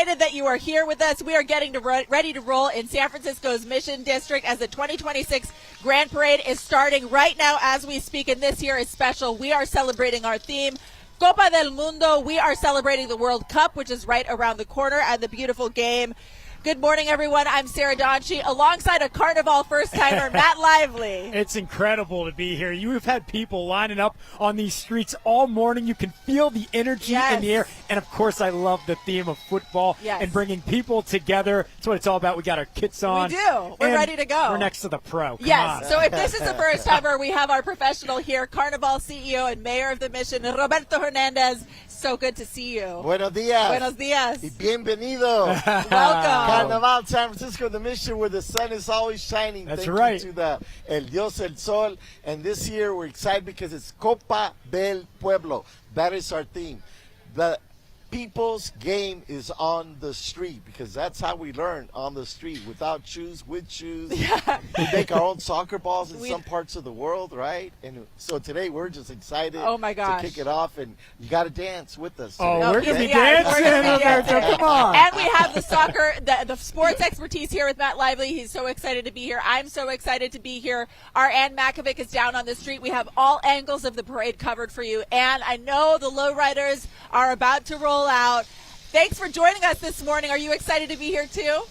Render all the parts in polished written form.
excited that you are here with us. We are getting ready to roll in San Francisco's Mission District as the 2026 Grand Parade is starting right now as we speak, and this year is special. We are celebrating our theme, Copa del Mundo. We are celebrating the World Cup, which is right around the corner, and the beautiful game. Good morning, everyone. I'm Sara Donchey, alongside a Carnival first-timer, Matt Lively. It's incredible to be here. You have had people lining up on these streets all morning. You can feel the energy in the air. And, of course, I love the theme of football and bringing people together. That's what it's all about. We got our kits on. We do. We're ready to go. We're next to the pro. Come on. So if this is the first-timer, we have our professional here, Carnival CEO and Mayor of the Mission, Roberto Hernandez. So good to see you. Buenos días. Buenos días. Y bienvenido. Welcome. Carnaval San Francisco, the Mission where the sun is always shining. That's Thank right. you to El Dios El Sol. And this year we're excited because it's Copa del Pueblo. That is our theme. The people's game is on the street because that's how we learn, on the street, without shoes, with shoes. Yeah. We make our own soccer balls in some parts of the world, right? And so today we're just excited to kick it off, and you got to dance with us today. Oh, we're going to be dancing. Come on. And we have the soccer, the sports expertise here with Matt Lively. He's so excited to be here. I'm so excited to be here. Our Ann Makovic is down on the street. We have all angles of the parade covered for you. And I know the lowriders are about to roll out. Thanks for joining us this morning. Are you excited to be here too?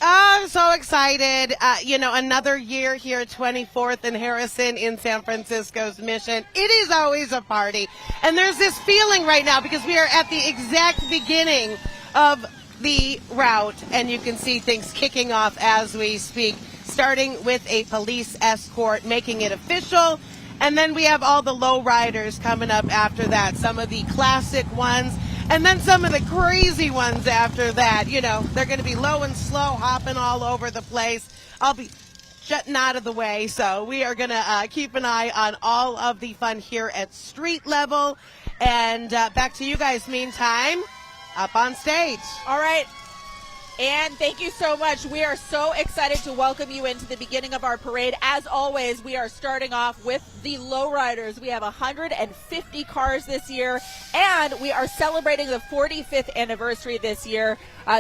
I'm so excited. Another year here, 24th and Harrison in San Francisco's Mission. It is always a party. And there's this feeling right now because we are at the exact beginning of the route, and you can see things kicking off as we speak, starting with a police escort, making it official. And then we have all the low riders coming up after that, some of the classic ones, and then some of the crazy ones after that. You know, they're going to be low and slow, hopping all over the place. I'll be jetting out of the way, so we are going to keep an eye on all of the fun here at street level. And back to you guys, meantime, up on stage. All right. And thank you so much. We are so excited to welcome you into the beginning of our parade. As always, we are starting off with the lowriders. We have 150 cars this year, and we are celebrating the 45th anniversary this year.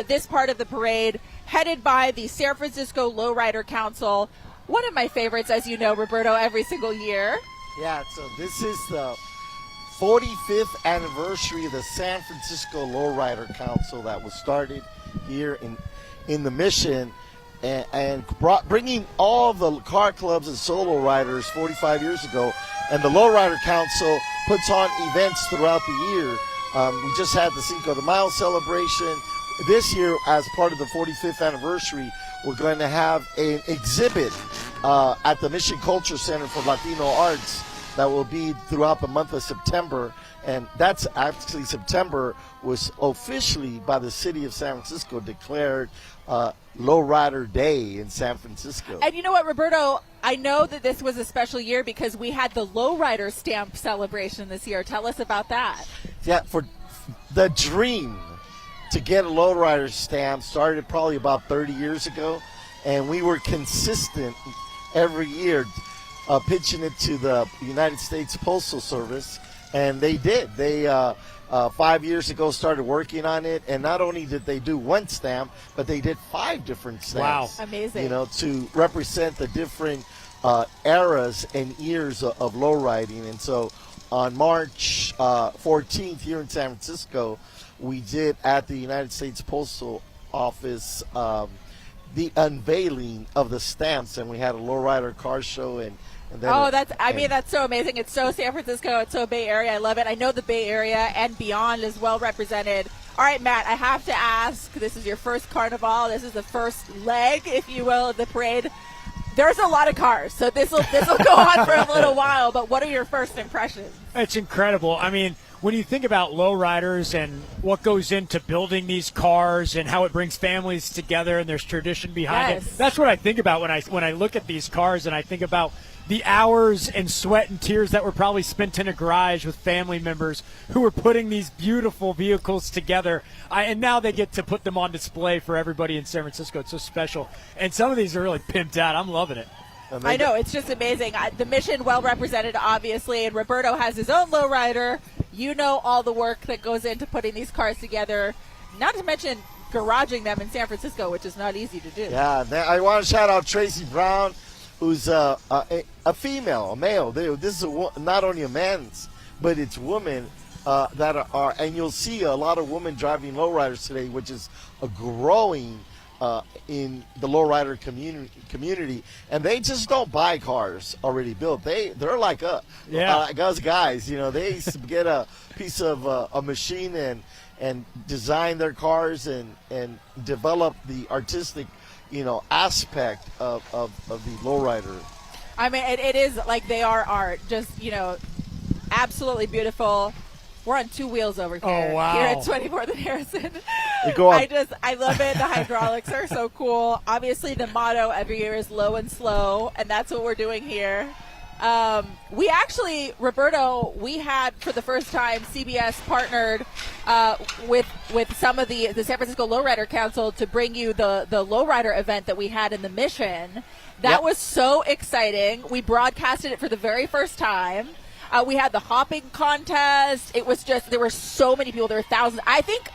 This part of the parade, headed by the San Francisco Lowrider Council. One of my favorites, as you know, Roberto, every single year. Yeah, so this is the 45th anniversary of the San Francisco Lowrider Council that was started here in the Mission, and bringing all the car clubs and solo riders 45 years ago. And the Lowrider Council puts on events throughout the year. We just had the Cinco de Mayo celebration. This year, as part of the 45th anniversary, we're going to have an exhibit at the Mission Culture Center for Latino Arts that will be throughout the month of September. And that's actually, September was officially by the city of San Francisco declared Lowrider Day in San Francisco. And you know what, Roberto, I know that this was a special year because we had the Lowrider Stamp celebration this year. Tell us about that. Yeah, for the dream to get a Lowrider stamp started probably about 30 years ago, and we were consistent every year pitching it to the United States Postal Service. And they did. They 5 years ago started working on it, and not only did they do one stamp, but they did 5 different stamps. Wow, amazing! To represent the different eras and years of lowriding. And so, on March 14th here in San Francisco, we did at the United States Postal Office the unveiling of the stamps, and we had a lowrider car show and. That's so amazing. It's so San Francisco. It's so Bay Area. I love it. I know the Bay Area and beyond is well represented. All right, Matt, I have to ask, this is your first Carnival. This is the first leg, if you will, of the parade. There's a lot of cars, so this will go on for a little while, but what are your first impressions? It's incredible. I mean, when you think about lowriders and what goes into building these cars and how it brings families together and there's tradition behind it, that's what I think about when I look at these cars, and I think about the hours and sweat and tears that were probably spent in a garage with family members who were putting these beautiful vehicles together. And now they get to put them on display for everybody in San Francisco. It's so special. And some of these are really pimped out. I'm loving it. I know. It's just amazing. The Mission well represented, obviously, and Roberto has his own lowrider. You know all the work that goes into putting these cars together. not to mention garaging them in San Francisco, which is not easy to do. Yeah, I want to shout out Tracy Brown, who's a female, a male. This is not only a man's, but it's women that are, and you'll see a lot of women driving lowriders today, which is a growing in the lowrider community, and they just don't buy cars already built. They're like us guys. You know, they get a piece of a machine and design their cars and develop the artistic, aspect of the lowrider. I mean, it is like they are art. Just absolutely beautiful. We're on two wheels over here. Oh, wow. Here at 24th and Harrison. Go on. I love it. The hydraulics are so cool. Obviously, the motto every year is low and slow, and that's what we're doing here. We actually, Roberto, we had for the first time CBS partnered with some of the San Francisco Lowrider Council to bring you the lowrider event that we had in the Mission. That was so exciting. We broadcasted it for the very first time. We had the hopping contest. It was just, there were so many people. There were thousands. I think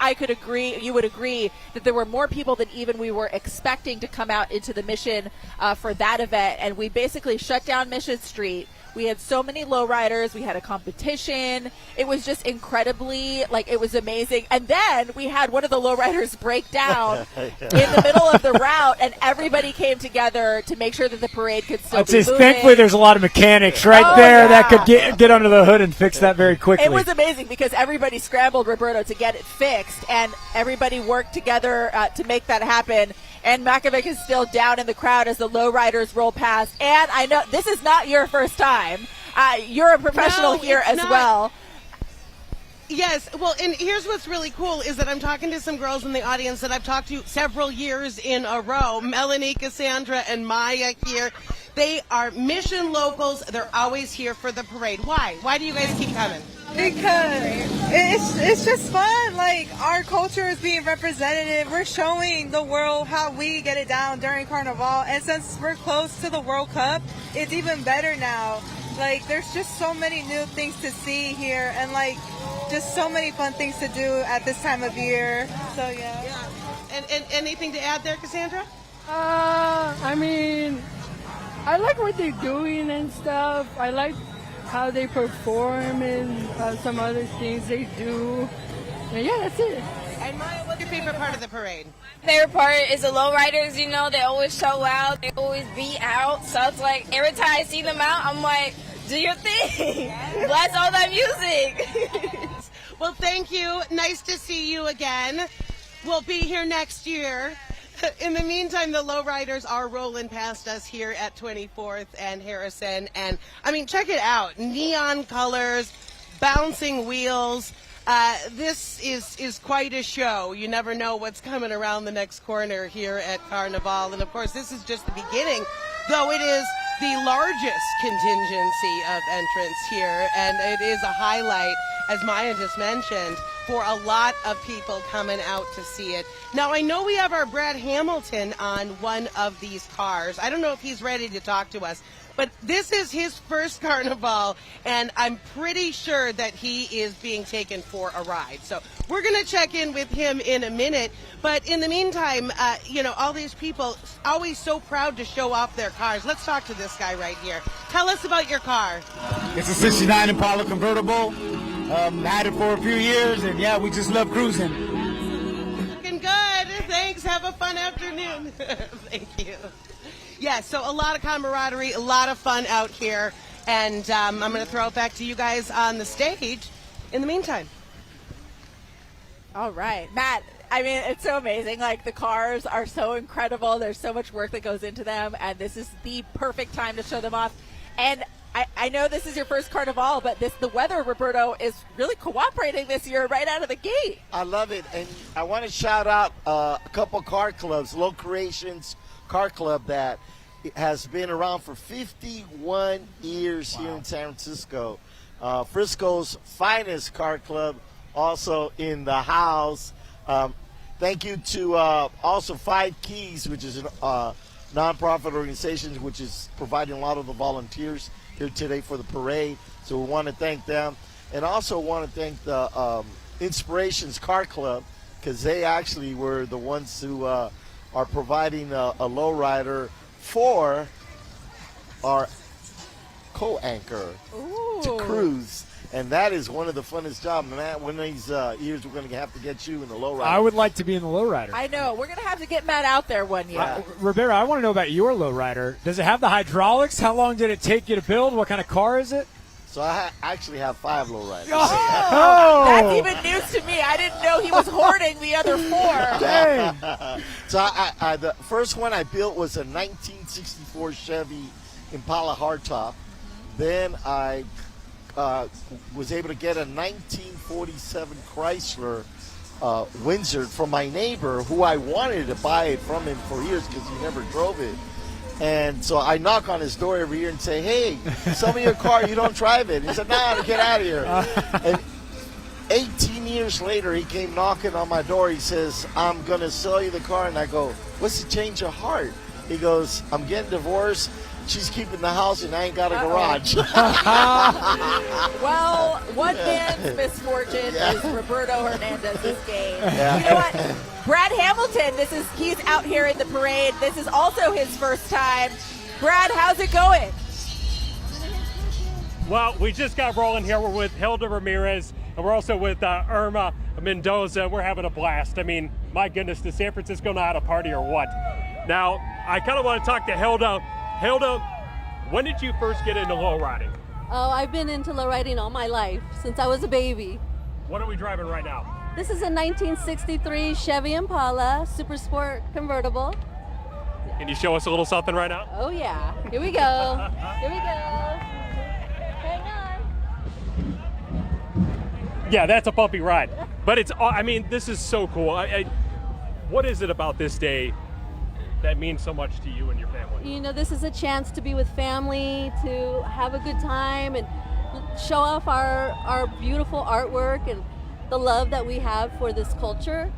you would agree that there were more people than even we were expecting to come out into the Mission for that event. And we basically shut down Mission Street. We had so many lowriders. We had a competition. It was just incredibly, it was amazing. And then we had one of the lowriders break down in the middle of the route, and everybody came together to make sure that the parade could still be moving. Thankfully, there's a lot of mechanics there that could get under the hood and fix that very quickly. It was amazing because everybody scrambled, Roberto, to get it fixed, and everybody worked together to make that happen. And Makovic is still down in the crowd as the lowriders roll past. And I know this is not your first time. You're a professional here as well. Yes, well, and here's what's really cool is that I'm talking to some girls in the audience that I've talked to several years in a row. Melanie, Cassandra, and Maya here. They are Mission locals. They're always here for the parade. Why? Why do you guys keep coming? Because it's just fun. Like, our culture is being represented. We're showing the world how we get it down during Carnival. And since we're close to the World Cup, it's even better now. Like, there's just so many new things to see here, and just so many fun things to do at this time of year. So yeah. And anything to add there, Cassandra? I mean, I like what they're doing and stuff. I like how they perform and some other things they do. And yeah, that's it. And Maya, what's your favorite part of the parade? Favorite part is the lowriders. They always show out. They always be out. So it's like every time I see them out, I'm like, do your thing. Blast all that music. Well, thank you. Nice to see you again. We'll be here next year. In the meantime, the lowriders are rolling past us here at 24th and Harrison. And, I mean, check it out. Neon colors, bouncing wheels. This is quite a show. You never know what's coming around the next corner here at Carnival. And, of course, this is just the beginning, though it is the largest contingency of entrants here. And it is a highlight, as Maya just mentioned, for a lot of people coming out to see it. Now, I know we have our Brad Hamilton on one of these cars. I don't know if he's ready to talk to us, but this is his first Carnival, and I'm pretty sure that he is being taken for a ride. So we're going to check in with him in a minute. But in the meantime, all these people always so proud to show off their cars. Let's talk to this guy right here. Tell us about your car. It's a 69 Impala convertible. Had it for a few years, and yeah, we just love cruising. Looking good. Thanks. Have a fun afternoon. Thank you. Yeah, so a lot of camaraderie, a lot of fun out here, and I'm going to throw it back to you guys on the stage in the meantime. All right, Matt. I mean, it's so amazing. The cars are so incredible. There's so much work that goes into them, and this is the perfect time to show them off. And I know this is your first Carnival, but the weather, Roberto, is really cooperating this year right out of the gate. I love it, and I want to shout out a couple car clubs, Low Creations Car Club, that has been around for 51 years here in San Francisco. Frisco's finest car club, also in the house. Thank you to also Five Keys, which is a nonprofit organization which is providing a lot of the volunteers here today for the parade. So we want to thank them. And also want to thank the Inspirations Car Club because they actually were the ones who are providing a lowrider for our co-anchor to cruise. And that is one of the funnest jobs, man. One of these years, we're going to have to get you in the lowrider. I would like to be in the lowrider. I know. We're going to have to get Matt out there one year. Roberto, I want to know about your lowrider. Does it have the hydraulics? How long did it take you to build? What kind of car is it? So I actually have 5 lowriders. Oh, that's even news to me. I didn't know he was hoarding the other 4. Dang. So the first one I built was a 1964 Chevy Impala hardtop. Then I was able to get a 1947 Chrysler Windsor from my neighbor, who I wanted to buy it from him for years because he never drove it. And so I knock on his door every year and say, hey, sell me your car, you don't drive it. He said, nah, get out of here. And 18 years later, he came knocking on my door. He says, I'm going to sell you the car. And I go, what's the change of heart? He goes, I'm getting divorced. She's keeping the house, and I ain't got a garage. Well, one man's misfortune is Roberto Hernandez's gain. Yeah. You know what? Brad Hamilton, he's out here in the parade. This is also his first time. Brad, how's it going? Well, we just got rolling here. We're with Hilda Ramirez, and we're also with Irma Mendoza. We're having a blast. I mean, my goodness, does San Francisco know how to party or what? Now, I kind of want to talk to Hilda. Hilda, when did you first get into lowriding? Oh, I've been into lowriding all my life, since I was a baby. What are we driving right now? This is a 1963 Chevy Impala Super Sport convertible. Can you show us a little something right now? Oh yeah, here we go. Here we go. Hang on. Yeah, that's a bumpy ride. But I mean, this is so cool. What is it about this day that means so much to you and your family? You know, this is a chance to be with family, to have a good time and show off our beautiful artwork and the love that we have for this culture.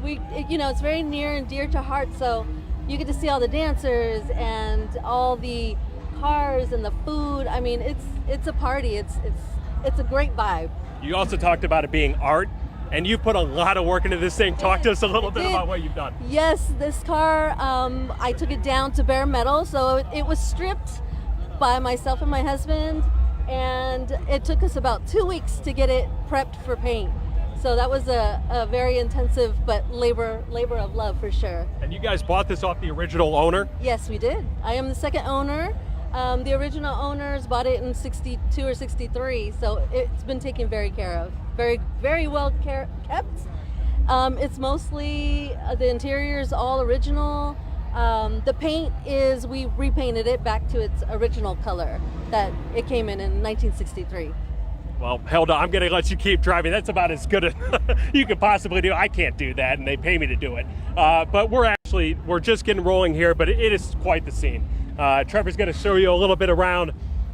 It's very near and dear to heart, so you get to see all the dancers and all the cars and the food. I mean, it's a party. It's a great vibe. You also talked about it being art, and you put a lot of work into this thing. Talk to us a little bit about what you've done. Yes, this car, I took it down to bare metal, so it was stripped by myself and my husband, and it took us about 2 weeks to get it prepped for paint. So that was a very intensive but labor of love for sure. And you guys bought this off the original owner? Yes, we did. I am the second owner. The original owners bought it in 62 or 63, so it's been taken very care of. Very, very well kept. It's mostly, the interior is all original. The paint is, we repainted it back to its original color that it came in 1963. Well, Hilda, I'm going to let you keep driving. That's about as good as you could possibly do. I can't do that, and they pay me to do it. But we're just getting rolling here, but it is quite the scene. Trevor's going to show you a little bit around.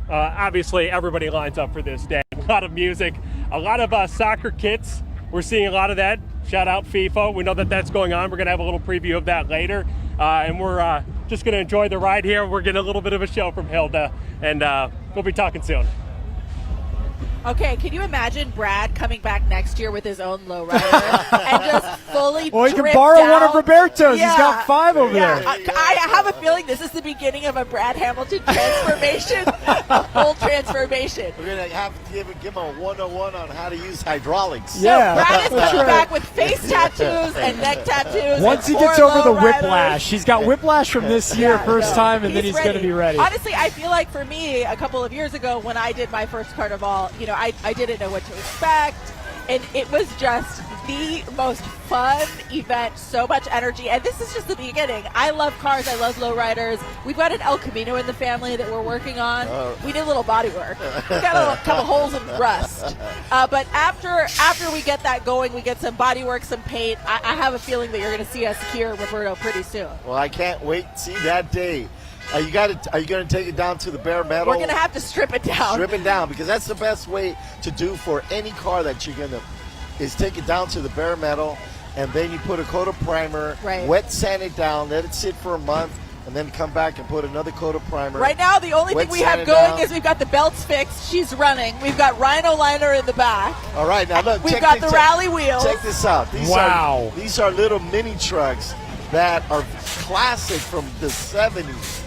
Obviously, everybody lines up for this day. A lot of music, a lot of soccer kits. We're seeing a lot of that. Shout out FIFA. We know that that's going on. We're going to have a little preview of that later. And we're just going to enjoy the ride here. We're getting a little bit of a show from Hilda, and we'll be talking soon. Okay, can you imagine Brad coming back next year with his own lowrider and just fully Well, he can dripped borrow out? one of Roberto's. Yeah. He's got 5 over there. I have a feeling this is the beginning of a Brad Hamilton transformation, a full transformation. We're going to have to give him a 101 on how to use hydraulics. Yeah. So Brad is coming back with face tattoos and neck tattoos. Once he and gets 4 over the lowriders. whiplash, he's got whiplash from this year, first time, and then he's going to be ready. Honestly, I feel like for me, a couple of years ago when I did my first Carnival, I didn't know what to expect, and it was just the most fun event, so much energy, and this is just the beginning. I love cars, I love lowriders. We've got an El Camino in the family that we're working on. We did a little body work. We got a couple holes in rust. But after we get that going, we get some body work, some paint. I have a feeling that you're going to see us here, Roberto, pretty soon. Well, I can't wait to see that day. Are you going to take it down to the bare metal? We're going to have to strip it down. Strip it down, because that's the best way to do for any car that you're going to, is take it down to the bare metal, and then you put a coat of primer, wet sand it down, let it sit for a month, and then come back and put another coat of primer. Right now, the only thing we have going is we've got the belts fixed. She's running. We've got Rhino Liner in the back. All right, now look. We've got the rally wheels. Check this out. These are little mini trucks that are classic from the 70s,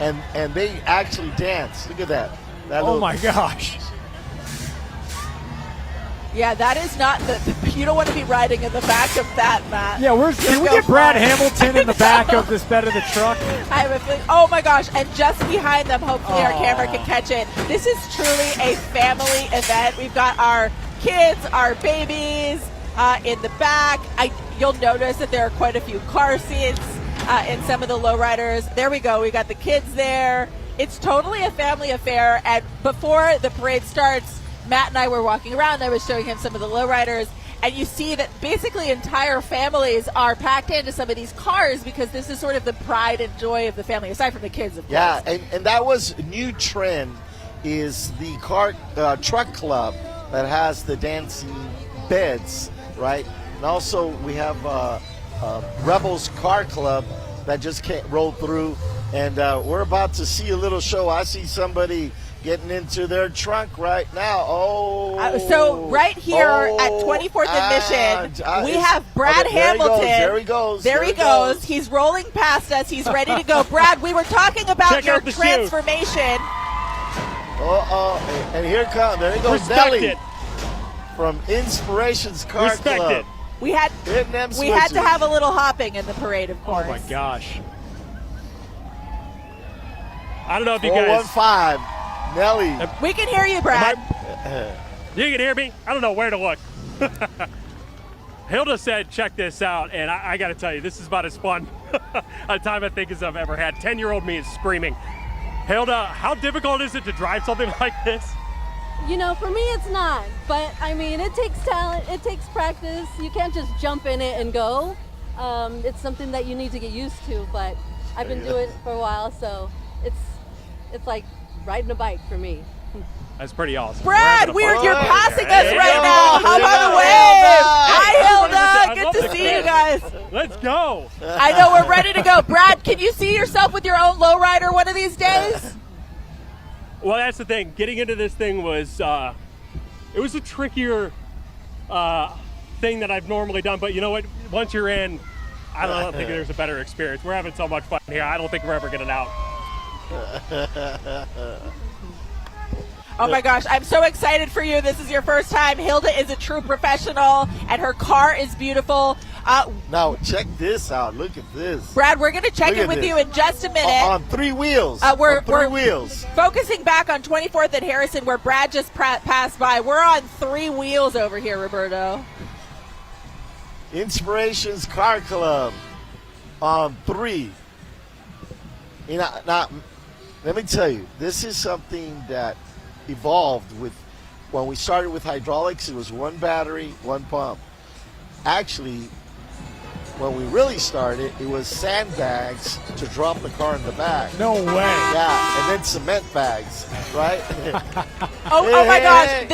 and they actually dance. Look at that. Oh my gosh. Yeah, that is not you don't want to be riding in the back of that, Matt. Yeah, can we get Brad Hamilton in the back of this bed of the truck? I have a feeling. Oh my gosh! And just behind them, hopefully our camera can catch it. This is truly a family event. We've got our kids, our babies in the back. You'll notice that there are quite a few car seats in some of the lowriders. There we go. We got the kids there. It's totally a family affair. And before the parade starts, Matt and I were walking around. I was showing him some of the lowriders, and you see that basically entire families are packed into some of these cars because this is sort of the pride and joy of the family, aside from the kids, of course. Yeah, and that was a new trend, is the truck club that has the dancing beds, right? And also we have Rebels Car Club that just rolled through, and we're about to see a little show. I see somebody getting into their trunk right now. So right here at 24th and Mission, we have Brad Hamilton. There he goes. There he goes. He's rolling past us. He's ready to go. Brad, we were talking about your transformation. And here comes. There he goes. Nelly from Inspirations Car Club. We had to have a little hopping in the parade, of course. Oh my gosh. I don't know if you guys. 415. Nelly. We can hear you, Brad. You can hear me? I don't know where to look. Hilda said, check this out, and I got to tell you, this is about as fun a time I think as I've ever had. 10-year-old me is screaming. Hilda, how difficult is it to drive something like this? You know, for me it's not, but I mean, it takes talent, it takes practice. You can't just jump in it and go. It's something that you need to get used to, but I've been doing it for a while, so it's like riding a bike for me. That's pretty awesome. Brad, you're passing us right now. How about a wave? Hi, Hilda. Good to see you guys. Let's go. I know, we're ready to go. Brad, can you see yourself with your own lowrider one of these days? Well, that's the thing. Getting into this thing was, it was a trickier thing that I've normally done. But you know what? Once you're in, I don't think there's a better experience. We're having so much fun here. I don't think we're ever getting out. Oh my gosh, I'm so excited for you. This is your first time. Hilda is a true professional, and her car is beautiful. Now, check this out. Look at this. Brad, we're going to check in with you in just a minute. On 3 wheels. We're wheels. Focusing back on 24th and Harrison, where Brad just passed by. We're on 3 wheels over here, Roberto. Inspirations Car Club on 3. You know, now, let me tell you, this is something that evolved with, when we started with hydraulics, it was 1 battery, 1 pump. Actually, when we really started, it was sandbags to drop the car in the back. No way. Yeah, and then cement bags, right? Oh my gosh.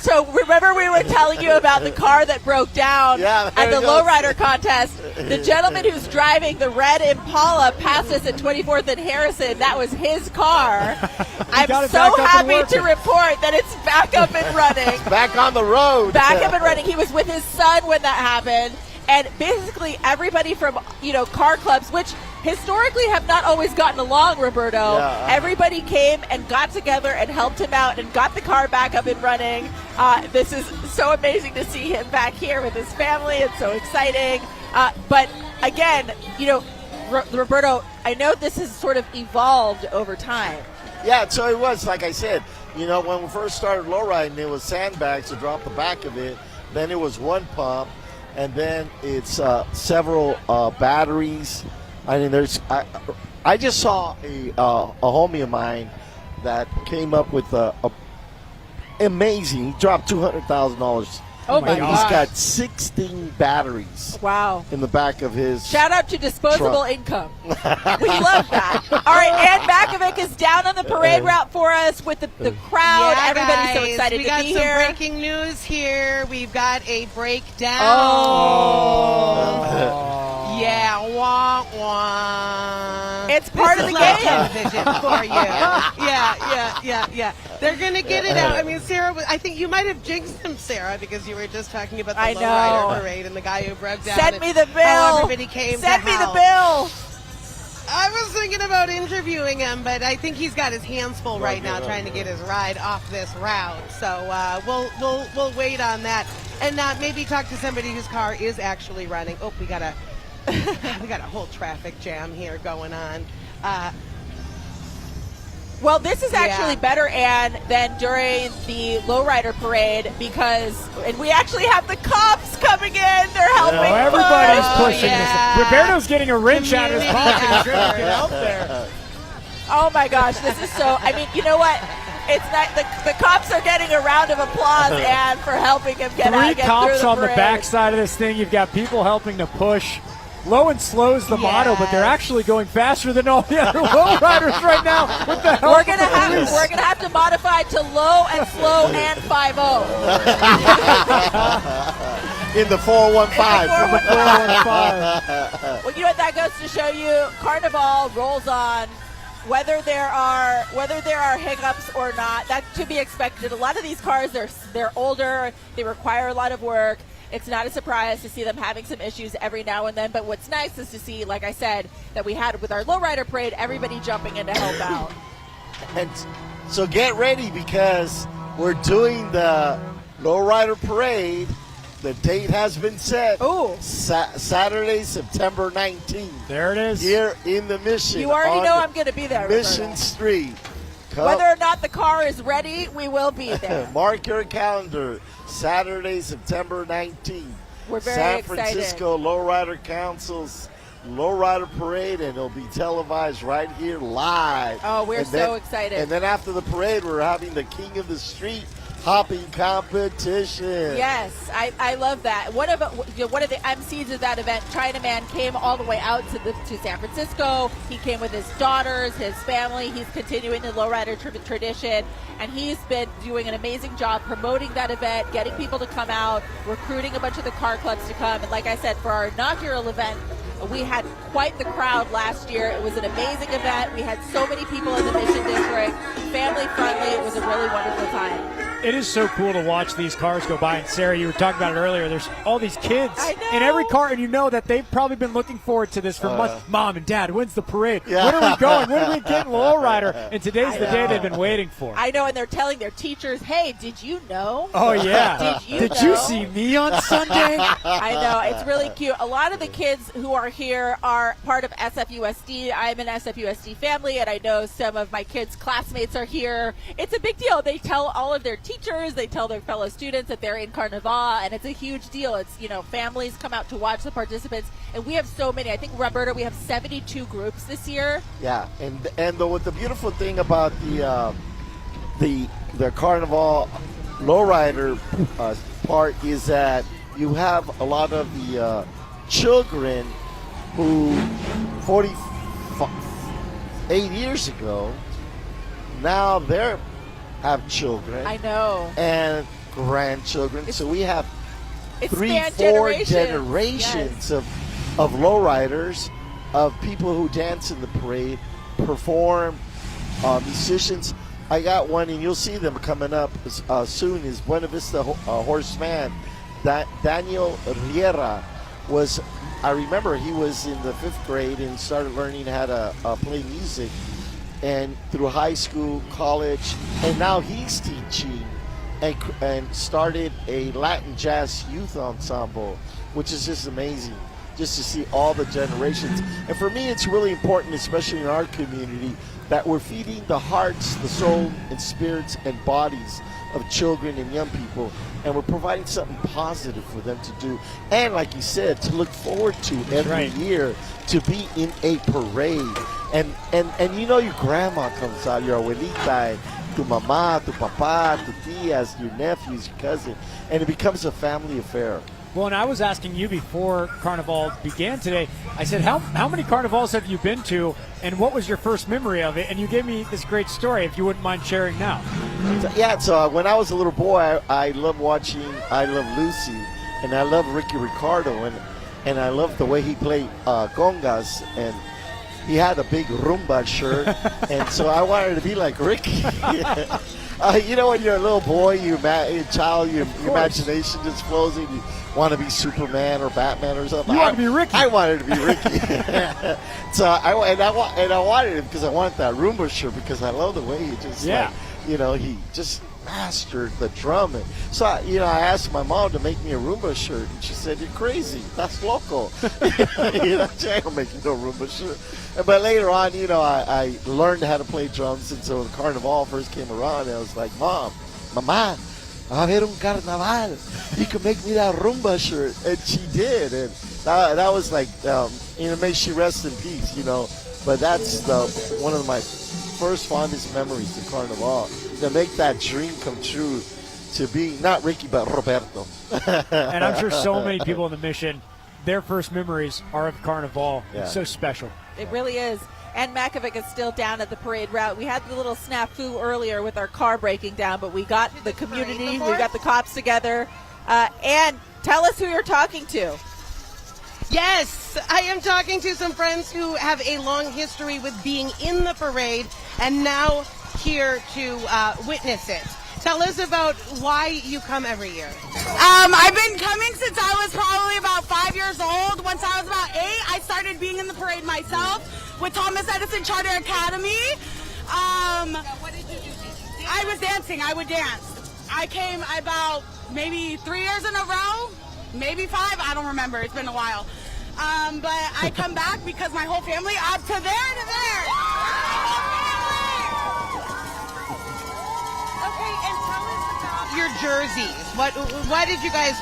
So remember we were telling you about the car that broke down at the lowrider contest. The gentleman who's driving the red Impala passed us at 24th and Harrison. That was his car. I'm so happy to report that it's back up and running. It's back on the road. Back up and running. He was with his son when that happened. And basically everybody from, car clubs, which historically have not always gotten along, Roberto. Yeah. Everybody came and got together and helped him out and got the car back up and running. This is so amazing to see him back here with his family. It's so exciting. But again, Roberto, I know this has sort of evolved over time. Yeah, so it was, like I said, when we first started lowriding, it was sandbags to drop the back of it. Then it was 1 pump. And then it's several batteries. I mean, I just saw a homie of mine that came up with amazing. He dropped $200,000. Oh my gosh! He's got 16 batteries. Wow! In the back of his. Shout out to disposable income. We love that. All right, Ann Bakovic is down on the parade route for us with the crowd. Yeah, everybody's guys, so excited to be here. We got some breaking news here. We've got a breakdown. Oh. Yeah, wah wah. It's part of the live game. television for you. Yeah. They're going to get it out. I mean, Sarah, I think you might have jinxed them, Sarah, because you were just talking about the I know. lowrider parade and the guy who broke down. Send me the bill. How everybody came Send to me the help. bill. I was thinking about interviewing him, but I think he's got his hands full right now trying to get his ride off this route. So we'll wait on that, and maybe talk to somebody whose car is actually running. Oh, we got a whole traffic jam here going on. Well, this is actually better, Ann, than during the lowrider parade and we actually have the cops coming in. They're helping. Oh, everybody's pushing yeah. this. Roberto's getting a wrench out of his pocket and trying to get out there. Oh my gosh, this is so. I mean, you know what? It's not the cops are getting a round of applause, Ann, for helping him get out. Three cops on the backside of this thing. You've got people helping to push. Low and slow is the motto, but they're actually going faster than all the other low riders right now. With the help we're gonna have to modify to low and slow and 5-0. In the 415. Well, you know what? That goes to show you, Carnival rolls on. Whether there are hiccups or not, that's to be expected. A lot of these cars, they're older. They require a lot of work. It's not a surprise to see them having some issues every now and then. But what's nice is to see, like I said, that we had with our lowrider parade, everybody jumping in to help out. And so get ready, because we're doing the lowrider parade. The date has been set. Ooh. Saturday, September 19th. There it is. Here in the Mission. You already know I'm going to be there, Mission Roberta. Street. Whether or not the car is ready, we will be there. Mark your calendar. Saturday, September 19th. We're very San excited. Francisco Lowrider Council's Lowrider Parade, and it'll be televised right here live. Oh, we're so excited. And then after the parade, we're having the King of the Street hopping competition. Yes, I love that. One of the MCs of that event, Chinaman, came all the way out to San Francisco. He came with his daughters, his family. He's continuing the lowrider tradition, and he's been doing an amazing job promoting that event, getting people to come out, recruiting a bunch of the car clubs to come. And like I said, for our inaugural event, we had quite the crowd last year. It was an amazing event. We had so many people in the Mission District, family friendly. It was a really wonderful time. It is so cool to watch these cars go by. And Sarah, you were talking about it earlier. There's all these kids in every car, and you know that they've probably been looking forward to this for months. Mom and Dad, when's the parade? Yeah. When are we going? When are we getting lowrider? And today's the day they've been waiting for. I know, and they're telling their teachers, "Hey, did you know? Oh yeah. Did you see me on Sunday?" I know, it's really cute. A lot of the kids who are here are part of SFUSD. I'm an SFUSD family, and I know some of my kids' classmates are here. It's a big deal. They tell all of their teachers, they tell their fellow students that they're in Carnival, and it's a huge deal. It's, families come out to watch the participants, and we have so many. I think, Roberta, we have 72 groups this year. Yeah, and the beautiful thing about the Carnival lowrider part is that you have a lot of the children who 48 years ago, now they have children. I know. And grandchildren. So we have 3-4 generations of lowriders, of people who dance in the parade, perform, musicians. I got one, and you'll see them coming up soon, is Buena Vista horseman. Daniel Riera I remember he was in the 5th grade and started learning how to play music, and through high school, college, and now he's teaching and started a Latin jazz youth ensemble, which is just amazing, just to see all the generations. And for me, it's really important, especially in our community, that we're feeding the hearts, the soul, and spirits and bodies of children and young people, and we're providing something positive for them to do, and like you said, to look forward to every year, to be in a parade. And your grandma comes out, your abuelita, and tu mamá, tu papá, tu tías, your nephews, your cousin, and it becomes a family affair. Well, and I was asking you before Carnival began today, I said, how many Carnivals have you been to, and what was your first memory of it? And you gave me this great story, if you wouldn't mind sharing now. So when I was a little boy, I loved watching I Love Lucy, and I love Ricky Ricardo, and I love the way he played congas, he had a big Rumba shirt, and so I wanted to be like Ricky. You know, when you're a little boy, your imagination just flows and you want to be Superman or Batman or something. You want to be Ricky. I wanted to be Ricky. So I wanted him because I wanted that Rumba shirt because I love the way he just, like, you know, he just mastered the drum. And so, I asked my mom to make me a Rumba shirt, and she said, "You're crazy. That's local." You know, I don't make you no Rumba shirt. But later on, I learned how to play drums, and so when Carnival first came around, I was like, Mama, a ver un carnaval. You can make me that Rumba shirt. And she did, and that was like, may she rest in peace, But that's one of my first fondest memories of Carnival, to make that dream come true, to be not Ricky but Roberto. And I'm sure so many people in the mission, their first memories are of Carnival. Yeah. It's so special. It really is. And Makovic is still down at the parade route. We had the little snafu earlier with our car breaking down, but we got the community, we got the cops together. And tell us who you're talking to. Yes, I am talking to some friends who have a long history with being in the parade and now here to witness it. Tell us about why you come every year. I've been coming since I was probably about 5 years old. Once I was about 8, I started being in the parade myself with Thomas Edison Charter Academy. What did you do? I was dancing. I would dance. I came about maybe 3 years in a row, maybe 5. I don't remember. It's been a while. But I come back because my whole family up to there to there. Okay, and tell us about your jerseys. Why did you guys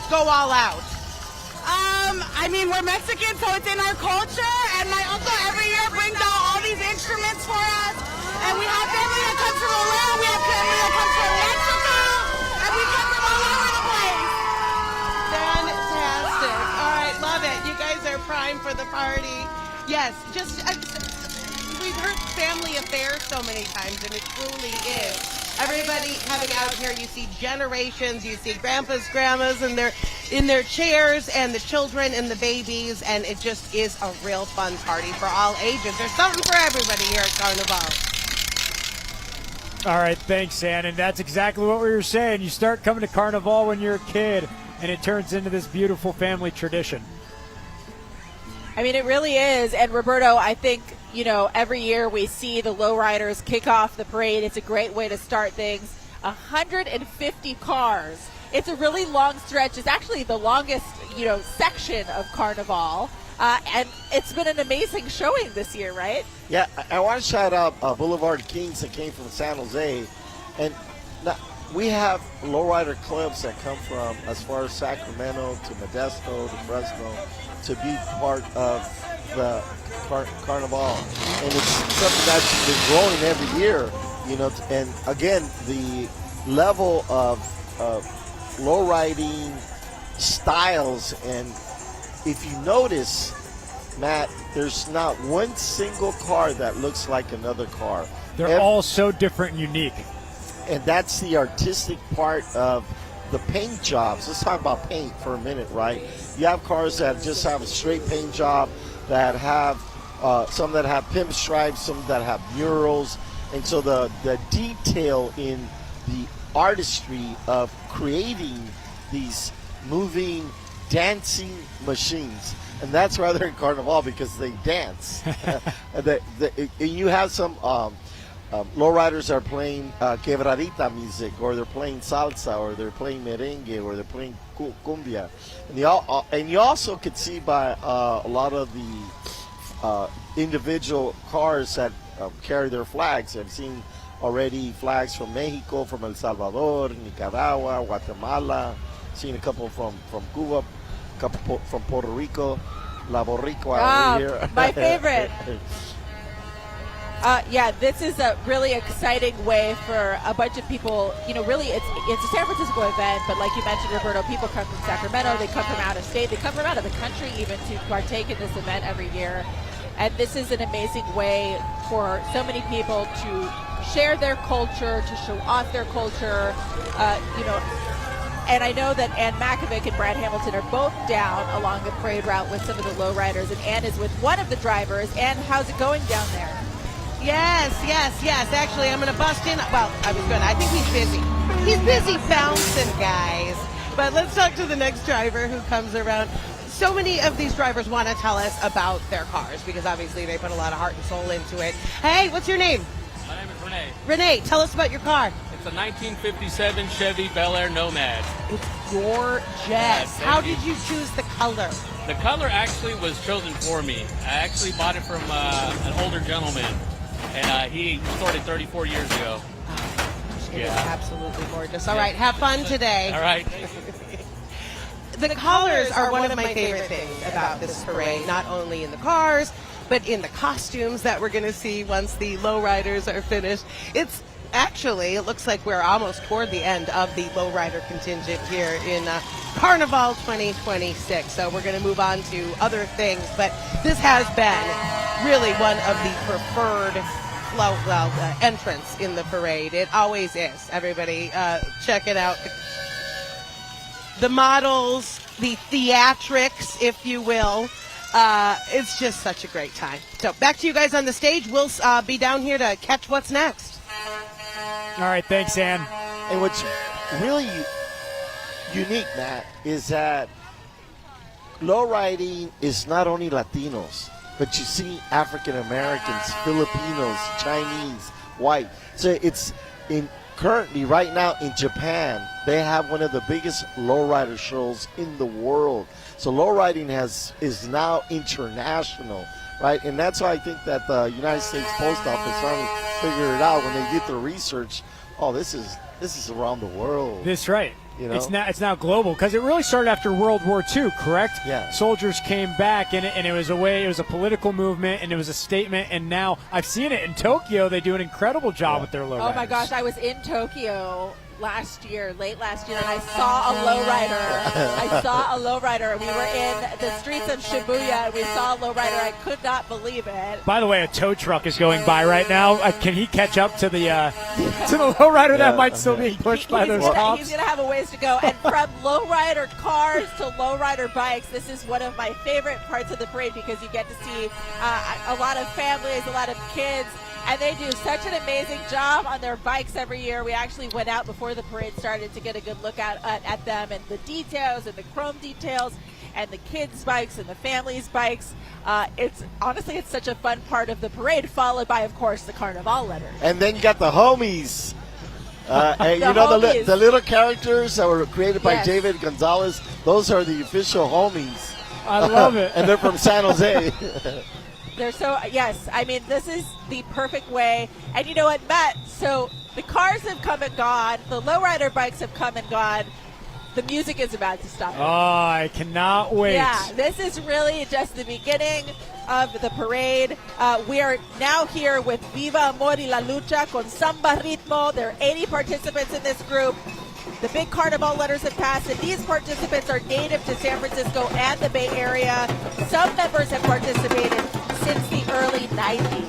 go all out? We're Mexican, so it's in our culture, and my uncle every year brings out all these instruments for us, and we have family that comes from around, we have family that comes from Mexico, and we come from all over the place. Fantastic. All right, love it. You guys are primed for the party. Yes, we've heard family affair so many times, and it truly is. Everybody coming out here, you see generations, you see grandpas, grandmas, and they're in their chairs, and the children and the babies, and it just is a real fun party for all ages. There's something for everybody here at Carnival. All right, thanks, Ann. And that's exactly what we were saying. You start coming to Carnival when you're a kid, and it turns into this beautiful family tradition. It really is. And Roberto, I think, every year we see the lowriders kick off the parade. It's a great way to start things. 150 cars. It's a really long stretch. It's actually the longest, section of Carnival. And it's been an amazing showing this year, right? Yeah, I want to shout out Boulevard Kings that came from San Jose. And we have lowrider clubs that come from as far as Sacramento to Modesto to Fresno to be part of the Carnival. And it's something that's been growing every year, and again, the level of lowriding styles, and if you notice, Matt, there's not one single car that looks like another car. They're all so different and unique. And that's the artistic part of the paint jobs. Let's talk about paint for a minute, right? You have cars that just have a straight paint job, that have some that have pinstripes, some that have murals. And so the detail in the artistry of creating these moving, dancing machines. And that's why they're in Carnival, because they dance. And you have some lowriders are playing quebradita music, or they're playing salsa, or they're playing merengue, or they're playing cumbia. And you also could see by a lot of the individual cars that carry their flags. I've seen already flags from Mexico, from El Salvador, Nicaragua, Guatemala. Seen a couple from Cuba, a couple from Puerto Rico, La Boricua over here. My favorite. This is a really exciting way for a bunch of people. Really, it's a San Francisco event, but like you mentioned, Roberto, people come from Sacramento, they come from out of state, they come from out of the country even to partake in this event every year. And this is an amazing way for so many people to share their culture, to show off their culture. And I know that Ann Makovic and Brad Hamilton are both down along the parade route with some of the lowriders, and Ann is with one of the drivers. Ann, how's it going down there? Yes. Actually, I'm going to bust in. Well, I think he's busy. He's busy bouncing, guys. But let's talk to the next driver who comes around. So many of these drivers want to tell us about their cars because obviously they put a lot of heart and soul into it. Hey, what's your name? My name is Renee. Renee, tell us about your car. It's a 1957 Chevy Bel Air Nomad. It's gorgeous. How did you choose the color? The color actually was chosen for me. I actually bought it from an older gentleman, and he started 34 years ago. It is absolutely gorgeous. All right, have fun today. All right. The colors are one of my favorite things about this parade, not only in the cars, but in the costumes that we're going to see once the lowriders are finished. It looks like we're almost toward the end of the lowrider contingent here in Carnival 2026. So we're going to move on to other things, but this has been really one of the preferred entrance in the parade. It always is. Everybody check it out. The models, the theatrics, if you will. It's just such a great time. So back to you guys on the stage. We'll be down here to catch what's next. All right, thanks, Ann. And what's really unique, Matt, is that lowriding is not only Latinos, but you see African Americans, Filipinos, Chinese, white. So it's currently right now in Japan, they have one of the biggest lowrider shows in the world. So lowriding is now international, right? And that's why I think that the United States Post Office finally figured it out when they did the research. Oh, this is around the world. That's right. You know? It's now global because it really started after World War II, correct? Yeah. Soldiers came back, and it was a political movement, and it was a statement. And now I've seen it in Tokyo. They do an incredible job with their lowriders. Oh my gosh, I was in Tokyo late last year, and I saw a lowrider. We were in the streets of Shibuya, and we saw a lowrider. I could not believe it. By the way, a tow truck is going by right now. Can he catch up to the lowrider that might still be pushed by those cops? He's going to have a ways to go. And from lowrider cars to lowrider bikes, this is one of my favorite parts of the parade because you get to see a lot of families, a lot of kids. And they do such an amazing job on their bikes every year. We actually went out before the parade started to get a good look at them and the details and the chrome details and the kids' bikes and the families' bikes. It's such a fun part of the parade, followed by, of course, the Carnival letters. And then you got the homies. The little characters that were created by David Gonzalez. Those are the official homies. I love it. And they're from San Jose. This is the perfect way. And you know what, Matt? So the cars have come and gone. The lowrider bikes have come and gone. The music is about to stop. Oh, I cannot wait. Yeah, this is really just the beginning of the parade. We are now here with Viva Amor y la Lucha con Samba Ritmo. There are 80 participants in this group. The big Carnival letters have passed, and these participants are native to San Francisco and the Bay Area. Some members have participated since the early 90s.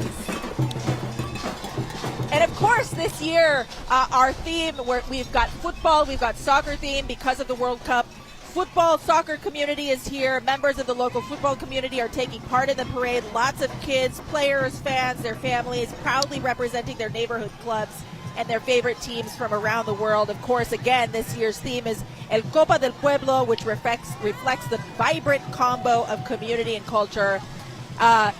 And of course, this year, our theme, we've got football, we've got soccer theme because of the World Cup. Football, soccer community is here. Members of the local football community are taking part in the parade. Lots of kids, players, fans, their families, proudly representing their neighborhood clubs and their favorite teams from around the world. Of course, again, this year's theme is El Copa del Pueblo, which reflects the vibrant combo of community and culture. And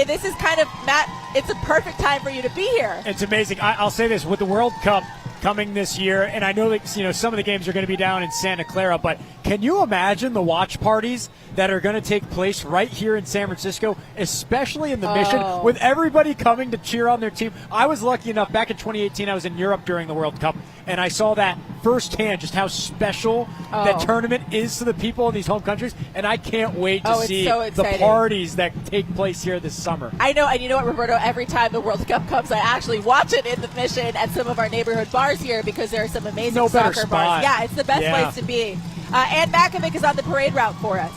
this is kind of, Matt, it's a perfect time for you to be here. It's amazing. I'll say this, with the World Cup coming this year, and I know that some of the games are going to be down in Santa Clara, but can you imagine the watch parties that are going to take place right here in San Francisco, especially in the Mission, with everybody coming to cheer on their team? I was lucky enough, back in 2018, I was in Europe during the World Cup, and I saw that firsthand, just how special that tournament is to the people in these home countries, and I can't wait to see the parties that take place here this summer. I know, and you know what, Roberto, every time the World Cup comes, I actually watch it in the Mission at some of our neighborhood bars here because there are some amazing soccer bars. Yeah, it's the best place to be. Ann Makovic is on the parade route for us.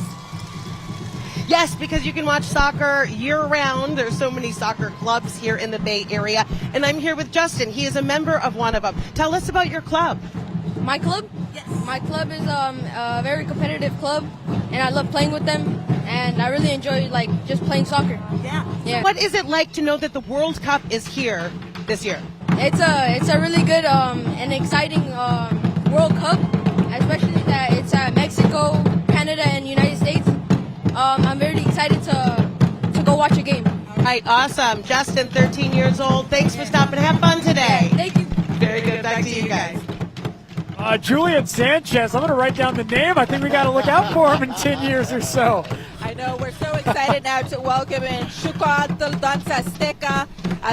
Yes, because you can watch soccer year-round. There's so many soccer clubs here in the Bay Area. And I'm here with Justin. He is a member of one of them. Tell us about your club. My club? Yes. My club is a very competitive club, and I love playing with them, and I really enjoy like just playing soccer. Yeah. What is it like to know that the World Cup is here this year? It's a really good and exciting World Cup, especially that it's at Mexico, Canada, and United States. I'm very excited to go watch a game. All right, awesome. Justin, 13 years old. Thanks for stopping. Have fun today. Thank you. Very good. Back to you guys. Julian Sanchez, I'm going to write down the name. I think we got to look out for him in 10 years or so. I know. We're so excited now to welcome in Xucoatl Danza Azteca.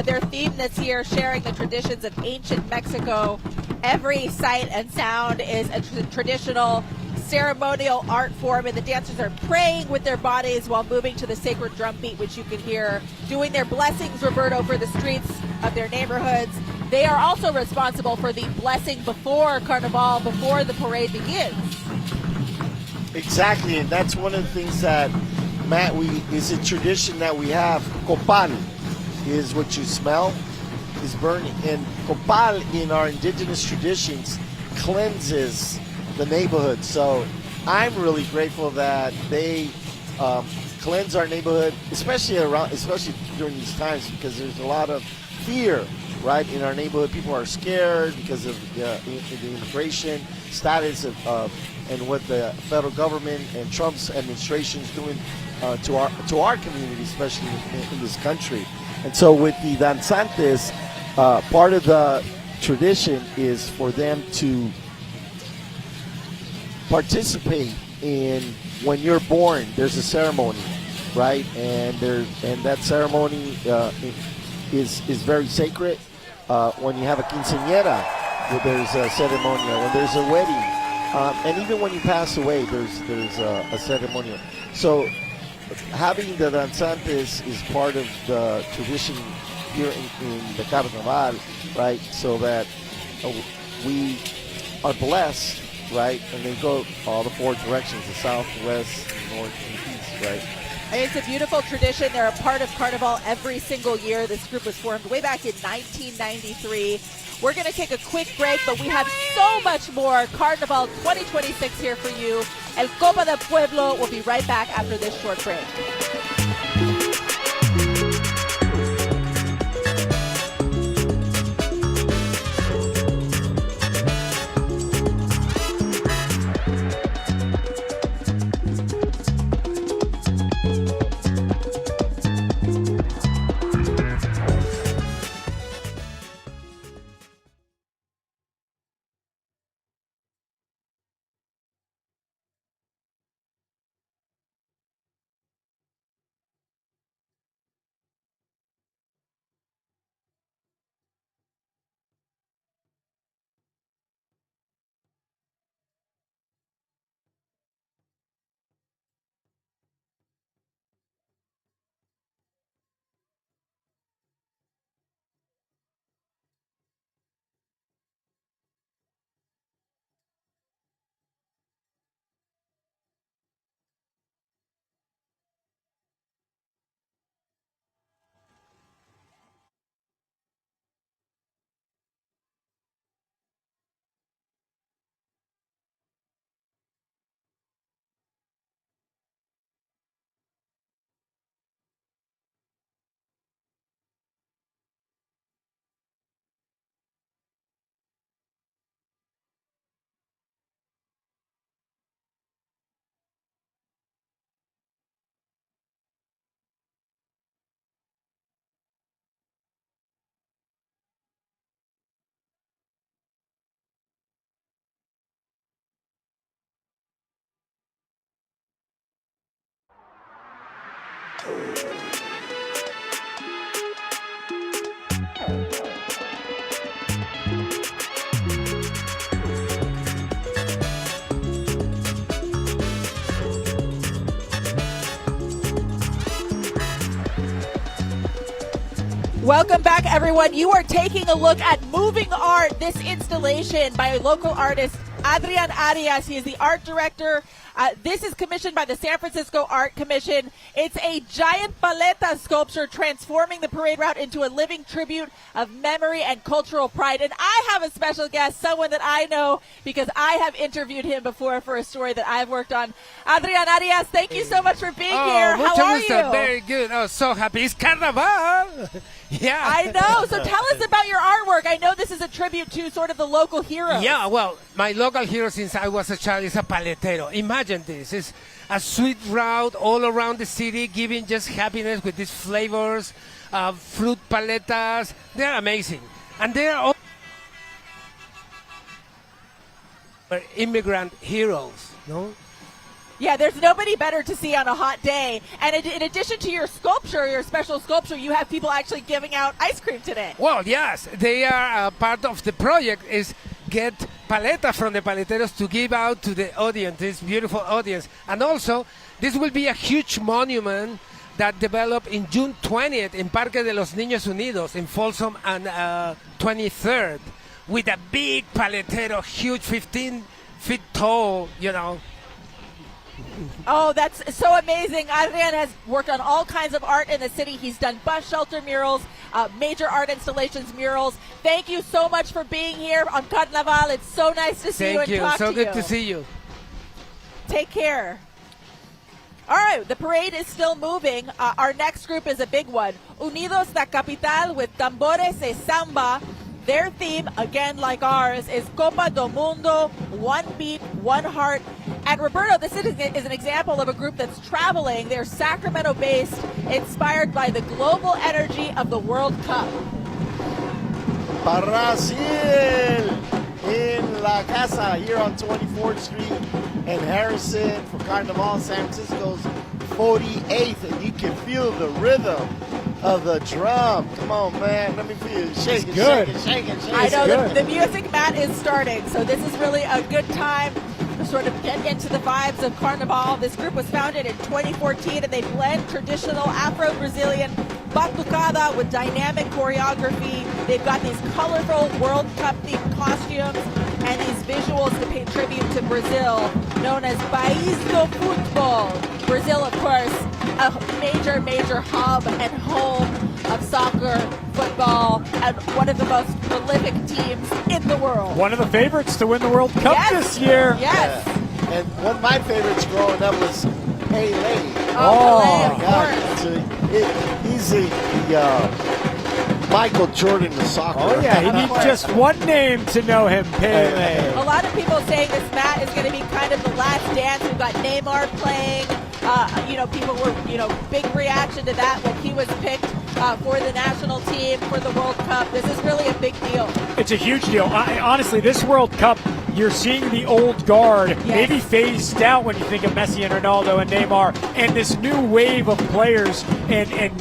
Their theme this year, sharing the traditions of ancient Mexico. Every sight and sound is a traditional ceremonial art form, and the dancers are praying with their bodies while moving to the sacred drum beat, which you can hear doing their blessings, Roberto, for the streets of their neighborhoods. They are also responsible for the blessing before Carnival, before the parade begins. Exactly, and that's one of the things that, Matt, is a tradition that we have. Copal is what you smell, is burning. And copal in our indigenous traditions cleanses the neighborhood. So I'm really grateful that they cleanse our neighborhood, especially during these times, because there's a lot of fear, right, in our neighborhood. People are scared because of the immigration status of and what the federal government and Trump's administration is doing to our community, especially in this country. And so with the danzantes, part of the tradition is for them to participate in, when you're born, there's a ceremony, right? And that ceremony is very sacred. When you have a quinceañera, there's a ceremonial. When there's a wedding, and even when you pass away, there's a ceremonial. So having the danzantes is part of the tradition here in the Carnaval, right? So that we are blessed, right? And they go all the four directions: the south, the west, the north, and the east, right? It's a beautiful tradition. They're a part of Carnival every single year. This group was formed way back in 1993. We're going to take a quick break, but we have so much more Carnival 2026 here for you. El Copa del Pueblo will be right back after this short break. Welcome back, everyone. You are taking a look at Moving Art, this installation by a local artist, Adrian Arias. He is the art director. This is commissioned by the San Francisco Art Commission. It's a giant paleta sculpture transforming the parade route into a living tribute of memory and cultural pride. And I have a special guest, someone that I know because I have interviewed him before for a story that I've worked on. Adrian Arias, thank you so much for being here. How are you? Very good. Oh, so happy. It's Carnaval. Yeah. I know. So tell us about your artwork. I know this is a tribute to sort of the local heroes. Yeah, well, my local hero since I was a child is a paletero. Imagine this. It's a sweet route all around the city, giving just happiness with these flavors, fruit paletas. They're amazing. And they're all immigrant heroes, no? Yeah, there's nobody better to see on a hot day. And in addition to your sculpture, your special sculpture, you have people actually giving out ice cream today. Well, yes, they are part of the project is get paleta from the paleteros to give out to the audience, this beautiful audience. And also, this will be a huge monument that developed in June 20th in Parque de los Niños Unidos in Folsom and 23rd with a big paletero, huge 15 feet tall, you know. Oh, that's so amazing. Adrian has worked on all kinds of art in the city. He's done bus shelter murals, major art installations, murals. Thank you so much for being here on Carnaval. It's so nice to see you and talk to you. So good to see you. Take care. All right, the parade is still moving. Our next group is a big one. Unidos la Capital with Tambores y Samba. Their theme, again like ours, is Copa do Mundo, one beat, one heart. And Roberto, this is an example of a group that's traveling. They're Sacramento-based, inspired by the global energy of the World Cup. Brazil in La Casa here on 24th Street and Harrison for Carnaval San Francisco's 48th. And you can feel the rhythm of the drum. Come on, man. Let me feel you. Shake it, shake it, shake it, shake it. I know the music mat is starting, so this is really a good time to sort of get into the vibes of Carnival. This group was founded in 2014, and they blend traditional Afro-Brazilian batucada with dynamic choreography. They've got these colorful World Cup-themed costumes and these visuals to pay tribute to Brazil, known as País do Futebol. Brazil, of course, a major hub and home of soccer, football, and one of the most prolific teams in the world. One of the favorites to win the World Cup this year. Yes. Yeah. And one of my favorites growing up was Pelé. Oh, my God. He's the Michael Jordan of soccer. Oh, yeah. He needs just one name to know him, Pelé. A lot of people saying this mat is going to be kind of the last dance. We've got Neymar playing. People were, big reaction to that when he was picked for the national team for the World Cup. This is really a big deal. It's a huge deal. Honestly, this World Cup, you're seeing the old guard maybe phased out when you think of Messi and Ronaldo and Neymar, and this new wave of players and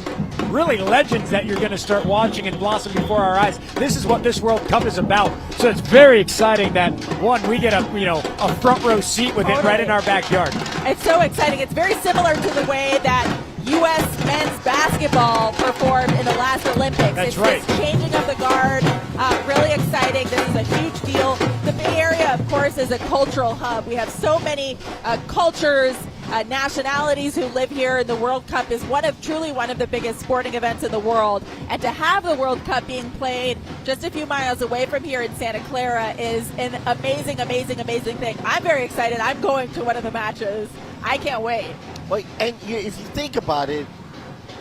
really legends that you're going to start watching and blossom before our eyes. This is what this World Cup is about. So it's very exciting that, one, we get a front row seat with it right in our backyard. It's so exciting. It's very similar to the way that U.S. men's basketball performed in the last Olympics. That's right. It's changing of the guard. Really exciting. This is a huge deal. The Bay Area, of course, is a cultural hub. We have so many cultures, nationalities who live here, and the World Cup is truly one of the biggest sporting events in the world. And to have the World Cup being played just a few miles away from here in Santa Clara is an amazing thing. I'm very excited. I'm going to one of the matches. I can't wait. Well, and if you think about it,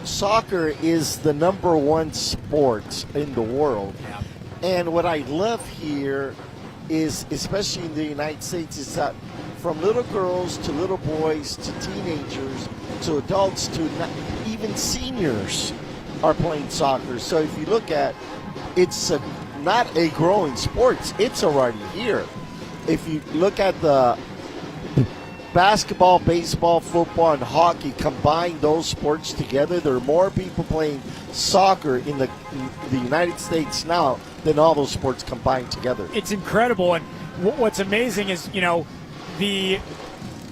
soccer is the #1 sport in the world. Yeah. And what I love here is, especially in the United States, is that from little girls to little boys to teenagers to adults to even seniors are playing soccer. So if you look at it's not a growing sport, it's already here. If you look at the basketball, baseball, football, and hockey, combine those sports together, there are more people playing soccer in the United States now than all those sports combined together. It's incredible. And what's amazing is, the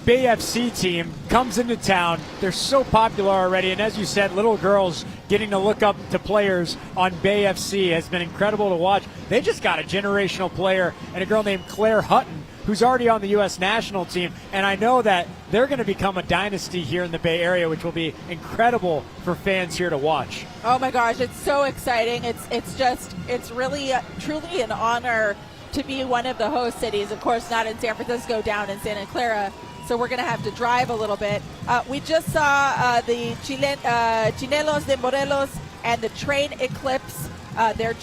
Bay FC team comes into town. They're so popular already, and as you said, little girls getting to look up to players on Bay FC has been incredible to watch. They just got a generational player and a girl named Claire Hutton, who's already on the U.S. national team, and I know that they're going to become a dynasty here in the Bay Area, which will be incredible for fans here to watch. Oh my gosh, it's so exciting. It's really truly an honor to be one of the host cities. Of course, not in San Francisco, down in Santa Clara. So we're going to have to drive a little bit. We just saw the Chinelos de Morelos and the Train Eclipse. Their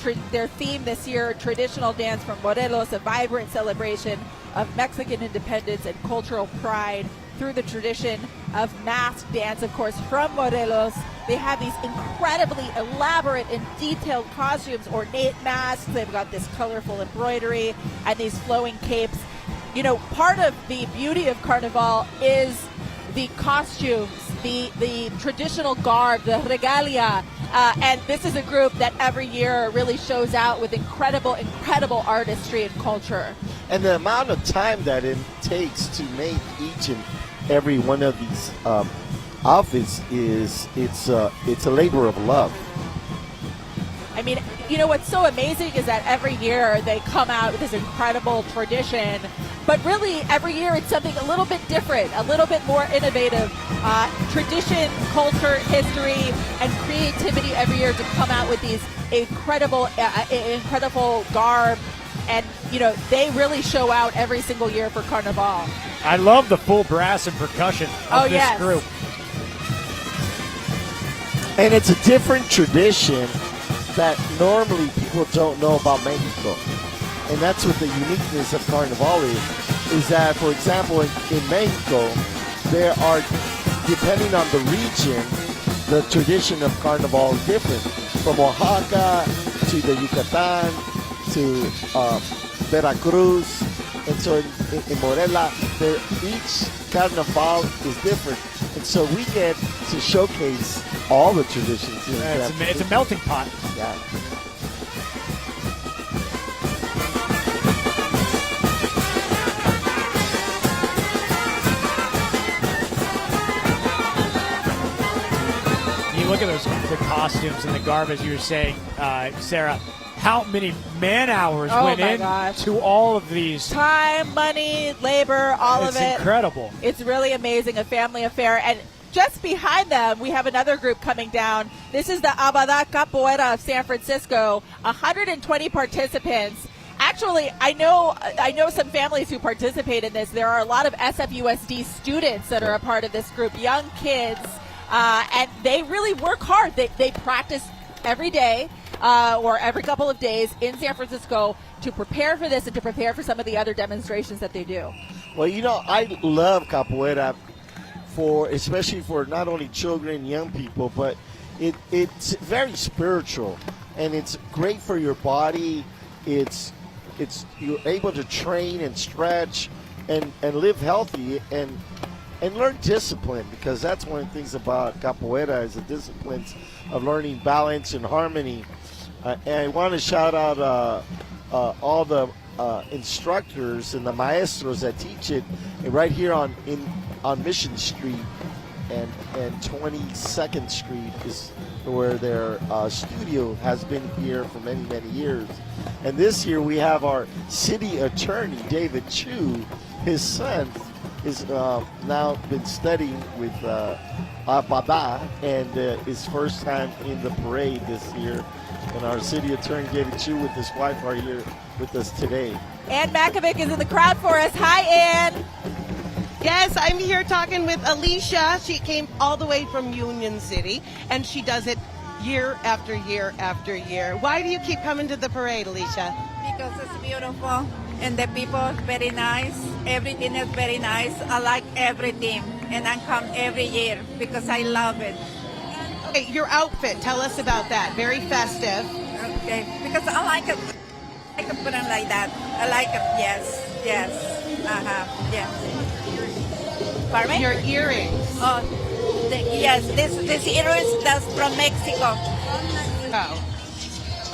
theme this year, traditional dance from Morelos, a vibrant celebration of Mexican independence and cultural pride through the tradition of masked dance, of course, from Morelos. They have these incredibly elaborate and detailed costumes, ornate masks. They've got this colorful embroidery and these flowing capes. You know, part of the beauty of Carnival is the costumes, the traditional garb, the regalia. And this is a group that every year really shows out with incredible artistry and culture. And the amount of time that it takes to make each and every one of these outfits it's a labor of love. I mean, you know, what's so amazing is that every year they come out with this incredible tradition, but really every year it's something a little bit different, a little bit more innovative. Tradition, culture, history, and creativity every year to come out with these incredible garb. And, you know, they really show out every single year for Carnival. I love the full brass and percussion of this group. And it's a different tradition that normally people don't know about Mexico. And that's what the uniqueness of Carnival is that, for example, in Mexico, there are, depending on the region, the tradition of Carnival is different. From Oaxaca to the Yucatan to Veracruz. And so in Morelia, each Carnival is different. And so we get to showcase all the traditions. It's a melting pot. Yeah. You look at the costumes and the garb, as you were saying, Sarah. How many man hours went into all of these? Time, money, labor, all of it. It's incredible. It's really amazing, a family affair. And just behind them, we have another group coming down. This is the Abada Capoeira of San Francisco. 120 participants. Actually, I know some families who participate in this. There are a lot of SFUSD students that are a part of this group, young kids, and they really work hard. They practice every day or every couple of days in San Francisco to prepare for this and to prepare for some of the other demonstrations that they do. Well, you know, I love capoeira, especially for not only children and young people, but it's very spiritual and it's great for your body. It's you're able to train and stretch and live healthy and learn discipline, because that's one of the things about capoeira is the disciplines of learning balance and harmony. And I want to shout out all the instructors and the maestros that teach it right here on Mission Street and 22nd Street is where their studio has been here for many, many years. And this year we have our city attorney, David Chu. His son is now been studying with Abada, and his first time in the parade this year. And our city attorney, David Chu, with his wife are here with us today. Ann Makovic is in the crowd for us. Hi, Ann. Yes, I'm here talking with Alicia. She came all the way from Union City, and she does it year after year after year. Why do you keep coming to the parade, Alicia? Because it's beautiful, and the people are very nice. Everything is very nice. I like everything, and I come every year because I love it. Okay, your outfit, tell us about that. Very festive. Okay, because I like it. I can put it like that. I like it, yes. Pardon me? Your earrings. Oh, yes, this earrings, that's from Mexico. Oh.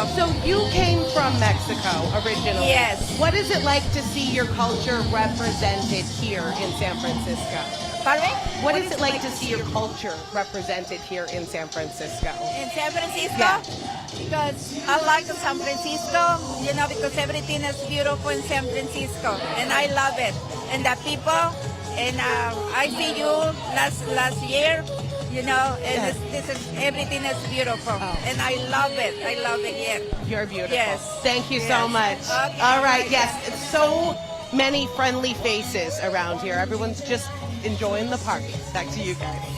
So you came from Mexico originally. Yes. What is it like to see your culture represented here in San Francisco? Pardon me? What is it like to see your culture represented here in San Francisco? In San Francisco? Yeah. Because I like San Francisco, because everything is beautiful in San Francisco, and I love it. And the people, and I see you last year, and everything is beautiful, and I love it. I love it here. You're beautiful. Yes. Thank you so much. Okay. All right. Yes. It's so many friendly faces around here. Everyone's just enjoying the party. Back to you guys.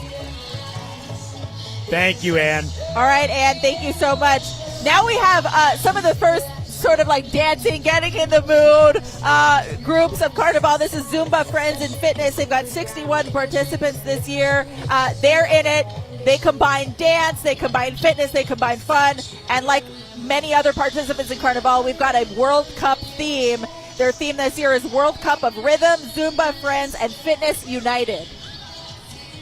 Thank you, Ann. All right, Ann, thank you so much. Now we have some of the first sort of like dancing, getting in the mood groups of Carnival. This is Zumba Friends in Fitness. They've got 61 participants this year. They're in it. They combine dance, they combine fitness, they combine fun. And like many other participants in Carnival, we've got a World Cup theme. Their theme this year is World Cup of Rhythm, Zumba Friends, and Fitness United.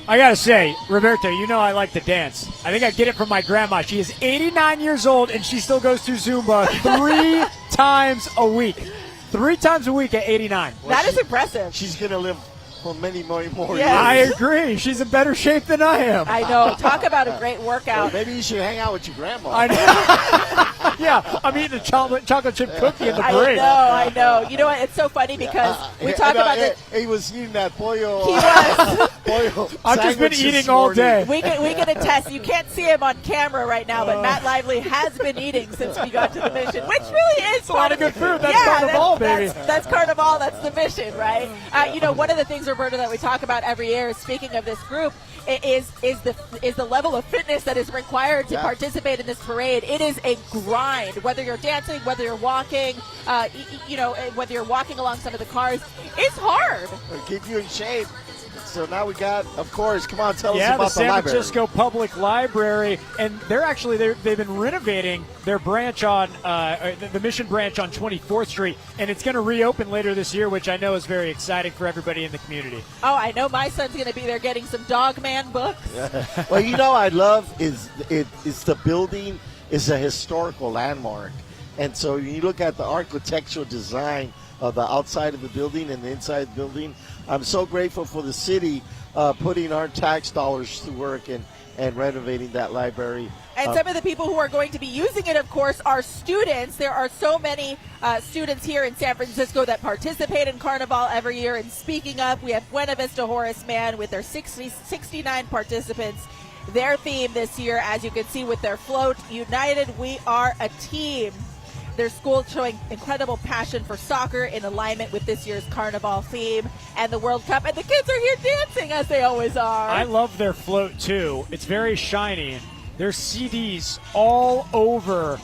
I gotta say, Roberto, I like to dance. I think I get it from my grandma. She is 89 years old and she still goes to Zumba 3 times a week. 3 times a week at 89. Well, that is impressive. She's gonna live for many more years. I agree. She's in better shape than I am. I know. Talk about a great workout. Well, maybe you should hang out with your grandma. I know. Yeah, I'm eating a chocolate chip cookie in the break. I know. You know what? It's so funny because we talk about it. He was eating that pollo. He was. Pollo I've just been eating all day. We can attest. You can't see him on camera right now, but Matt Lively has been eating since we got to the mission, which really is a lot of good food. That's Carnival, baby. That's Carnival. That's the mission, right? One of the things, Roberta, that we talk about every year, speaking of this group, is the level of fitness that is required to participate in this parade. It is a grind, whether you're dancing, whether you're walking, whether you're walking along some of the cars. It's hard. It'll keep you in shape. So now we got, of course, come on, tell us about the San library. Francisco Public Library, and they've been renovating their branch on the Mission branch on 24th Street, and it's going to reopen later this year, which I know is very exciting for everybody in the community. Oh, I know my son's going to be there getting some Dog Man books. Well, I love is the building is a historical landmark, and so you look at the architectural design of the outside of the building and the inside of the building. I'm so grateful for the city putting our tax dollars to work and renovating that library. And some of the people who are going to be using it, of course, are students. There are so many students here in San Francisco that participate in Carnival every year. And speaking of, we have Buena Vista Horace Mann with their 69 participants. Their theme this year, as you can see with their float, United We Are a Team. Their school showing incredible passion for soccer in alignment with this year's Carnival theme and the World Cup. And the kids are here dancing as they always are. I love their float, too. It's very shiny. There's CDs all over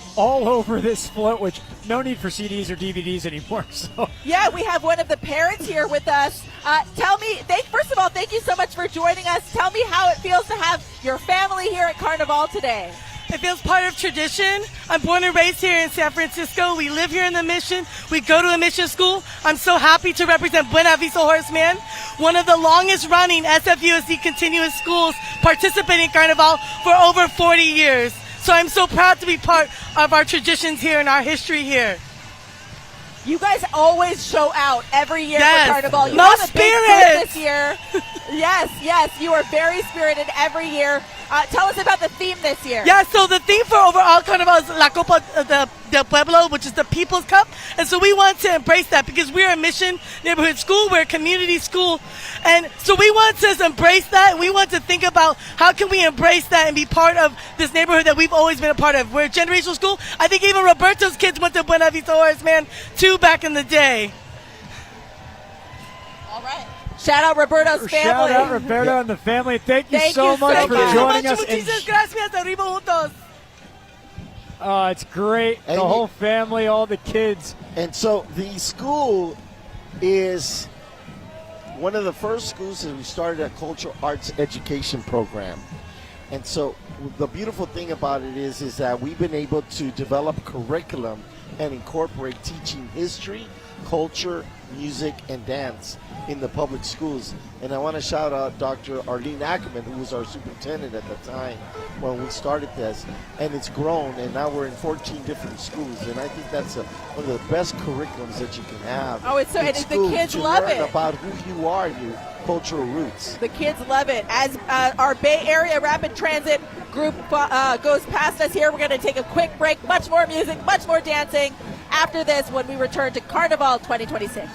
this float, which no need for CDs or DVDs anymore. So yeah, we have one of the parents here with us. Tell me, first of all, thank you so much for joining us. Tell me how it feels to have your family here at Carnival today. It feels part of tradition. I'm born and raised here in San Francisco. We live here in the Mission. We go to a mission school. I'm so happy to represent Buena Vista Horace Mann, one of the longest running SFUSD continuous schools participating in Carnival for over 40 years. So I'm so proud to be part of our traditions here and our history here. You guys always show out every year for Carnival. You have a big group this year. Yes, you are very spirited every year. Tell us about the theme this year. Yeah, so the theme for overall Carnival is La Copa del Pueblo, which is the People's Cup. And so we want to embrace that because we're a mission neighborhood school. We're a community school. And so we want to embrace that. And we want to think about how can we embrace that and be part of this neighborhood that we've always been a part of. We're a generational school. I think even Roberto's kids went to Buena Vista Horace Mann too back in the day. All right. Shout out Roberto's family. Shout out Roberto and the family. Thank you so much for joining us. Muchas gracias. Arriba juntos. It's great. The whole family, all the kids. And so the school is one of the first schools that we started a cultural arts education program. And so the beautiful thing about it is that we've been able to develop curriculum and incorporate teaching history culture, music, and dance in the public schools. And I want to shout out Dr. Arlene Ackerman, who was our superintendent at the time when we started this. And it's grown, and now we're in 14 different schools. And I think that's one of the best curriculums that you can have. Oh, it's so, and the kids love it. About who you are and your cultural roots. The kids love it. As our Bay Area Rapid Transit group goes past us here, we're going to take a quick break. Much more music, much more dancing after this when we return to Carnival 2026.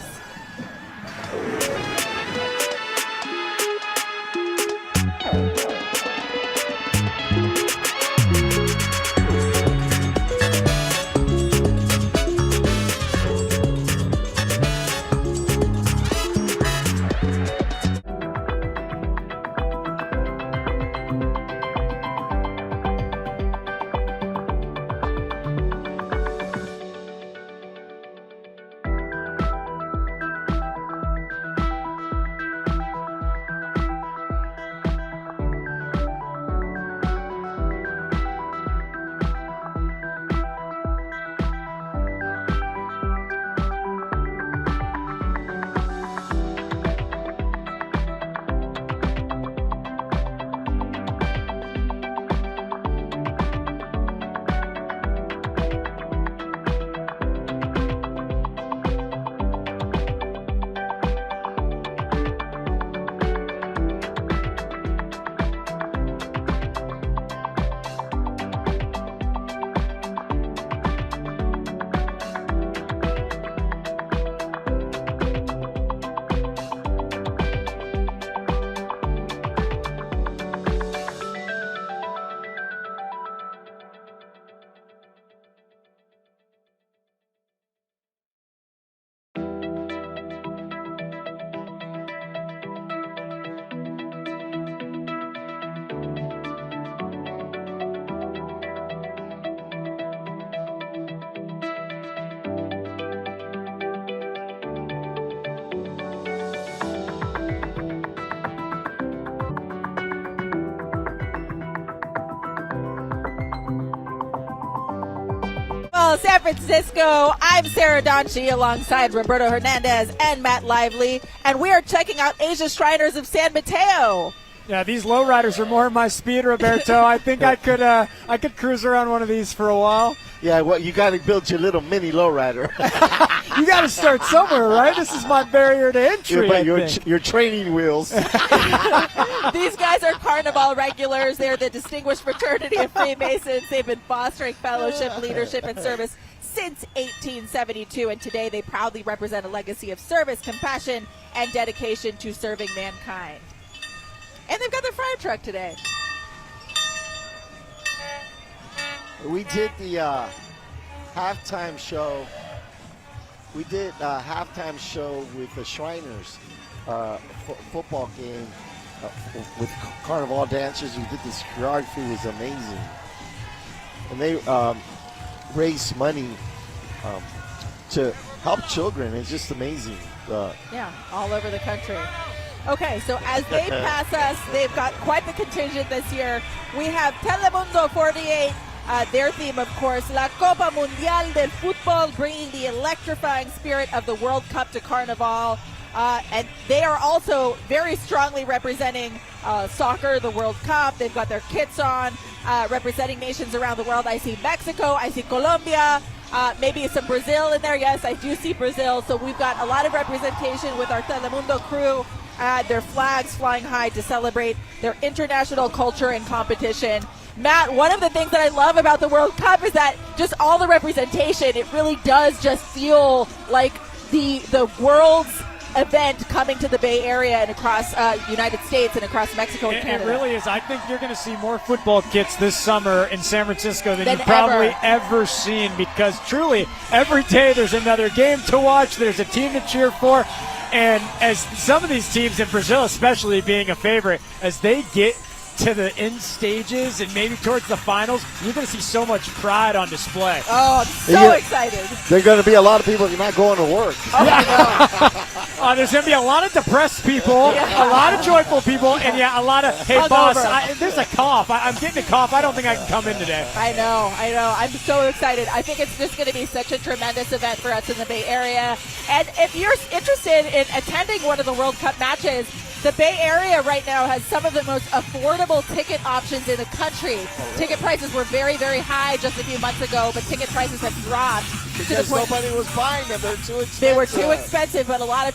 San Francisco. I'm Sara Donchey alongside Roberto Hernandez and Matt Lively, and we are checking out Asia Shriners of San Mateo. Yeah, these lowriders are more my speed, Roberto. I think I could cruise around one of these for a while. Yeah, well, you got to build your little mini lowrider. You got to start somewhere, right? This is my barrier to entry. Yeah, your training wheels. These guys are Carnival regulars. They're the Distinguished Fraternity of Freemasons. They've been fostering fellowship, leadership, and service since 1872, and today they proudly represent a legacy of service, compassion, and dedication to serving mankind. And they've got their fire truck today. We did the halftime show. We did a halftime show with the Shriners football game with Carnival dancers. We did this choreography. It was amazing. And they raised money to help children. It's just amazing. Yeah, all over the country. Okay, so as they pass us, they've got quite the contingent this year. We have Telemundo 48. Their theme, of course, La Copa Mundial del Fútbol, bringing the electrifying spirit of the World Cup to Carnival. And they are also very strongly representing soccer, the World Cup. They've got their kits on, representing nations around the world. I see Mexico, I see Colombia, maybe some Brazil in there. Yes, I do see Brazil. So we've got a lot of representation with our Telemundo crew. Their flags flying high to celebrate their international culture and competition. Matt, one of the things that I love about the World Cup is that just all the representation, it really does just feel like the world's event coming to the Bay Area and across United States and across Mexico and Canada. It really is. I think you're going to see more football kits this summer in San Francisco than you've probably ever seen, because truly every day there's another game to watch. There's a team to cheer for. And as some of these teams in Brazil, especially being a favorite, as they get to the end stages and maybe towards the finals, you're going to see so much pride on display. Oh, I'm so excited. There are going to be a lot of people not going to work. Oh, I know. There's going to be a lot of depressed people, a lot of joyful people, and a lot of, hey, boss, there's a cough. I'm getting a cough. I don't think I can come in today. I know. I'm so excited. I think it's just going to be such a tremendous event for us in the Bay Area. And if you're interested in attending one of the World Cup matches, the Bay Area right now has some of the most affordable ticket options in the country. Ticket prices were very, very high just a few months ago, but ticket prices have dropped. Because nobody was buying them. They're too expensive. They were too expensive, but a lot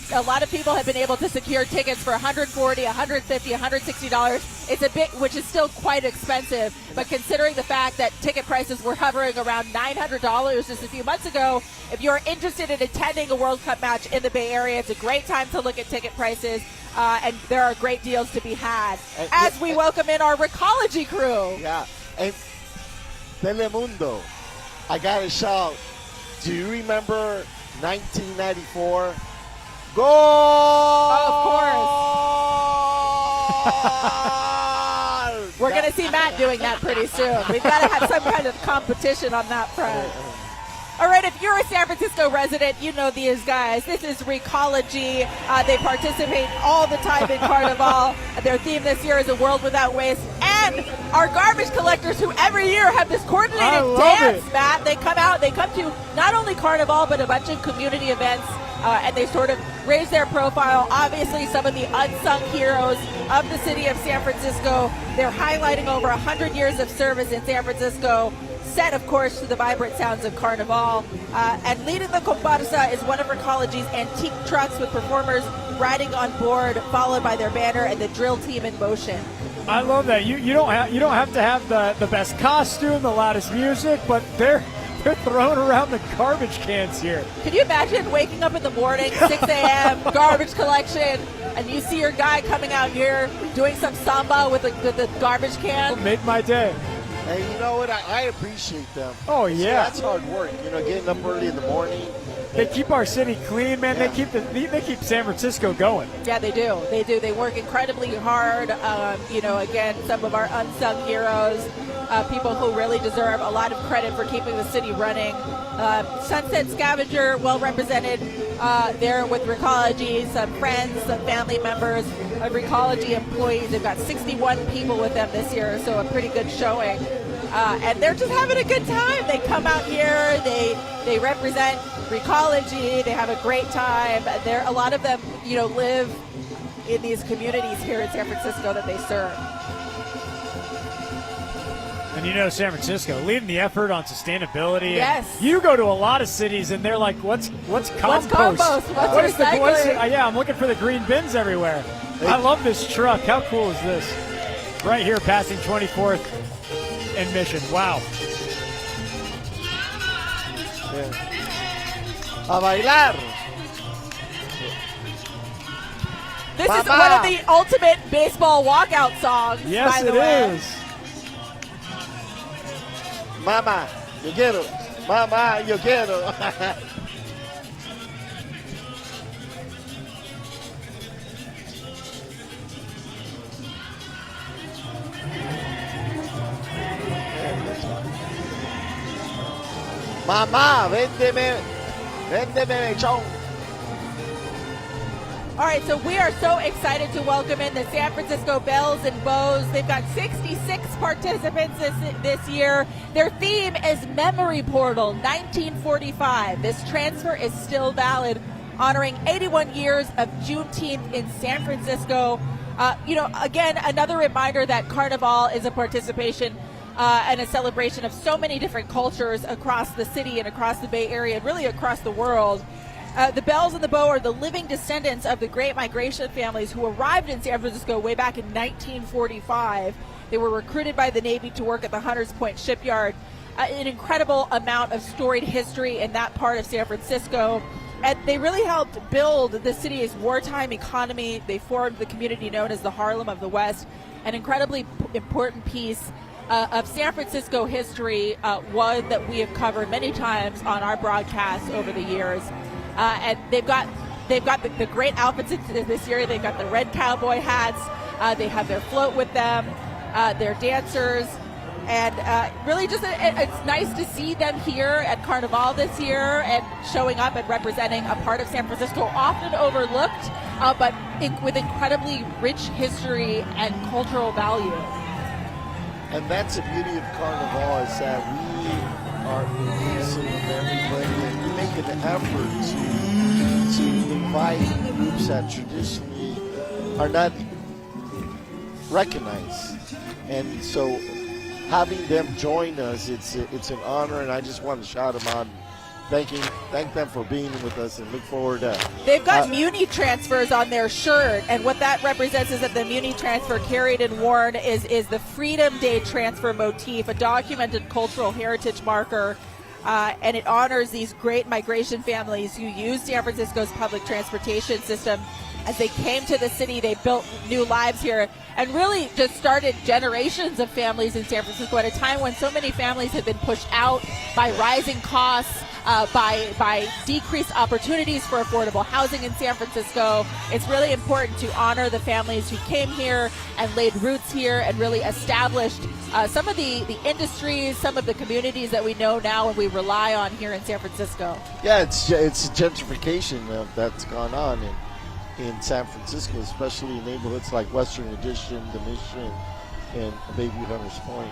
of people have been able to secure tickets for $140, $150, $160. It's a bit, which is still quite expensive, but considering the fact that ticket prices were hovering around $900 just a few months ago, if you're interested in attending a World Cup match in the Bay Area, it's a great time to look at ticket prices. And there are great deals to be had as we welcome in our Recology crew. Yeah, and Telemundo, I got to shout. Do you remember 1994? Goal! Oh, of course. We're going to see Matt doing that pretty soon. We've got to have some kind of competition on that front. All right, if you're a San Francisco resident, you know these guys. This is Recology. They participate all the time in Carnival. Their theme this year is A World Without Waste. And our garbage collectors, who every year have this coordinated dance, Matt. They come to not only Carnival, but a bunch of community events, and they sort of raise their profile. Obviously, some of the unsung heroes of the city of San Francisco. They're highlighting over 100 years of service in San Francisco, set, of course, to the vibrant sounds of Carnival. And leading the comparsa is one of Recology's antique trucks with performers riding on board, followed by their banner and the drill team in motion. I love that. You don't have to have the best costume, the loudest music, but they're throwing around the garbage cans here. Can you imagine waking up in the morning, 6 a.m., garbage collection, and you see your guy coming out here doing some samba with the garbage can? It'll make my day. Hey, you know what? I appreciate them. Oh, yeah. That's hard work, getting up early in the morning. They keep our city clean, man. Yeah. They keep San Francisco going. Yeah, they do. They work incredibly hard. Again, some of our unsung heroes, people who really deserve a lot of credit for keeping the city running. Sunset Scavenger, well represented there with Recology, some friends, some family members of Recology employees. They've got 61 people with them this year, so a pretty good showing. And they're just having a good time. They come out here, they represent Recology, they have a great time. A lot of them, live in these communities here in San Francisco that they serve. And San Francisco leading the effort on sustainability. Yes. And you go to a lot of cities and they're like, what's compost? What's compost? What's recycling? I'm looking for the green bins everywhere. I love this truck. How cool is this? Right here passing 24th and Mission. Wow. A bailar. This is one of the ultimate baseball walkout songs, by the way. Yes, it is. Mama, yo quiero. Mama, yo quiero. Mamá, véndeme lechón. All right, so we are so excited to welcome in the San Francisco Belles and Bows. They've got 66 participants this year. Their theme is Memory Portal 1945. This transfer is still valid, honoring 81 years of Juneteenth in San Francisco. Again, another reminder that Carnival is a participation and a celebration of so many different cultures across the city and across the Bay Area and really across the world. The Belles and the Bow are the living descendants of the Great Migration families who arrived in San Francisco way back in 1945. They were recruited by the Navy to work at the Hunters Point shipyard. An incredible amount of storied history in that part of San Francisco. And they really helped build the city's wartime economy. They formed the community known as the Harlem of the West, an incredibly important piece of San Francisco history, one that we have covered many times on our broadcasts over the years. And they've got the great outfits this year. They've got the red cowboy hats. They have their float with them, their dancers. And really just it's nice to see them here at Carnival this year and showing up and representing a part of San Francisco often overlooked, but with incredibly rich history and cultural value. And that's the beauty of Carnival, is that we are inclusive of everybody, and we make an effort to invite groups that traditionally are not recognized. And so having them join us, it's an honor, and I just want to shout them out. Thank them for being with us, and look forward to. They've got Muni transfers on their shirt, and what that represents is that the Muni transfer carried and worn is the Freedom Day transfer motif, a documented cultural heritage marker, and it honors these great migration families who use San Francisco's public transportation system. As they came to the city, they built new lives here and really just started generations of families in San Francisco at a time when so many families had been pushed out by rising costs, by decreased opportunities for affordable housing in San Francisco. It's really important to honor the families who came here and laid roots here and really established some of the industries, some of the communities that we know now and we rely on here in San Francisco. Yeah, it's gentrification that's gone on in San Francisco, especially in neighborhoods like Western Addition, The Mission, and Bayview Hunters Point.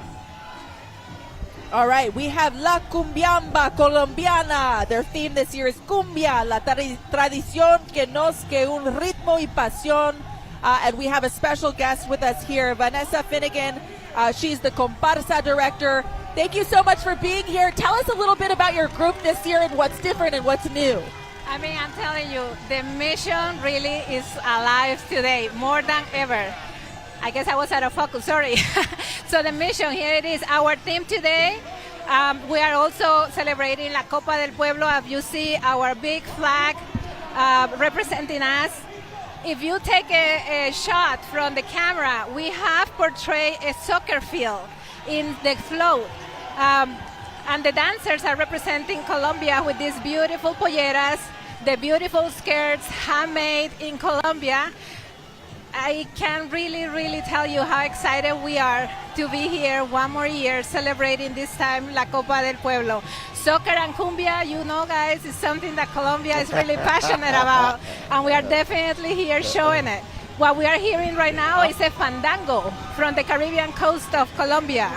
All right, we have La Cumbiamba Colombiana. Their theme this year is Cumbia, la tradición que nos que un ritmo y pasión. And we have a special guest with us here, Vanessa Finnegan. She's the comparsa director. Thank you so much for being here. Tell us a little bit about your group this year and what's different and what's new. I mean, I'm telling you, the mission really is alive today, more than ever. I guess I was out of focus, sorry. So the mission, here it is, our theme today. We are also celebrating La Copa del Pueblo. As you see, our big flag representing us. If you take a shot from the camera, we have portrayed a soccer field in the float. And the dancers are representing Colombia with these beautiful polleras, the beautiful skirts handmade in Colombia. I can really tell you how excited we are to be here one more year celebrating this time La Copa del Pueblo. Soccer and cumbia, you know, guys, is something that Colombia is really passionate about, and we are definitely here showing it. What we are hearing right now is a fandango from the Caribbean coast of Colombia.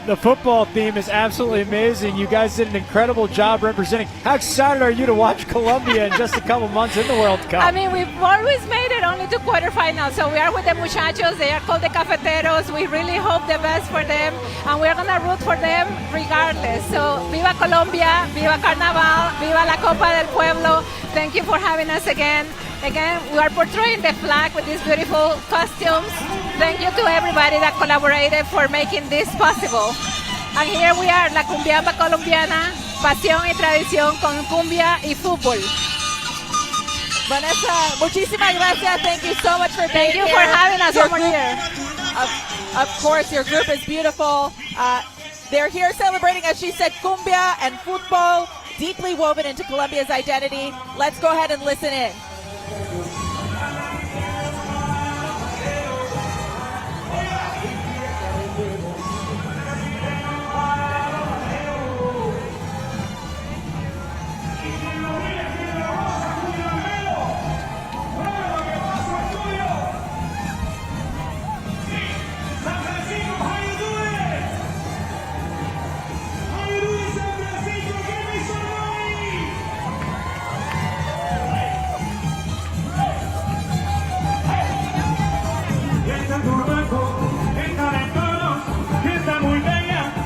The football theme is absolutely amazing. You guys did an incredible job representing. How excited are you to watch Colombia in just a couple months in the World Cup? I mean, we've always made it only to quarterfinals, so we are with the muchachos. They are called the Cafeteros. We really hope the best for them, and we're going to root for them regardless. So, Viva Colombia, Viva Carnaval, Viva la Copa del Pueblo. Thank you for having us again. Again, we are portraying the flag with these beautiful costumes. Thank you to everybody that collaborated for making this possible. And here we are, La Cumbiamba Colombiana, pasión y tradición con cumbia y fútbol. Vanessa, muchísimas gracias. Thank you so much for being here. Thank you for having us one more year. Of course, your group is beautiful. They're here celebrating, as she said, cumbia and football, deeply woven into Colombia's identity. Let's go ahead and listen in.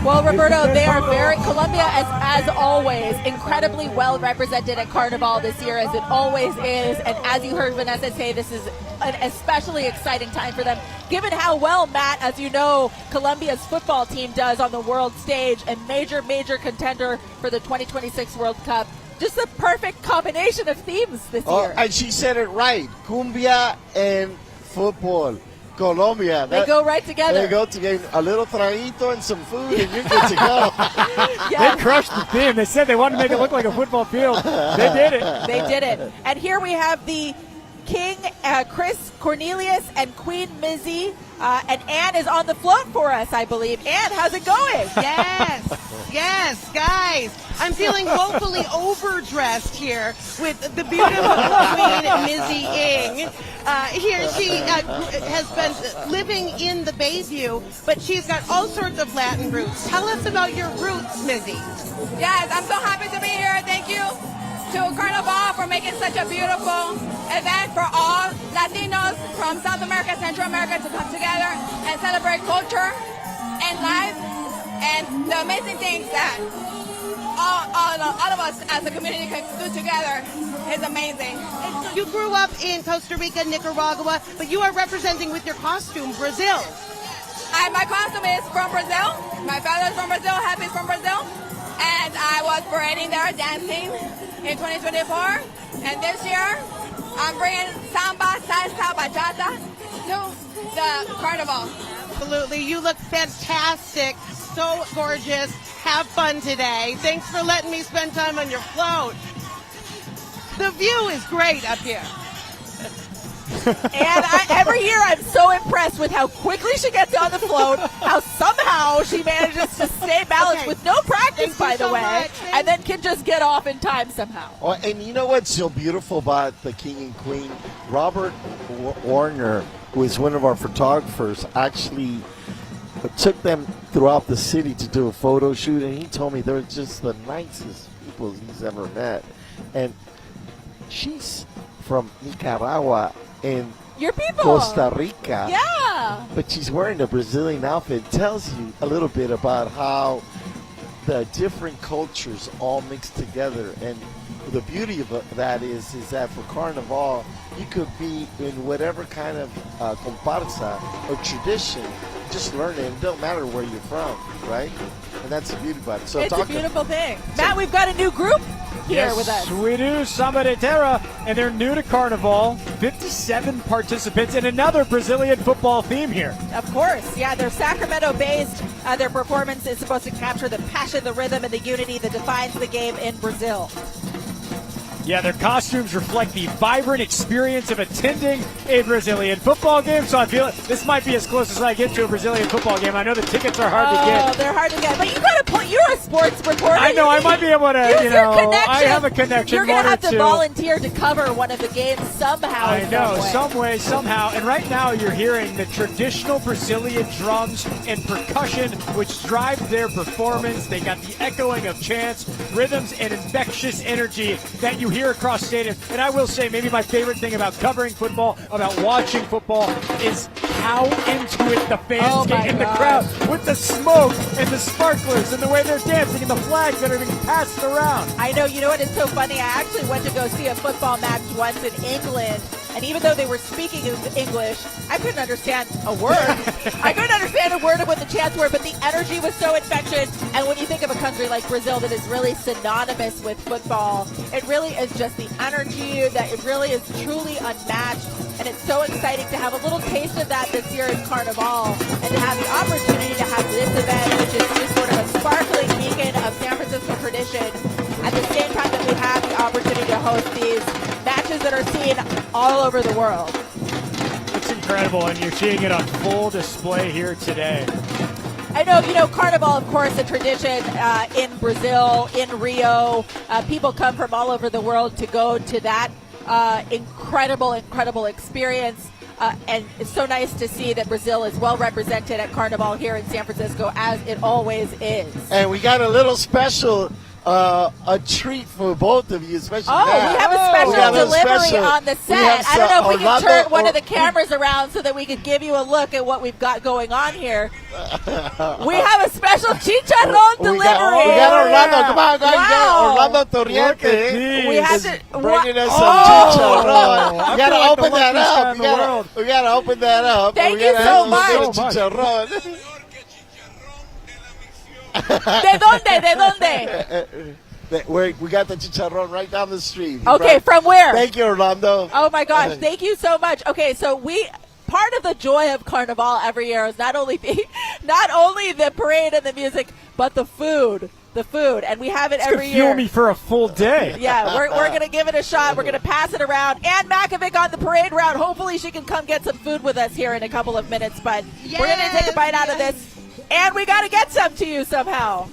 Well, Roberto, they are Colombia, as always, incredibly well represented at Carnival this year, as it always is. And as you heard Vanessa say, this is an especially exciting time for them, given how well, Matt, as you know, Colombia's football team does on the world stage, and major contender for the 2026 World Cup. Just the perfect combination of themes this year. And she said it right. Cumbia and football. Colombia. They go right together. They go together. A little traguito and some food, and you're good to go. They crushed the theme. They said they wanted to make it look like a football field. They did it. They did it. And here we have the King Chris Cornelius and Queen Mizzy And Ann is on the float for us, I believe. Ann, how's it going? Yes, guys. I'm feeling woefully overdressed here with the beautiful Queen Mizzy Ng. Here she has been living in the Bayview, but she's got all sorts of Latin roots. Tell us about your roots, Mizzy. Yes, I'm so happy to be here. Thank you to Carnival for making such a beautiful event for all Latinos from South America, Central America to come together and celebrate culture and life and the amazing things that all of us as a community can do together is amazing. And so you grew up in Costa Rica, Nicaragua, but you are representing with your costume Brazil. My costume is from Brazil. My father's from Brazil, Happy's from Brazil. And I was parading there dancing in 2024. And this year, I'm bringing Samba, Salsa, Bachata to the Carnival. Absolutely. You look fantastic. So gorgeous. Have fun today. Thanks for letting me spend time on your float. The view is great up here. And every year I'm so impressed with how quickly she gets on the float, how somehow she manages to stay balanced with no practice, by the way, and then can just get off in time somehow. Oh, and you know what's so beautiful about the King and Queen? Robert Warner, who is one of our photographers, actually took them throughout the city to do a photo shoot, and he told me they're just the nicest people he's ever met. And she's from Nicaragua and your people, Costa Rica. Yeah. But she's wearing a Brazilian outfit. It tells you a little bit about how the different cultures all mix together. And the beauty of that is that for Carnival, you could be in whatever kind of comparsa or tradition. Just learn it. It don't matter where you're from, right? And that's the beauty about it. So it's a beautiful thing. Matt, we've got a new group here with us. We do, Samba de Terra, and they're new to Carnival. 57 participants and another Brazilian football theme here. Of course, yeah, they're Sacramento-based. Their performance is supposed to capture the passion, the rhythm, and the unity that defines the game in Brazil. Yeah, their costumes reflect the vibrant experience of attending a Brazilian football game. So I feel this might be as close as I get to a Brazilian football game. I know the tickets are hard to get. Oh, they're hard to get. But you got to point. You're a sports reporter. I know. I might be able to. Use your connection. I have a connection. You're going to have to volunteer to cover one of the games somehow. I know, some way, somehow. And right now, you're hearing the traditional Brazilian drums and percussion, which drive their performance. They got the echoing of chants, rhythms, and infectious energy that you hear across stadiums. And I will say, maybe my favorite thing about covering football, about watching football, is how into it the fans get in the crowd with the smoke and the sparklers and the way they're dancing and the flags that are being passed around. I know. You know what is so funny? I actually went to go see a football match once in England, and even though they were speaking English, I couldn't understand a word. I couldn't understand a word of what the chants were, but the energy was so infectious. And when you think of a country like Brazil that is really synonymous with football, it really is just the energy that it really is truly unmatched. And it's so exciting to have a little taste of that this year in Carnival, and to have the opportunity to have this event, which is just sort of a sparkling beacon of San Francisco tradition, at the same time that we have the opportunity to host these matches that are seen all over the world. It's incredible, and you're seeing it on full display here today. I know, Carnival, of course, a tradition in Brazil, in Rio. People come from all over the world to go to that incredible experience. And it's so nice to see that Brazil is well represented at Carnival here in San Francisco, as it always is. And we got a little special a treat for both of you, especially we have a special delivery on the set. I don't know if we can turn one of the cameras around so that we could give you a look at what we've got going on here. We have a special chicharrón delivery. We got Orlando. Come on, guys. Wow. Orlando Torriente. We have to bringing us some chicharrón. You got to open that up. We got to open that up. Thank you so much. Chicharrón. ¿De dónde? We got the chicharrón right down the street. Okay, from where? Thank you, Orlando. Oh my gosh, thank you so much. Okay, so part of the joy of Carnival every year is not only the parade and the music, but the food. the food, and we have it It's every gonna fuel year. me for a full day. Yeah, we're going to give it a shot. We're going to pass it around. Ann Makovic on the parade route. Hopefully she can come get some food with us here in a couple of minutes, but we're going to take a bite out of this, and we got to get some to you somehow.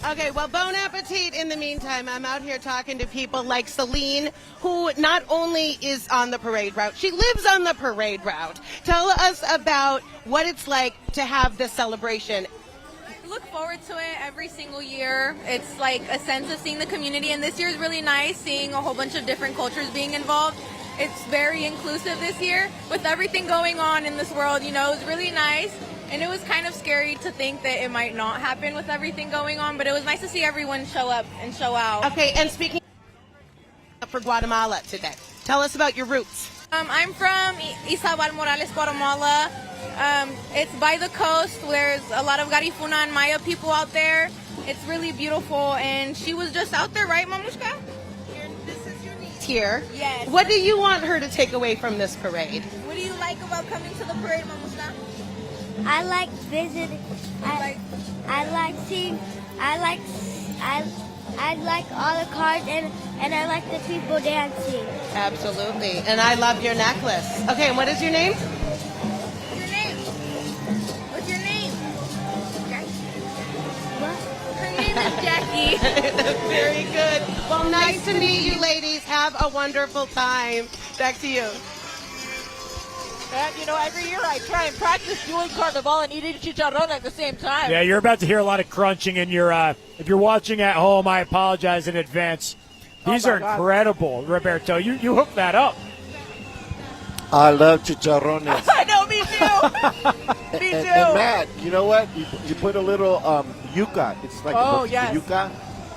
Okay, well, bon appetit. In the meantime, I'm out here talking to people like Celine, who not only is on the parade route, she lives on the parade route. Tell us about what it's like to have this celebration. We look forward to it every single year. It's like a sense of seeing the community, and this year is really nice, seeing a whole bunch of different cultures being involved. It's very inclusive this year. With everything going on in this world, it's really nice. And it was kind of scary to think that it might not happen with everything going on, but it was nice to see everyone show up and show out. Okay, and speaking for Guatemala today, tell us about your roots. I'm from Izabal Morales, Guatemala. It's by the coast. There's a lot of Garifuna and Maya people out there. It's really beautiful, and she was just out there, right, Mamushka? This is your niece here. Yes. What do you want her to take away from this parade? What do you like about coming to the parade, Mamushka? I like visiting. I like seeing. I like all the cars and I like the people dancing. Absolutely. And I love your necklace. Okay, and what is your name? What's your name? What? Her name is Jackie. Very good. Well, nice to meet you, ladies. Have a wonderful time. Back to you. And, every year I try and practice doing Carnival and eating chicharrón at the same time. Yeah, you're about to hear a lot of crunching in your. If you're watching at home, I apologize in advance. These are incredible, Roberto. You hooked that up. I love chicharrones. I know, me too. Me too. And Matt, you know what? You put a little yuca. It's like yuca.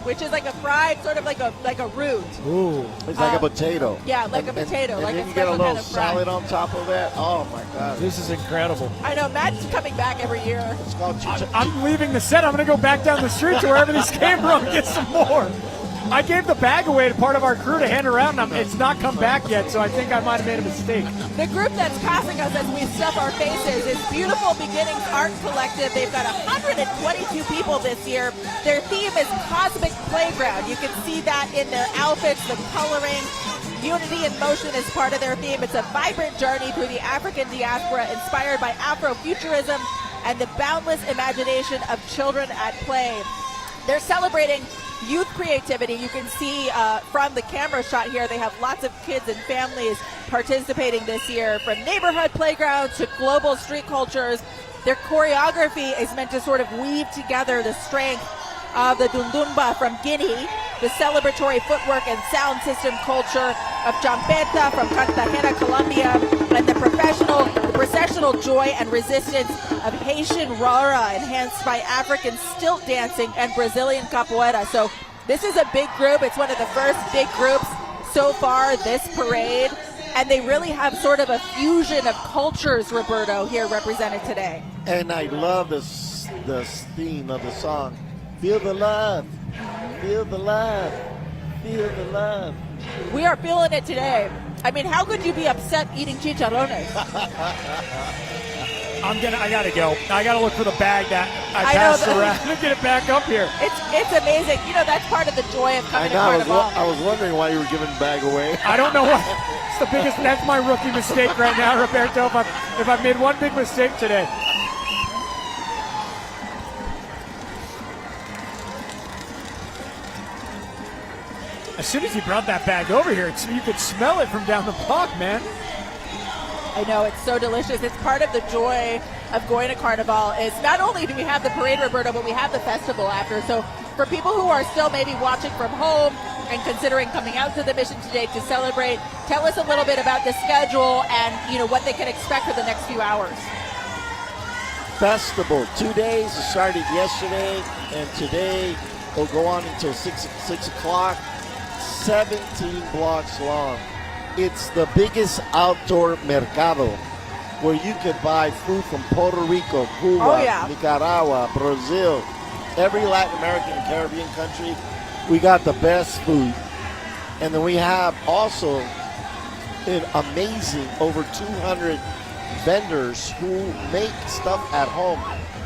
Which is like a fried, sort of like a root. Ooh. It's like a potato. Yeah, like a potato. And like then a you get a special little kind of fry. salad on top of that. Oh, my God. This is incredible. I know, Matt's coming back every year. It's called I'm leaving the set. I'm going to go back down the street to wherever these came from and get some more. I gave the bag away to part of our crew to hand around, and it's not come back yet, so I think I might have made a mistake. The group that's passing us as we stuff our faces is Beautiful Beginnings Art Collective. They've got 122 people this year. Their theme is Cosmic Playground. You can see that in their outfits, the coloring. Unity in Motion is part of their theme. It's a vibrant journey through the African diaspora inspired by Afrofuturism and the boundless imagination of children at play. They're celebrating youth creativity. You can see from the camera shot here, they have lots of kids and families participating this year, from neighborhood playgrounds to global street cultures. Their choreography is meant to sort of weave together the strength of the Dundumba from Guinea, the celebratory footwork and sound system culture of Champeta from Cartagena, Colombia, and the processional joy and resistance of Haitian Rara, enhanced by African stilt dancing and Brazilian Capoeira. So this is a big group. It's one of the first big groups so far this parade, and they really have sort of a fusion of cultures, Roberto, here represented today. And I love the theme of the song. Feel the love, feel the love, feel the love. We are feeling it today. I mean, how could you be upset eating chicharrones? I gotta go. I gotta look for the bag that I passed around to get it back up here. It's amazing. That's part of the joy of coming to Carnival. I was wondering why you were giving the bag away. I don't know why. It's the biggest. That's my rookie mistake right now, Roberto. If I've made one big mistake today. As soon as you brought that bag over here, you could smell it from down the block, man. I know, it's so delicious. It's part of the joy of going to Carnival. Is not only do we have the parade, Roberto, but we have the festival after. So for people who are still maybe watching from home and considering coming out to the mission today to celebrate, tell us a little bit about the schedule and what they can expect for the next few hours. Festival, 2 days. It started yesterday, and today will go on until 6 o'clock. 17 blocks long. It's the biggest outdoor mercado where you could buy food from Puerto Rico, Cuba, Nicaragua, Brazil, every Latin American and Caribbean country. We got the best food. And then we have also an amazing over 200 vendors who make stuff at home.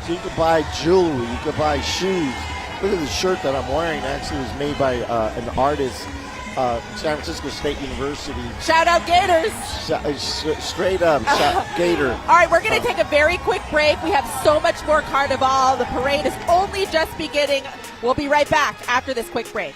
So you could buy jewelry, you could buy shoes, Look at the shirt that I'm wearing. Actually, it was made by an artist, San Francisco State University. Shout out Gators. Straight up, Gator. All right, we're going to take a very quick break. We have so much more Carnival. The parade is only just beginning. We'll be right back after this quick break.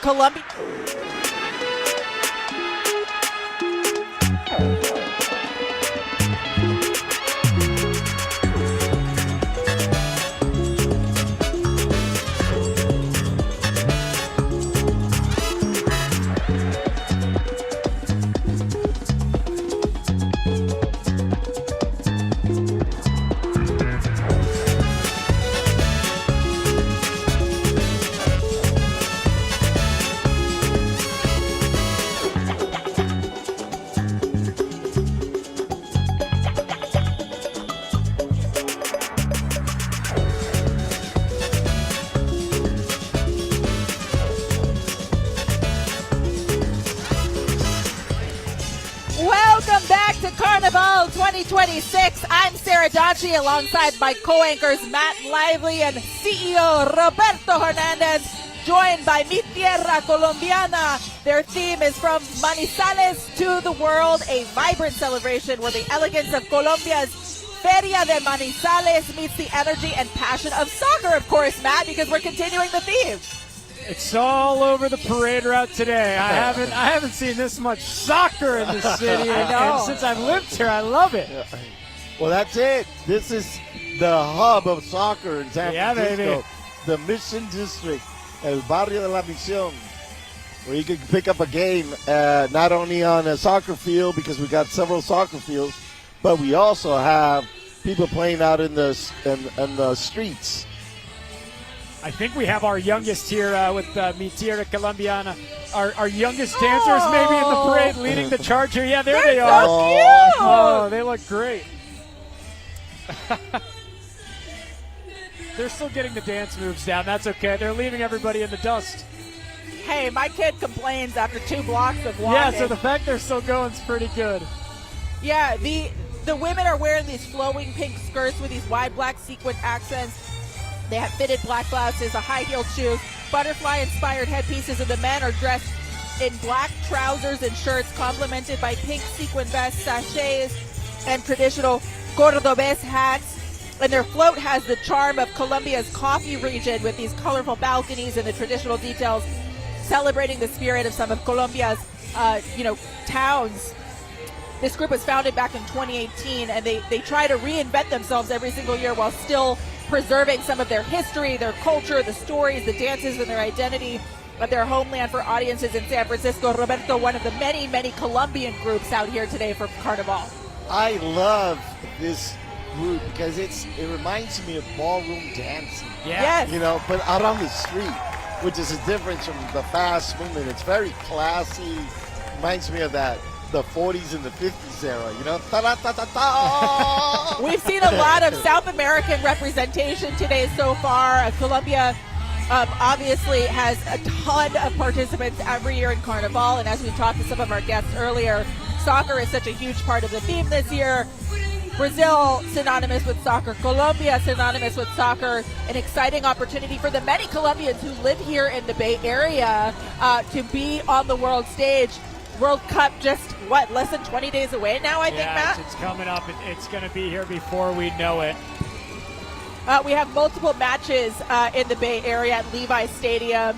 Colombian. Welcome back to Carnival 2026. I'm Sara Donchey alongside my co-anchors Matt Lively and CEO Roberto Hernandez, joined by Mi Tierra Colombiana. Their theme is From Manizales to the World, a vibrant celebration where the elegance of Colombia's Feria de Manizales meets the energy and passion of soccer, of course, Matt, because we're continuing the theme. It's all over the parade route today. I haven't seen this much soccer in the city, and since I've lived here, I love it. Well, that's it. This is the hub of soccer in San Francisco. Baby. The Mission District, El Barrio de la Misión, where you can pick up a game not only on a soccer field, because we got several soccer fields, but we also have people playing out in the streets. I think we have our youngest here with Mi Tierra Colombiana. Our youngest dancers maybe in the parade leading the charge here. Yeah, there they are. So cute. Oh, they look great. They're still getting the dance moves down. That's okay. They're leaving everybody in the dust. Hey, my kid complains after 2 blocks of walking. Yeah, so the fact they're still going is pretty good. Yeah, the women are wearing these flowing pink skirts with these wide black sequin accents. They have fitted black blouses, a high-heeled shoe, butterfly-inspired headpieces, and the men are dressed in black trousers and shirts, complemented by pink sequin vests, sachets, and traditional Cordobés hats. And their float has the charm of Colombia's coffee region with these colorful balconies and the traditional details, celebrating the spirit of some of Colombia's, towns. This group was founded back in 2018, and they try to reinvent themselves every single year while still preserving some of their history, their culture, the stories, the dances, and their identity of their homeland for audiences in San Francisco. Roberto, one of the many, many Colombian groups out here today for Carnival. I love this group because it reminds me of ballroom dancing. Yeah. Yes. But out on the street. which is a difference from the fast movement. It's very classy. Reminds me of the 40s and the 50s era, you know? Ta-da-ta-ta-ta! We've seen a lot of South American representation today so far. Colombia obviously has a ton of participants every year in Carnival, and as we talked to some of our guests earlier, soccer is such a huge part of the theme this year. Brazil, synonymous with soccer. Colombia, synonymous with soccer. An exciting opportunity for the many Colombians who live here in the Bay Area to be on the world stage. World Cup just, less than 20 days away now, I think, Matt? It's coming up. It's going to be here before we know it. We have multiple matches in the Bay Area at Levi Stadium.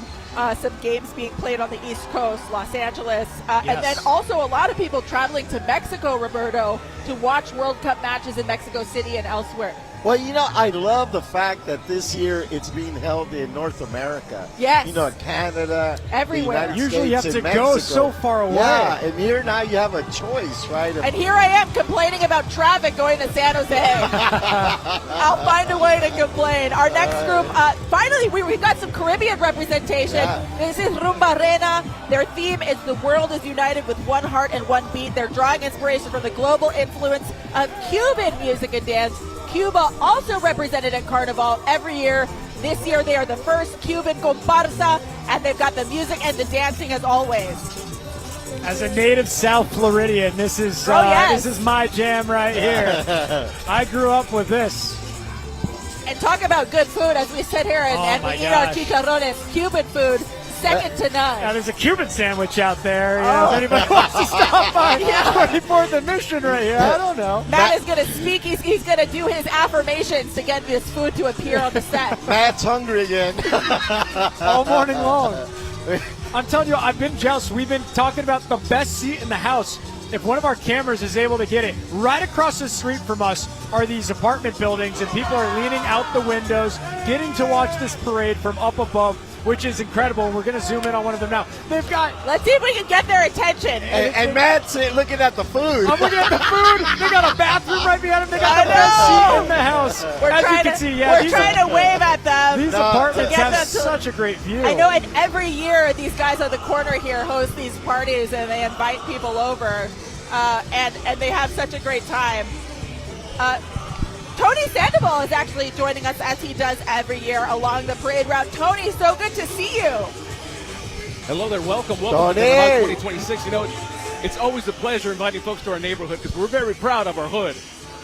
Some games being played on the East Coast, Los Angeles. Yes. And then also a lot of people traveling to Mexico, Roberto, to watch World Cup matches in Mexico City and elsewhere. Well, you know, I love the fact that this year it's being held in North America. Yes. You know, Canada, everywhere. The United Usually States, you have to and go Mexico. so far away. Yeah, and here now you have a choice, right? And here I am complaining about traffic going to San Jose. I'll find a way to complain. Our next group, finally, we've got some Caribbean representation. Yeah. This is Rumba Rena. Their theme is the world is united with one heart and one beat. They're drawing inspiration from the global influence of Cuban music and dance. Cuba also represented at Carnival every year. This year they are the first Cuban comparsa, and they've got the music and the dancing as always. As a native South Floridian, this is this is my jam right here. I grew up with this. And talk about good food as we sit here and we eat our chicharrones. Cuban food, second to none. Now there's a Cuban sandwich out there. If anybody wants to stop by 24th and Mission right here, I don't know. Matt is going to speak. He's going to do his affirmations to get this food to appear on the set. Matt's hungry again. All morning long. I'm telling you, I've been jealous. We've been talking about the best seat in the house. If one of our cameras is able to get it, right across the street from us are these apartment buildings, and people are leaning out the windows, getting to watch this parade from up above, which is incredible. And we're going to zoom in on one of them now. They've got... Let's see if we can get their attention. And Matt's looking at the food. I'm looking at the food. They got a bathroom right behind them. They got the best seat in the house. We're trying to wave at them. These apartments have such a great view. I know, and every year these guys on the corner here host these parties, and they invite people over, and they have such a great time. Tony Sandoval is actually joining us as he does every year along the parade route. Tony, so good to see you. Hello there, welcome to Tony. Carnaval 2026. You know, it's always a pleasure inviting folks to our neighborhood because we're very proud of our hood.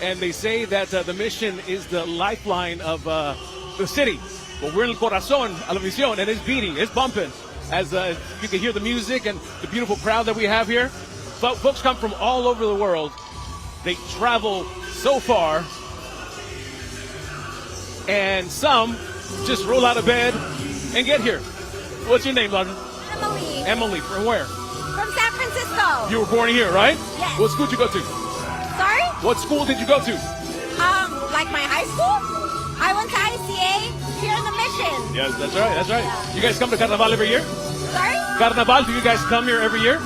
And they say that the Mission is the lifeline of the city. But we're in el corazón, a la visión, and it's beating, it's bumping. As you can hear the music and the beautiful crowd that we have here. But folks come from all over the world. They travel so far. And some just roll out of bed and get here. What's your name, London? Emily. Emily, from where? From San Francisco. You were born here, right? Yes. What school did you go to? Sorry? What school did you go to? Like my high school? I went to ICA here in the Mission. Yes, that's right, that's right. You guys come to Carnaval every year? Sorry? Carnaval, do you guys come here every year?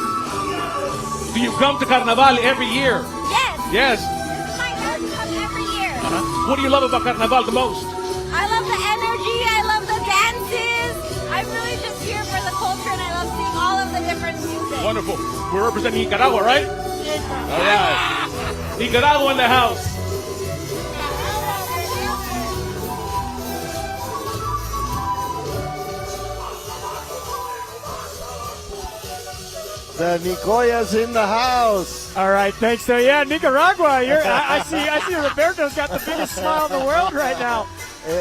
Do you come to Carnaval every year? Yes. Yes. This is my third come every year. What do you love about Carnaval the most? I love the energy. I love the dances. I'm really just here for the culture, and I love seeing all of the different music. Wonderful. We're representing Nicaragua, right? All right. Nicaragua in the house. The Nicoya's in the house. All right, thanks. So yeah, Nicaragua. I see. Roberto's got the biggest smile in the world right now.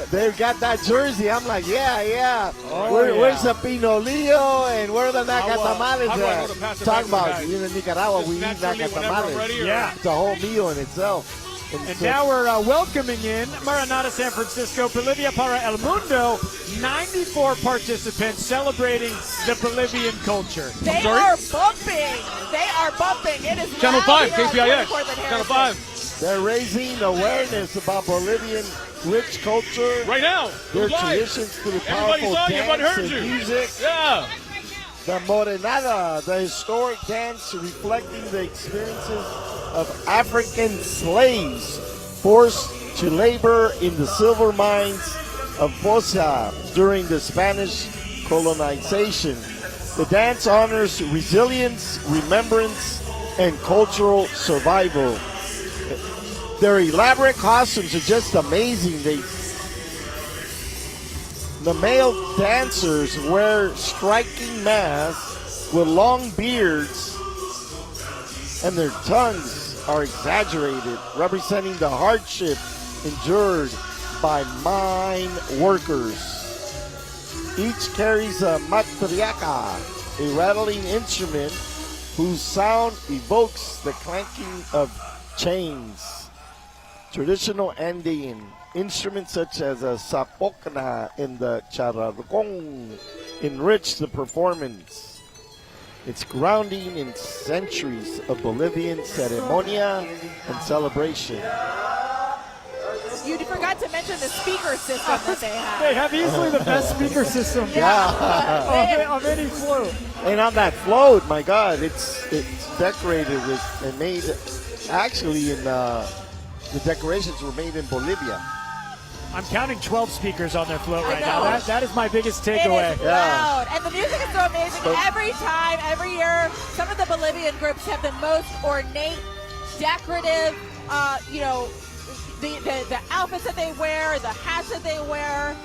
They've got that jersey. I'm like, yeah. Oh, Where's the pinolillo and where are the nacatamales at? Talk about in Nicaragua, we eat nacatamales. Yeah, it's a whole meal in itself. And now we're welcoming in Maranata San Francisco, Bolivia para el Mundo. 94 participants celebrating the Bolivian culture. They are bumping. They are bumping. It is Channel 5, here on KPIX. 24th and Channel Harrison. 5. They're raising awareness about Bolivian rich culture. Right now. Their Live. traditions through Everybody powerful saw you, everybody dance heard and you. music. Yeah. The Morenada, the historic dance reflecting the experiences of African slaves forced to labor in the silver mines of Poza during the Spanish colonization. The dance honors resilience, remembrance, and cultural survival. Their elaborate costumes are just amazing. The male dancers wear striking masks with long beards, and their tongues are exaggerated, representing the hardship endured by mine workers. Each carries a matriaca, a rattling instrument whose sound evokes the clanking of chains. Traditional Andean instruments such as a sapocna and the charargón enrich the performance. It's grounding in centuries of Bolivian ceremonial and celebration. You forgot to mention the speaker system that they have. They have easily the best speaker system of any float. And on that float, my God, it's decorated with and made actually in the decorations were made in Bolivia. I'm counting 12 speakers on their float right now. That is my biggest takeaway. It is loud. And the music is so amazing. Every time, every year, some of the Bolivian groups have the most ornate, decorative, the outfits that they wear, the hats that they wear,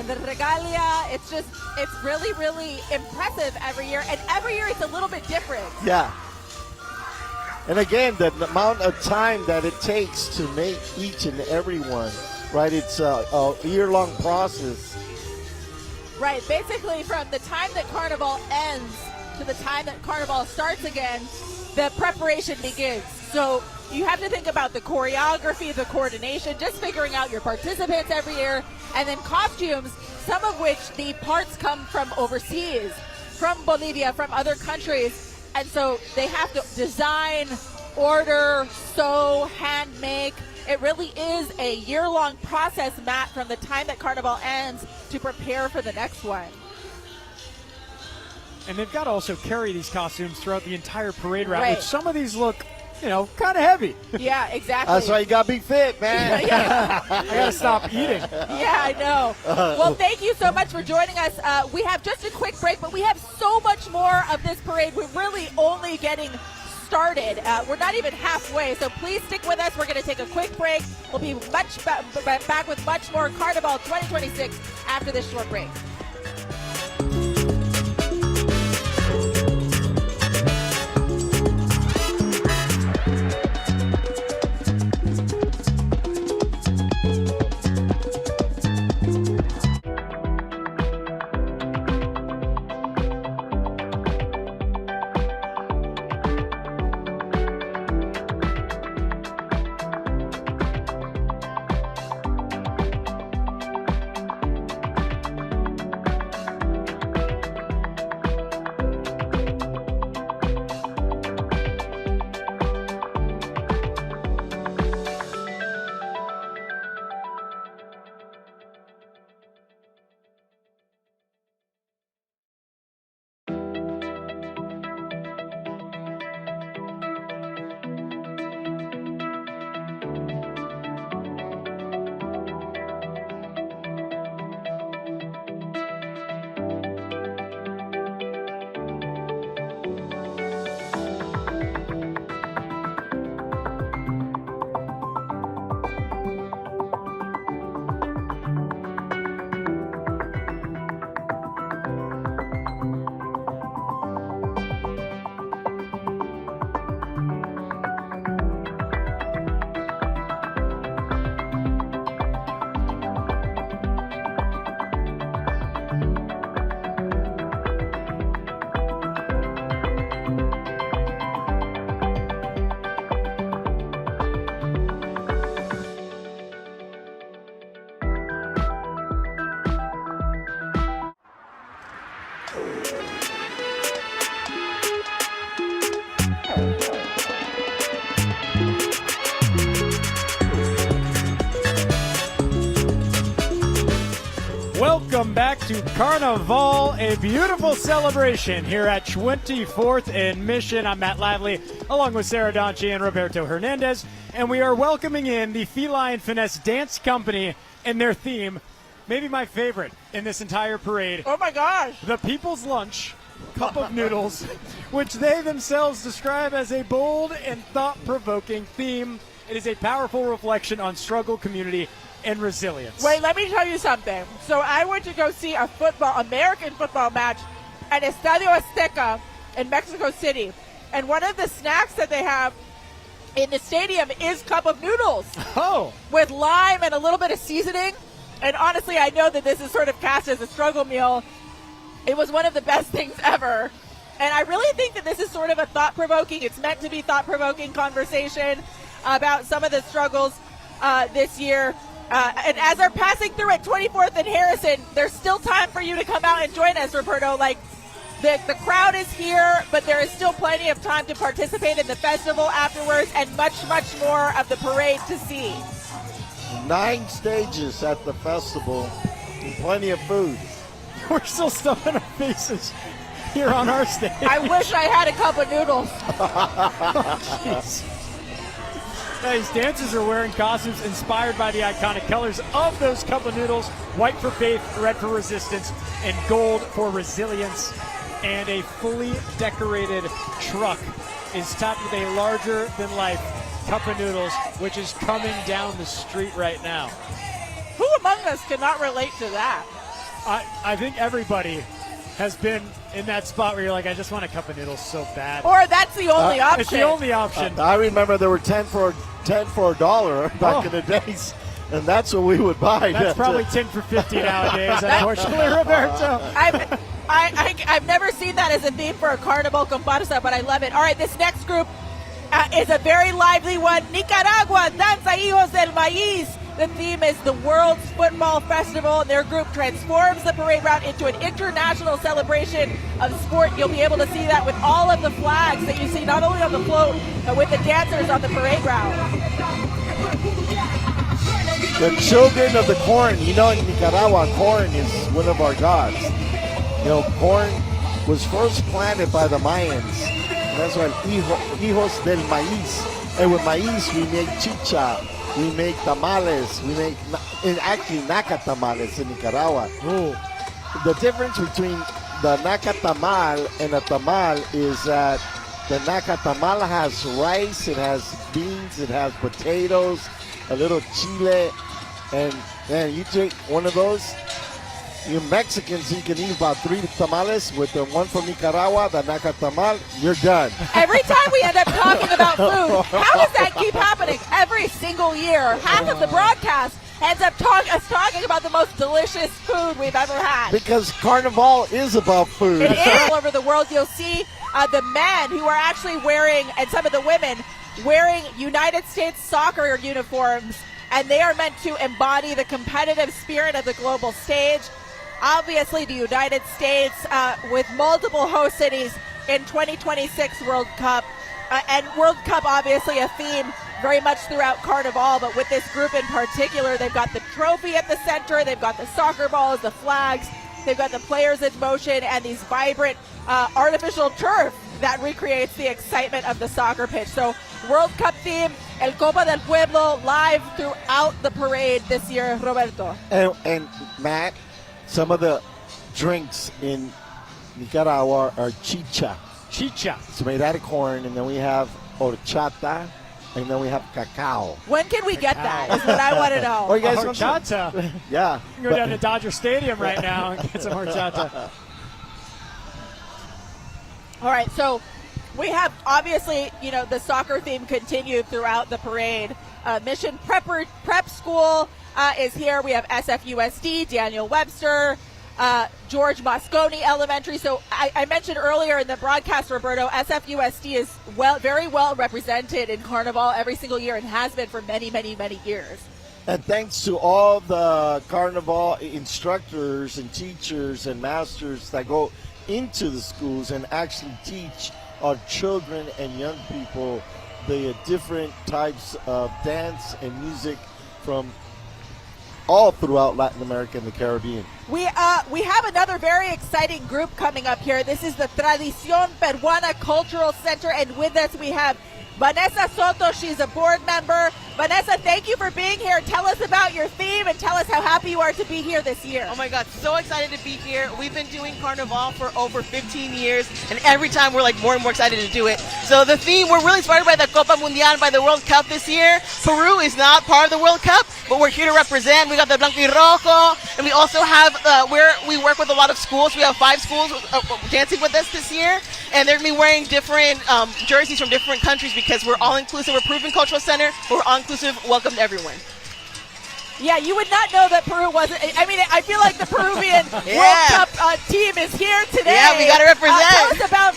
the regalia. It's really, really impressive every year. And every year it's a little bit different. Yeah. And again, the amount of time that it takes to make each and every one, right? It's a year-long process. Right. Basically, from the time that Carnival ends to the time that Carnival starts again, the preparation begins. So you have to think about the choreography, the coordination, just figuring out your participants every year, and then costumes, some of which the parts come from overseas, from Bolivia, from other countries. And so they have to design, order, sew, hand make. It really is a year-long process, Matt, from the time that Carnival ends to prepare for the next one. And they've got to also carry these costumes throughout the entire parade route, Right. which some of these look, kind of heavy. Yeah, exactly. That's why you got to be fit, man. I got to stop eating. Yeah, I know. Well, thank you so much for joining us. We have just a quick break, but we have so much more of this parade. We're really only getting started. We're not even halfway, so please stick with us. We're going to take a quick break. We'll be back with much more Carnival 2026 after this short break. Welcome back to Carnival, a beautiful celebration here at 24th and Mission. I'm Matt Lively, along with Sara, Donchey, and Roberto Hernandez, and we are welcoming in the Feline Finesse Dance Company and their theme, maybe my favorite in this entire parade. Oh my gosh. The People's Lunch Cup of Noodles, which they themselves describe as a bold and thought-provoking theme. It is a powerful reflection on struggle, community, and resilience. Wait, let me tell you something. So I went to go see a American football match at Estadio Azteca in Mexico City. And one of the snacks that they have in the stadium is cup of noodles. Oh. With lime and a little bit of seasoning. And honestly, I know that this is sort of cast as a struggle meal. It was one of the best things ever. And I really think that this is sort of a thought-provoking, it's meant to be thought-provoking conversation about some of the struggles this year. And as they're passing through at 24th and Harrison, there's still time for you to come out and join us, Roberto. Like, the crowd is here, but there is still plenty of time to participate in the festival afterwards and much, much more of the parade to see. 9 stages at the festival and plenty of food. We're still stuffing our faces here on our stage. I wish I had a cup of noodles. Oh, jeez. These dancers are wearing costumes inspired by the iconic colors of those cup of noodles: white for faith, red for resistance, and gold for resilience. And a fully decorated truck is topped with a larger-than-life cup of noodles, which is coming down the street right now. Who among us cannot relate to that? I think everybody has been in that spot where you're like, I just want a cup of noodles so bad. Or that's the only option. It's the only option. I remember there were 10 for $1 back in the days, and that's what we would buy. That's probably 10 for 50 nowadays, unfortunately, Roberto. I've never seen that as a theme for a Carnival comparsa, but I love it. All right, this next group is a very lively one. Nicaragua, Danza Hijos del Maíz. The theme is the World's Football Festival, and their group transforms the parade route into an international celebration of sport. You'll be able to see that with all of the flags that you see not only on the float, but with the dancers on the parade route. The children of the corn. You know, in Nicaragua, corn is one of our gods. You know, corn was first planted by the Mayans. That's why hijos del maíz. And with maíz, we make chicha. We make tamales. We make, actually, naca tamales in Nicaragua. Ooh. The difference between the naca tamal and a tamal is that the naca tamal has rice, it has beans, it has potatoes, a little chile, and man, you take one of those. You Mexicans, you can eat about 3 tamales. With the one from Nicaragua, the naca tamal, you're done. Every time we end up talking about food, how does that keep happening every single year? Half of the broadcast ends up talking about the most delicious food we've ever had. Because Carnival is about food. It is. All over the world, you'll see the men who are actually wearing, and some of the women, wearing United States soccer uniforms, and they are meant to embody the competitive spirit of the global stage. Obviously, the United States with multiple host cities in 2026 World Cup. And World Cup, obviously, a theme very much throughout Carnival. But with this group in particular, they've got the trophy at the center. They've got the soccer balls, the flags. They've got the players in motion and these vibrant artificial turf that recreates the excitement of the soccer pitch. So World Cup theme, El Copa del Pueblo, live throughout the parade this year, Roberto. And Matt, some of the drinks in Nicaragua are chicha. Chicha. It's made out of corn, and then we have horchata, and then we have cacao. When can we get that is what I want to know. Oh, you guys want horchata. some? Yeah. You can go down to Dodger Stadium right now and get some horchata. All right, so we have, obviously, you know, the soccer theme continued throughout the parade. Mission Prep School is here. We have SFUSD, Daniel Webster, George Moscone Elementary. So I mentioned earlier in the broadcast, Roberto, SFUSD is very well represented in Carnival every single year and has been for many, many, many years. And thanks to all the Carnival instructors and teachers and masters that go into the schools and actually teach our children and young people the different types of dance and music from all throughout Latin America and the Caribbean. We have another very exciting group coming up here. This is the Tradición Peruana Cultural Center, and with us we have Vanessa Soto. She's a board member. Vanessa, thank you for being here. Tell us about your theme and tell us how happy you are to be here this year. Oh my God, so excited to be here. We've been doing Carnival for over 15 years, and every time we're like more and more excited to do it. So the theme, we're really inspired by the Copa Mundial, by the World Cup this year. Peru is not part of the World Cup, but we're here to represent. We got the Blanco y Rojo, and we also have, we work with a lot of schools. We have 5 schools dancing with us this year, and they're going to be wearing different jerseys from different countries because we're all inclusive. We're Peruvian Cultural Center. We're all inclusive. Welcome to everyone. Yeah, you would not know that Peru wasn't. I mean, I feel like the Peruvian World Cup team is here today. Yeah, we got to represent.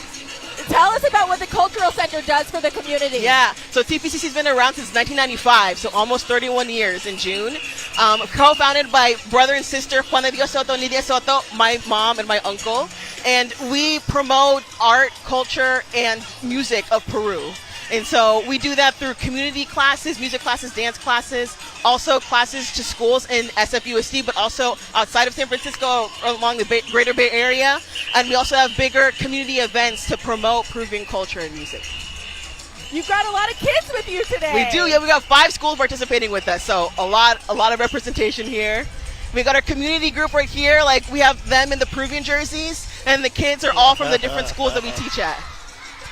Tell us about what the Cultural Center does for the community. Yeah, so TPCC has been around since 1995, so almost 31 years in June. Co-founded by brother and sister Juan de Dios Soto, Nidia Soto, my mom and my uncle. And we promote art, culture, and music of Peru. And so we do that through community classes, music classes, dance classes, also classes to schools in SFUSD, but also outside of San Francisco along the Greater Bay Area. And we also have bigger community events to promote Peruvian culture and music. You've got a lot of kids with you today. We do, yeah. We got 5 schools participating with us, so a lot of representation here. We got our community group right here, like we have them in the Peruvian jerseys, and the kids are all from the different schools that we teach at.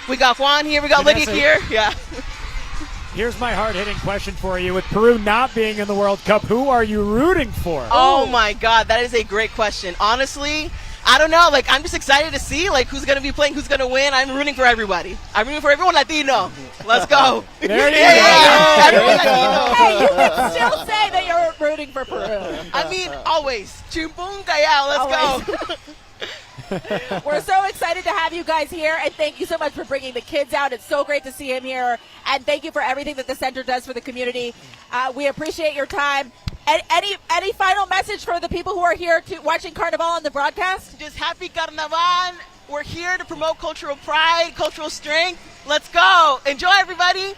We got Juan here, we got Vanessa, Lydia here. Yeah. Here's my hard-hitting question for you. With Peru not being in the World Cup, who are you rooting for? Oh my God, that is a great question. Honestly, I don't know. Like, I'm just excited to see like who's going to be playing, who's going to win. I'm rooting for everybody. I'm rooting for everyone Latino. Let's go. There you go. Everyone Latino. Hey, you can still say that you're rooting for Peru. I mean, always. Chimbunga, yeah, let's go. We're so excited to have you guys here, and thank you so much for bringing the kids out. It's so great to see him here, and thank you for everything that the center does for the community. We appreciate your time. Any final message for the people who are here watching Carnival on the broadcast? Just happy Carnaval. We're here to promote cultural pride, cultural strength. Let's go. Enjoy, everybody.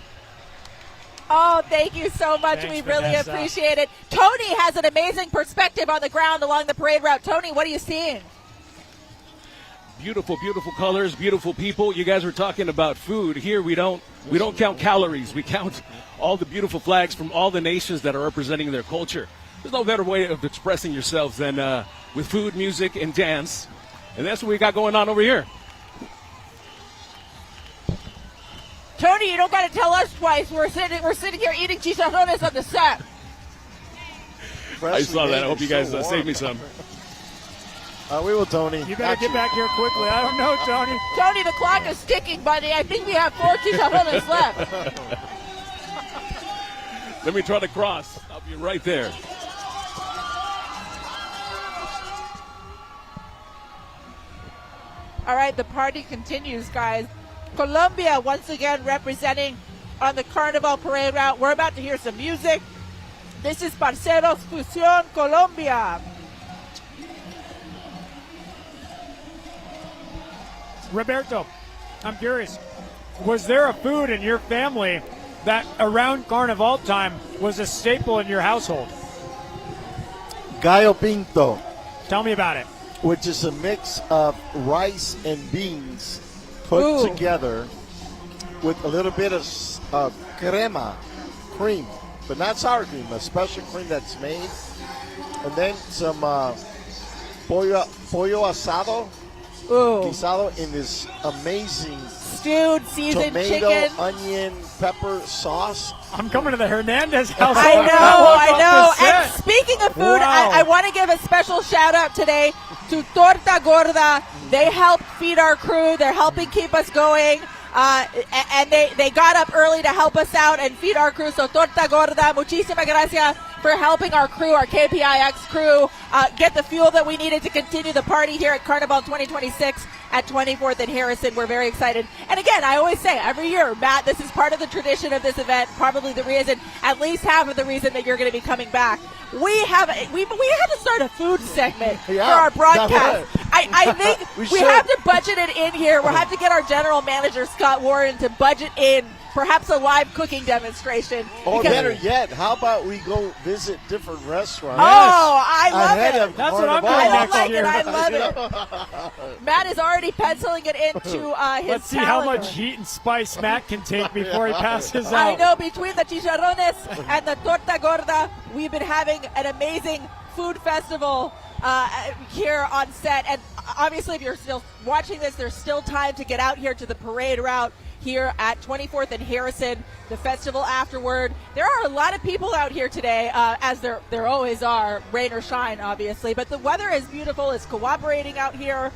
Oh, thank you so much. Thanks, we really Vanessa. appreciate it. Tony has an amazing perspective on the ground along the parade route. Tony, what are you seeing? Beautiful, beautiful colors, beautiful people. You guys were talking about food. Here we don't count calories. We count all the beautiful flags from all the nations that are representing their culture. There's no better way of expressing yourselves than with food, music, and dance. And that's what we got going on over here. Tony, you don't got to tell us twice. We're sitting here eating chicharrones on the set. I saw that. I hope you guys save me some. We will, Tony. You better get back here quickly. I don't know, Tony. Tony, the clock is ticking, buddy. I think we have 4 chicharrones left. Let me try to cross. I'll be right there. All right, the party continues, guys. Colombia once again representing on the Carnival parade route. We're about to hear some music. This is Parceros Fusión Colombia. Roberto, I'm curious, was there a food in your family that around Carnival time was a staple in your household? Gallo Pinto. Tell me about it. Which is a mix of rice and beans put together with a little bit of cream, but not sour cream, a special cream that's made. And then some pollo asado. Guisado in this amazing stewed seasoned tomato, chicken, onion, pepper sauce. I'm coming to the Hernandez house. I know. And speaking of food, I want to give a special shout out today to Torta Gorda. They help feed our crew. They're helping keep us going. And they got up early to help us out and feed our crew. So Torta Gorda, muchísimas gracias for helping our crew, our KPIX crew, get the fuel that we needed to continue the party here at Carnival 2026 at 24th and Harrison. We're very excited. And again, I always say every year, Matt, this is part of the tradition of this event, probably the reason, at least half of the reason that you're going to be coming back. We have to start a food segment for our broadcast. I think we have to budget it in here. We'll have to get our general manager, Scott Warren, to budget in perhaps a live cooking demonstration. Or better yet, how about we go visit different restaurants? Oh, I love it. That's what I'm I doing next year. I love it. Matt is already penciling it into his Let's see how calendar. much heat and spice Matt can take before he passes out. I know, between the chicharrones and the torta gorda, we've been having an amazing food festival here on set. And obviously, if you're still watching this, there's still time to get out here to the parade route here at 24th and Harrison, the festival afterward. There are a lot of people out here today, as there always are, rain or shine, obviously. But the weather is beautiful. It's cooperating out here.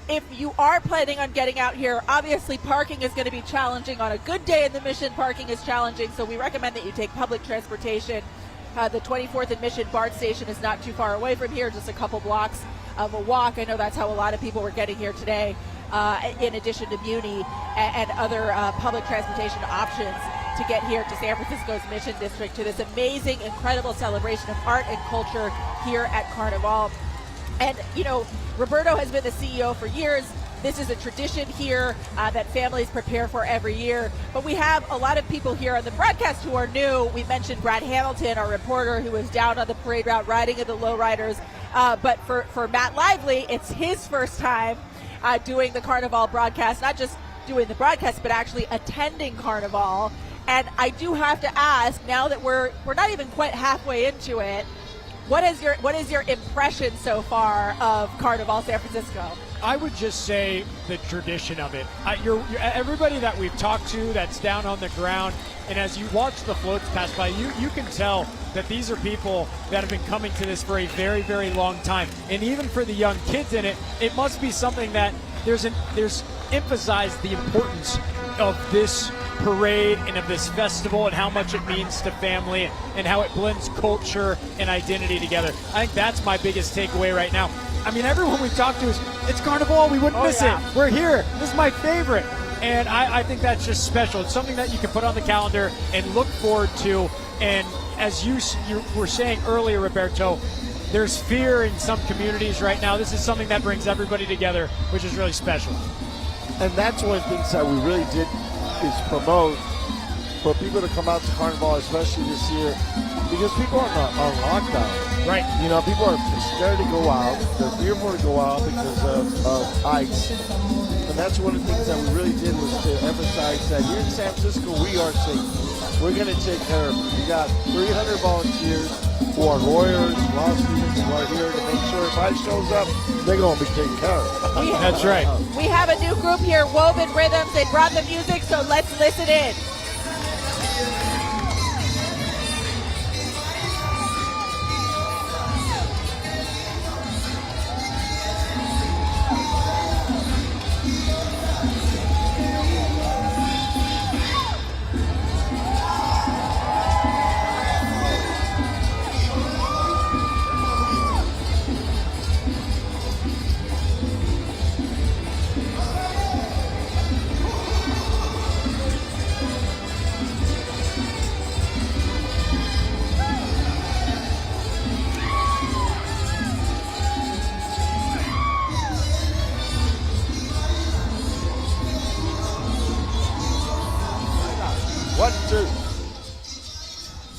If you are planning on getting out here, obviously parking is going to be challenging. On a good day in the Mission, parking is challenging, so we recommend that you take public transportation. The 24th and Mission BART station is not too far away from here, just a couple blocks of a walk. I know that's how a lot of people were getting here today, in addition to Muni and other public transportation options to get here to San Francisco's Mission District, to this amazing, incredible celebration of art and culture here at Carnival. And, you know, Roberto has been the CEO for years. This is a tradition here that families prepare for every year. But we have a lot of people here on the broadcast who are new. We mentioned Brad Hamilton, our reporter, who was down on the parade route riding in the lowriders. But for Matt Lively, it's his first time doing the Carnival broadcast, not just doing the broadcast, but actually attending Carnival. And I do have to ask, now that we're not even quite halfway into it, what is your impression so far of Carnival San Francisco? I would just say the tradition of it. You're everybody that we've talked to that's down on the ground, and as you watch the floats pass by, you can tell that these are people that have been coming to this for a very, very long time. And even for the young kids in it, it must be something that there's emphasized the importance of this parade and of this festival and how much it means to family and how it blends culture and identity together. I think that's my biggest takeaway right now. I mean, everyone we talk to is, it's Carnival, we wouldn't miss it. We're here. This is my favorite. And I think that's just special. It's something that you can put on the calendar and look forward to. And as you were saying earlier, Roberto, there's fear in some communities right now. This is something that brings everybody together, which is really special. And that's one of the things that we really did is promote for people to come out to Carnival, especially this year, because people are on lockdown. Right. You know, people are scared to go out. They're fearful to go out because of ice. And that's one of the things that we really did was to emphasize that here in San Francisco, we are safe. We're going to take care of it. We got 300 volunteers who are lawyers, law students who are here to make sure if ice shows up, they're going to be taken care of. That's right. We have a new group here, Woven Rhythms. They brought the music, so let's listen in.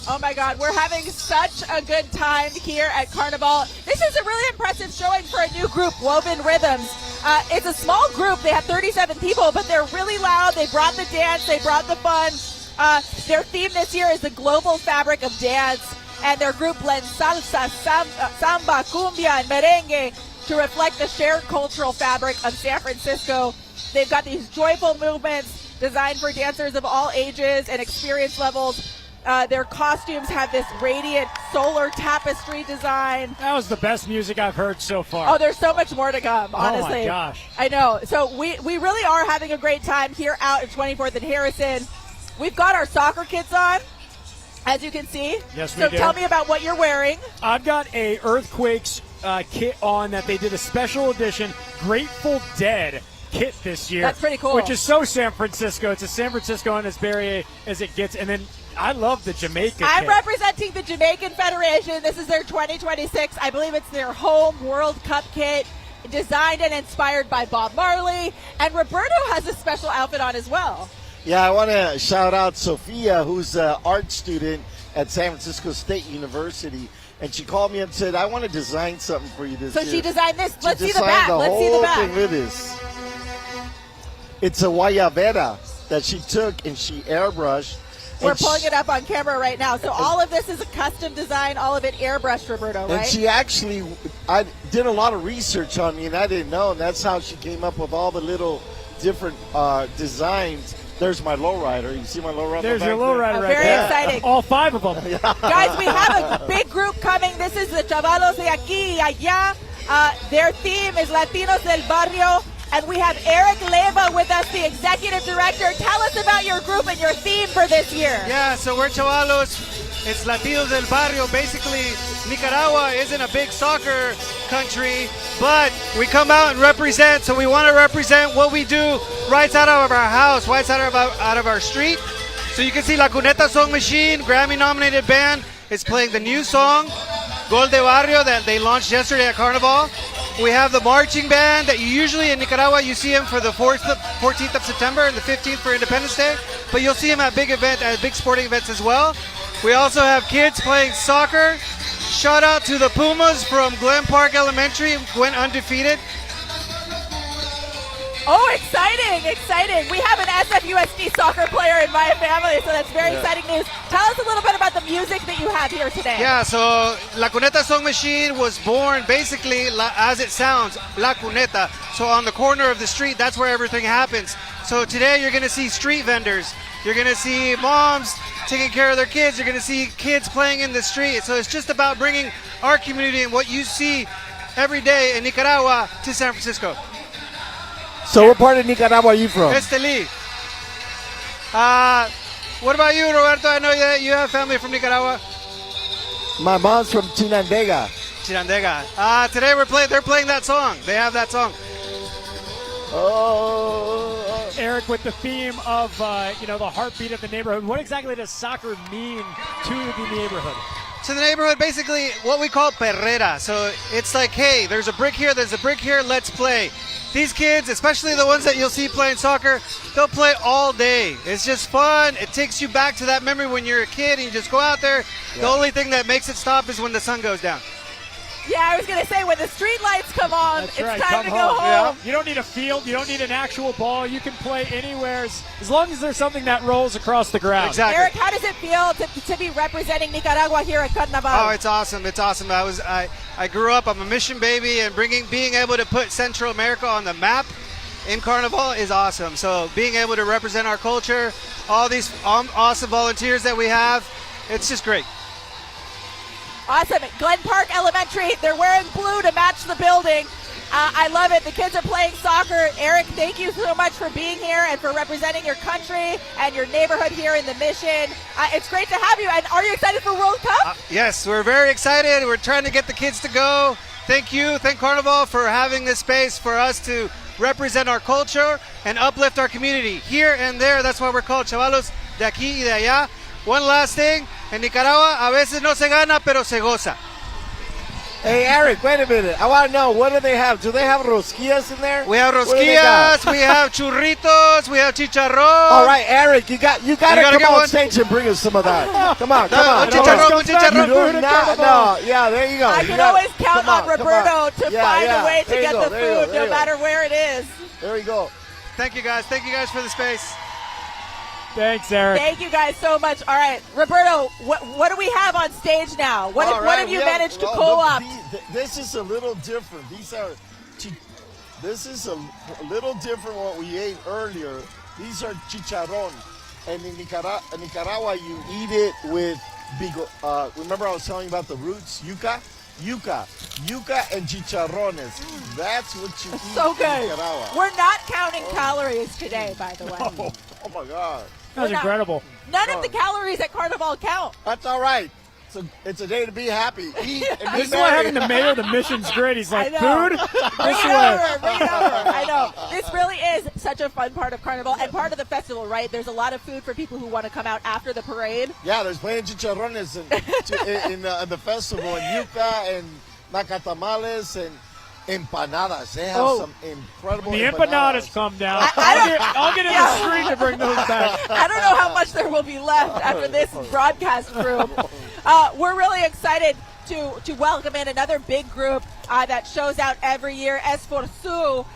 Oh my God, we're having such a good time here at Carnival. This is a really impressive showing for a new group, Woven Rhythms. It's a small group. They have 37 people, but they're really loud. They brought the dance. They brought the fun. Their theme this year is the global fabric of dance, and their group blends salsa, samba, cumbia, and merengue to reflect the shared cultural fabric of San Francisco. They've got these joyful movements designed for dancers of all ages and experience levels. Their costumes have this radiant solar tapestry design. That was the best music I've heard so far. Oh, there's so much more to come, honestly. Oh, my gosh. I know. So we really are having a great time here out at 24th and Harrison. We've got our soccer kits on, as you can see. Yes, we do. So tell me about what you're wearing. I've got a Earthquakes kit on that they did a special edition Grateful Dead kit this year. That's pretty cool. Which is so San Francisco. It's as San Francisco and as Bay Area as it gets. And then I love the Jamaica I'm kit. representing the Jamaican Federation. This is their 2026. I believe it's their home World Cup kit, designed and inspired by Bob Marley. And Roberto has a special outfit on as well. Yeah, I want to shout out Sophia, who's an art student at San Francisco State University. And she called me and said, I want to design something for you this year. So she designed this. Let's see the designed back. Let's see the whole back. thing with this. It's a guayabera that she took and she airbrushed. We're And pulling it up on camera right now. So all of this is a custom design, all of it airbrushed, Roberto, right? And she actually, I did a lot of research on me, and I didn't know, and that's how she came up with all the little different designs. There's my lowrider. You see my lowrider? There's your lowrider right Very there. exciting. All 5 of them. Guys, we have a big group coming. This is the Chavalos de Aquí y Allá. Their theme is Latinos del Barrio. And we have Eric Leva with us, the executive director. Tell us about your group and your theme for this year. Yeah, so we're Chavalos. It's Latinos del Barrio. Basically, Nicaragua isn't a big soccer country, but we come out and represent. So we want to represent what we do right out of our house, right out of our street. So you can see La Cuneta Song Machine, Grammy-nominated band, is playing the new song, Gol de Barrio, that they launched yesterday at Carnival. We have the marching band that you usually in Nicaragua, you see them for the 14th of September and the 15th for Independence Day, but you'll see them at big sporting events as well. We also have kids playing soccer. Shout out to the Pumas from Glen Park Elementary, went undefeated. Oh, exciting, exciting. We have an SFUSD soccer player in my family, so that's very exciting news. Tell us a little bit about the music that you have here today. Yeah, so La Cuneta Song Machine was born basically as it sounds, La Cuneta. So on the corner of the street, that's where everything happens. So today you're going to see street vendors. You're going to see moms taking care of their kids. You're going to see kids playing in the street. So it's just about bringing our community and what you see every day in Nicaragua to San Francisco. So what part of Nicaragua are you from? Esteli. What about you, Roberto? I know that you have family from Nicaragua. My mom's from Chinandega. Chinandega. Today they're playing that song. They have that song. Oh. Eric, with the theme of the heartbeat of the neighborhood, what exactly does soccer mean to the neighborhood? To the neighborhood, basically what we call perrera. So it's like, hey, there's a brick here, let's play. These kids, especially the ones that you'll see playing soccer, they'll play all day. It's just fun. It takes you back to that memory when you're a kid and you just go out there. Yeah. The only thing that makes it stop is when the sun goes down. Yeah, I was going to say, when the street lights come on, That's it's right. time Come to go home. home. Yeah. You don't need a field. You don't need an actual ball. You can play anywhere as long as there's something that rolls across the ground. Exactly. Eric, how does it feel to be representing Nicaragua here at Carnaval? Oh, it's awesome. It's awesome. I grew up, I'm a mission baby, and being able to put Central America on the map in Carnival is awesome. So being able to represent our culture, all these awesome volunteers that we have, it's just great. Awesome. Glen Park Elementary, they're wearing blue to match the building. I love it. The kids are playing soccer. Eric, thank you so much for being here and for representing your country and your neighborhood here in the Mission. It's great to have you. And are you excited for World Cup? Yes, we're very excited. We're trying to get the kids to go. Thank you. Thank Carnival for having this space for us to represent our culture and uplift our community here and there. That's why we're called Chavalos de Aquí y de Allá. One last thing, en Nicaragua a veces no se gana, pero se goza. Hey, Eric, wait a minute. I want to know, what do they have? Do they have rosquillas in there? We have rosquillas, we have churritos, we have chicharrón. All right, Eric, you got to come on stage and bring us some of that. Come on. Chicharrón. Yeah, there you go. I can always count on Roberto to find a way to get the food, no matter where it is. There you go. Thank you guys for the space. Thanks, Eric. Thank you guys so much. All right, Roberto, what do we have on stage now? What have you managed to co-opt? This is a little different. This is a little different what we ate earlier. These are chicharrón, and in Nicaragua you eat it with remember I was telling you about the roots, yuca and chicharrones. That's what you eat so good. in Nicaragua. We're not counting calories today, by the way. Oh my God. That was incredible. None of the calories at Carnival count. That's all right. It's a day to be happy. Eat and be This is why having the mayor of the Mission's great. He's like, food? Bring it over. I know. This really is such a fun part of Carnival and part of the festival, right? There's a lot of food for people who want to come out after the parade. Yeah, there's plenty of chicharrones in the festival, and yuca and macatamales, and Empanadas. They have some incredible The empanadas come down. I'll get in the street to bring those back. I don't know how much there will be left after this broadcast group. We're really excited to welcome in another big group that shows out every year, Esforço.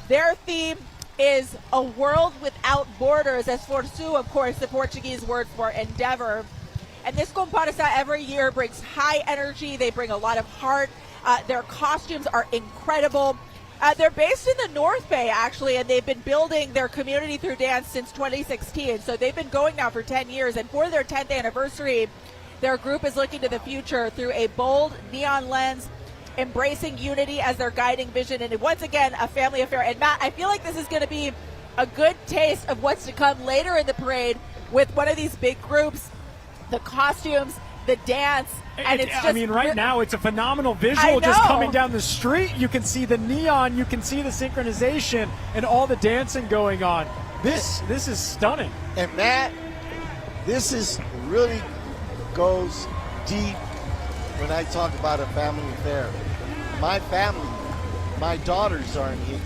Their theme is a world without borders. Esforço, of course, the Portuguese word for endeavor. And this comparsa every year brings high energy. They bring a lot of heart. Their costumes are incredible. They're based in the North Bay, actually, and they've been building their community through dance since 2016. So they've been going now for 10 years. And for their 10th anniversary, their group is looking to the future through a bold neon lens, embracing unity as their guiding vision. And once again, a family affair. And Matt, I feel like this is going to be a good taste of what's to come later in the parade with one of these big groups, the costumes, the dance. And it's just, I mean, right now it's a phenomenal visual just coming down the street. You can see the neon, you can see the synchronization and all the dancing going on. This is stunning. And Matt, this is really goes deep when I talk about a family affair. My family, my daughters are in here.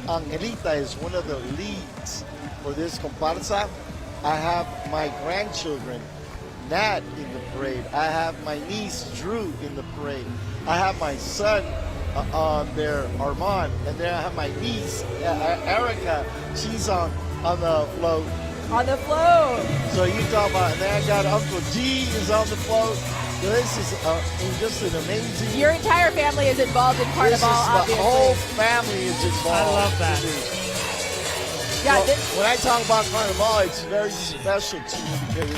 Angelita is one of the leads for this comparsa. I have my grandchildren, Nat, in the parade. I have my niece, Drew, in the parade. I have my son there, Armand, and then I have my niece, Erica. She's on the float. On the float. So you talk about, and then I got Uncle G is on the float. So this is just an amazing. Your entire family is involved in Carnival, obviously. The whole family is involved. I love that. Yeah, so when I talk about Carnival, it's very special to me because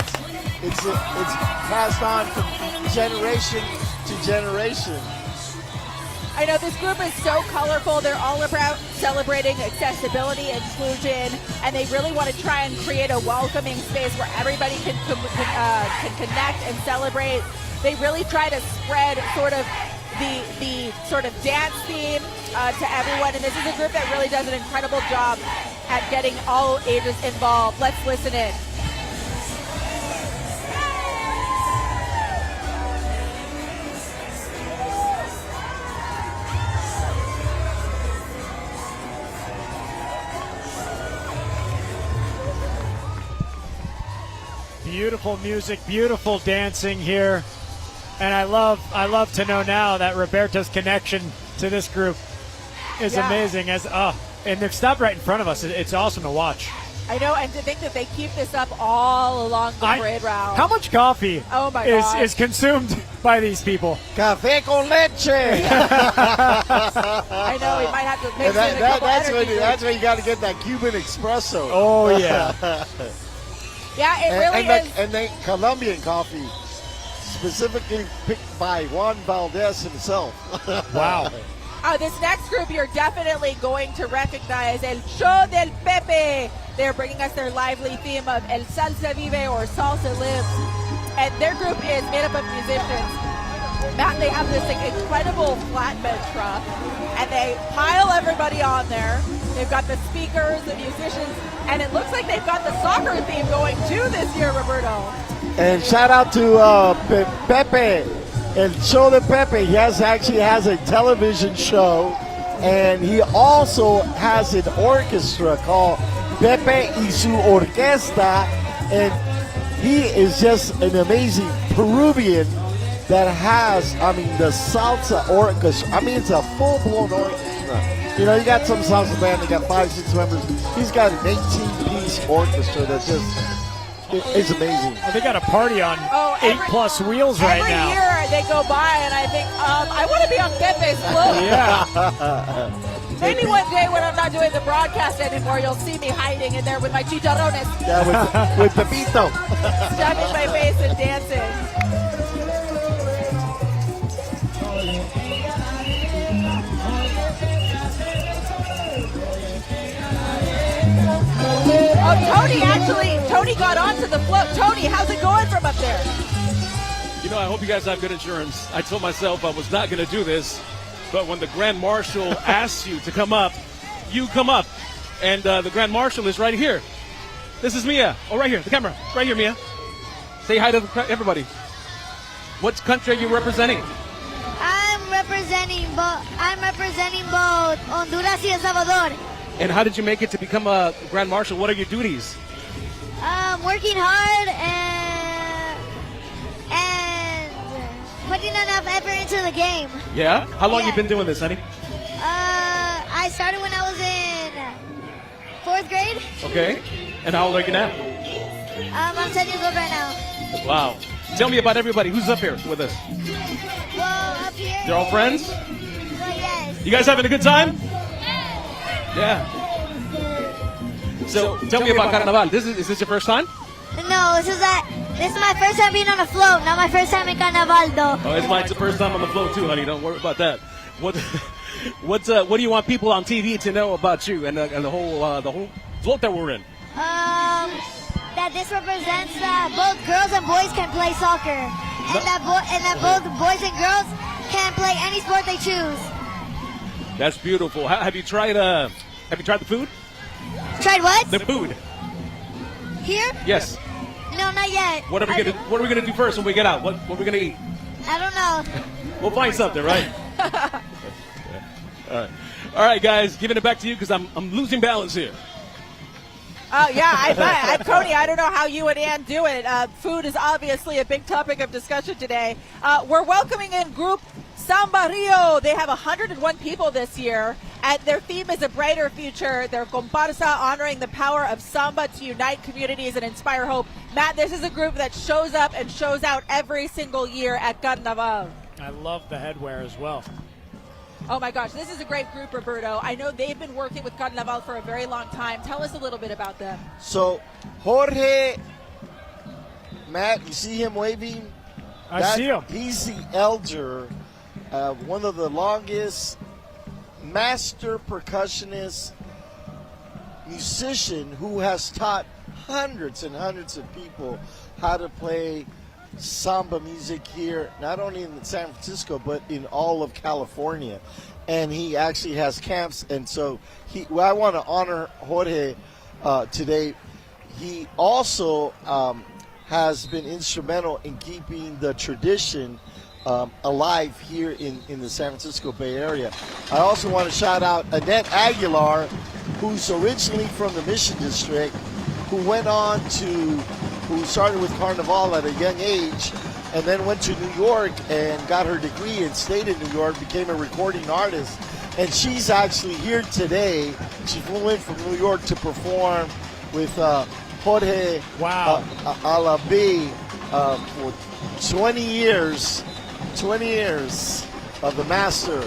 it's passed on from generation to generation. I know this group is so colorful. They're all about celebrating accessibility, inclusion, and they really want to try and create a welcoming space where everybody can connect and celebrate. They really try to spread sort of the sort of dance theme to everyone, and this is a group that really does an incredible job at getting all ages involved. Let's listen in. Beautiful music, beautiful dancing here. And I love to know now that Roberto's connection to this group is amazing. And they've stopped right in front of us. It's awesome to watch. I know, and to think that they keep this up all along the parade route. How much coffee is consumed by these people? Café con leche. I know, we might have to mix in a couple that's when you got to get that Cuban espresso. Oh, yeah. Yeah, it really is. And then Colombian coffee, specifically picked by Juan Valdez himself. Wow. This next group you're definitely going to recognize, El Show del Pepe. They're bringing us their lively theme of El Salsa Vive, or Salsa Lives. And their group is made up of musicians. Matt, they have this incredible flatbed truck, and they pile everybody on there. They've got the speakers, the musicians, and it looks like they've got the soccer theme going too this year, Roberto. And shout out to Pepe, El Show de Pepe. He actually has a television show, and he also has an orchestra called Pepe y su Orquesta, and he is just an amazing Peruvian that has, the salsa orchestra. It's a full-blown orchestra. You know, you got some salsa band, they got 5-6 members. He's got an 18-piece orchestra that just is amazing. Well, they got a party on 8+ wheels right now. Every year they go by and I think, I want to be on Pepe's float. Yeah. Maybe one day when I'm not doing the broadcast anymore, you'll see me hiding in there with my chicharrones. Yeah, with Pepito. Stuffing my face and dancing. Oh, Tony got onto the float. Tony, how's it going from up there? You know, I hope you guys have good insurance. I told myself I was not going to do this, but when the Grand Marshal asks you to come up, you come up. And the Grand Marshal is right here. This is Mia. Oh, right here, the camera. Right here, Mia. Say hi to everybody. What country are you representing? I'm representing representing both Honduras and El Salvador. And how did you make it to become a Grand Marshal? What are your duties? Working hard and putting enough effort into the game. Yeah? How long you been doing this, honey? I started when I was in 4th grade. Okay. And how old are you now? I'm 10 years old right now. Wow. Tell me about everybody. Who's up here with us? Well, up here. They're all friends? Well, yes. You guys having a good time? Yeah. So tell me about Carnaval. Is this your first time? No, this is my first time being on a float, not my first time in Carnaval though. Oh, it's the first time on the float too, honey. Don't worry about that. What do you want people on TV to know about you and the whole float that we're in? That this represents that both girls and boys can play soccer, and that both boys and girls can play any sport they choose. That's beautiful. Have you tried the food? Tried what? The food. Here? Yes. No, not yet. What are we gonna do first when we get out? What are we gonna eat? I don't know. We'll find something, right? All right, guys, giving it back to you because I'm losing balance here. Oh, yeah, I bet. Cody, I don't know how you and Ann do it. Food is obviously a big topic of discussion today. We're welcoming in group Samba Rio. They have 101 people this year, and their theme is a brighter future. Their comparsa honoring the power of Samba to unite communities and inspire hope. Matt, this is a group that shows up and shows out every single year at Carnaval. I love the headwear as well. Oh my gosh, this is a great group, Roberto. I know they've been working with Carnaval for a very long time. Tell us a little bit about them. So, Jorge, Matt, you see him waving? I see him. He's the elder, one of the longest master percussionist, musician who has taught hundreds and hundreds of people how to play Samba music here, not only in San Francisco, but in all of California. And he actually has camps. And so I want to honor Jorge today. He also has been instrumental in keeping the tradition alive here in the San Francisco Bay Area. I also want to shout out Annette Aguilar, who's originally from the Mission District, who started with Carnival at a young age and then went to New York and got her degree and stayed in New York, became a recording artist. And she's actually here today. She flew in from New York to perform with Jorge Alabi for 20 years of the master.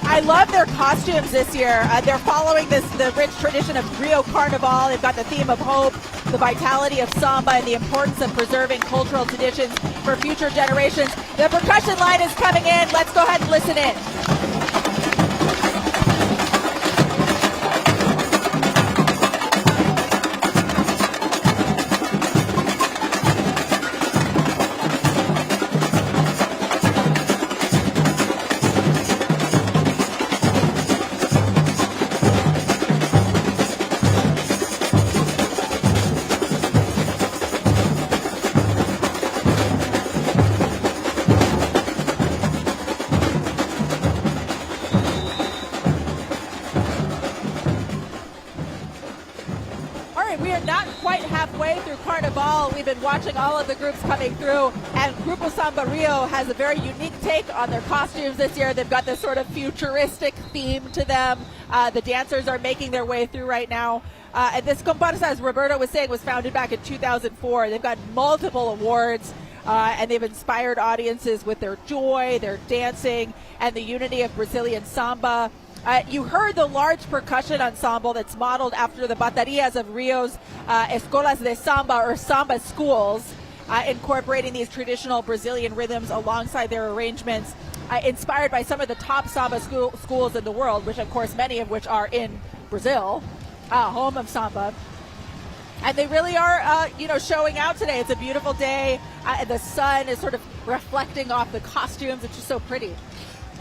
I love their costumes this year. They're following the rich tradition of Rio Carnival. They've got the theme of hope, the vitality of Samba, and the importance of preserving cultural traditions for future generations. The percussion line is coming in. Let's go ahead and listen in. Watching all of the groups coming through, and Grupo Samba Rio has a very unique take on their costumes this year. They've got this sort of futuristic theme to them. The dancers are making their way through right now. And this comparsa, as Roberto was saying, was founded back in 2004. They've got multiple awards, and they've inspired audiences with their joy, their dancing, and the unity of Brazilian samba. You heard the large percussion ensemble that's modeled after the baterias of Rio's Escolas de Samba, or Samba schools, incorporating these traditional Brazilian rhythms alongside their arrangements, inspired by some of the top Samba schools in the world, which of course many of which are in Brazil, home of Samba. And they really are, showing out today. It's a beautiful day. The sun is sort of reflecting off the costumes. It's just so pretty.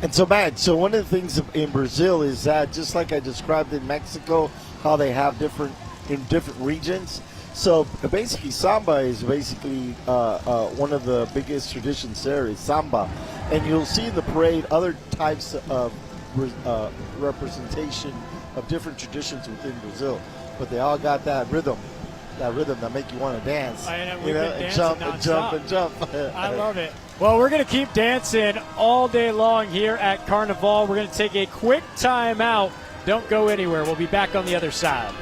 And so, Matt, one of the things in Brazil is that, just like I described in Mexico, how they have different regions, So basically, Samba is basically one of the biggest traditions there is Samba. And you'll see in the parade other types of representation of different traditions within Brazil. But they all got that rhythm that make you want to dance. And jump and jump and jump. I love it. Well, we're going to keep dancing all day long here at Carnival. We're going to take a quick time out. Don't go anywhere. We'll be back on the other side.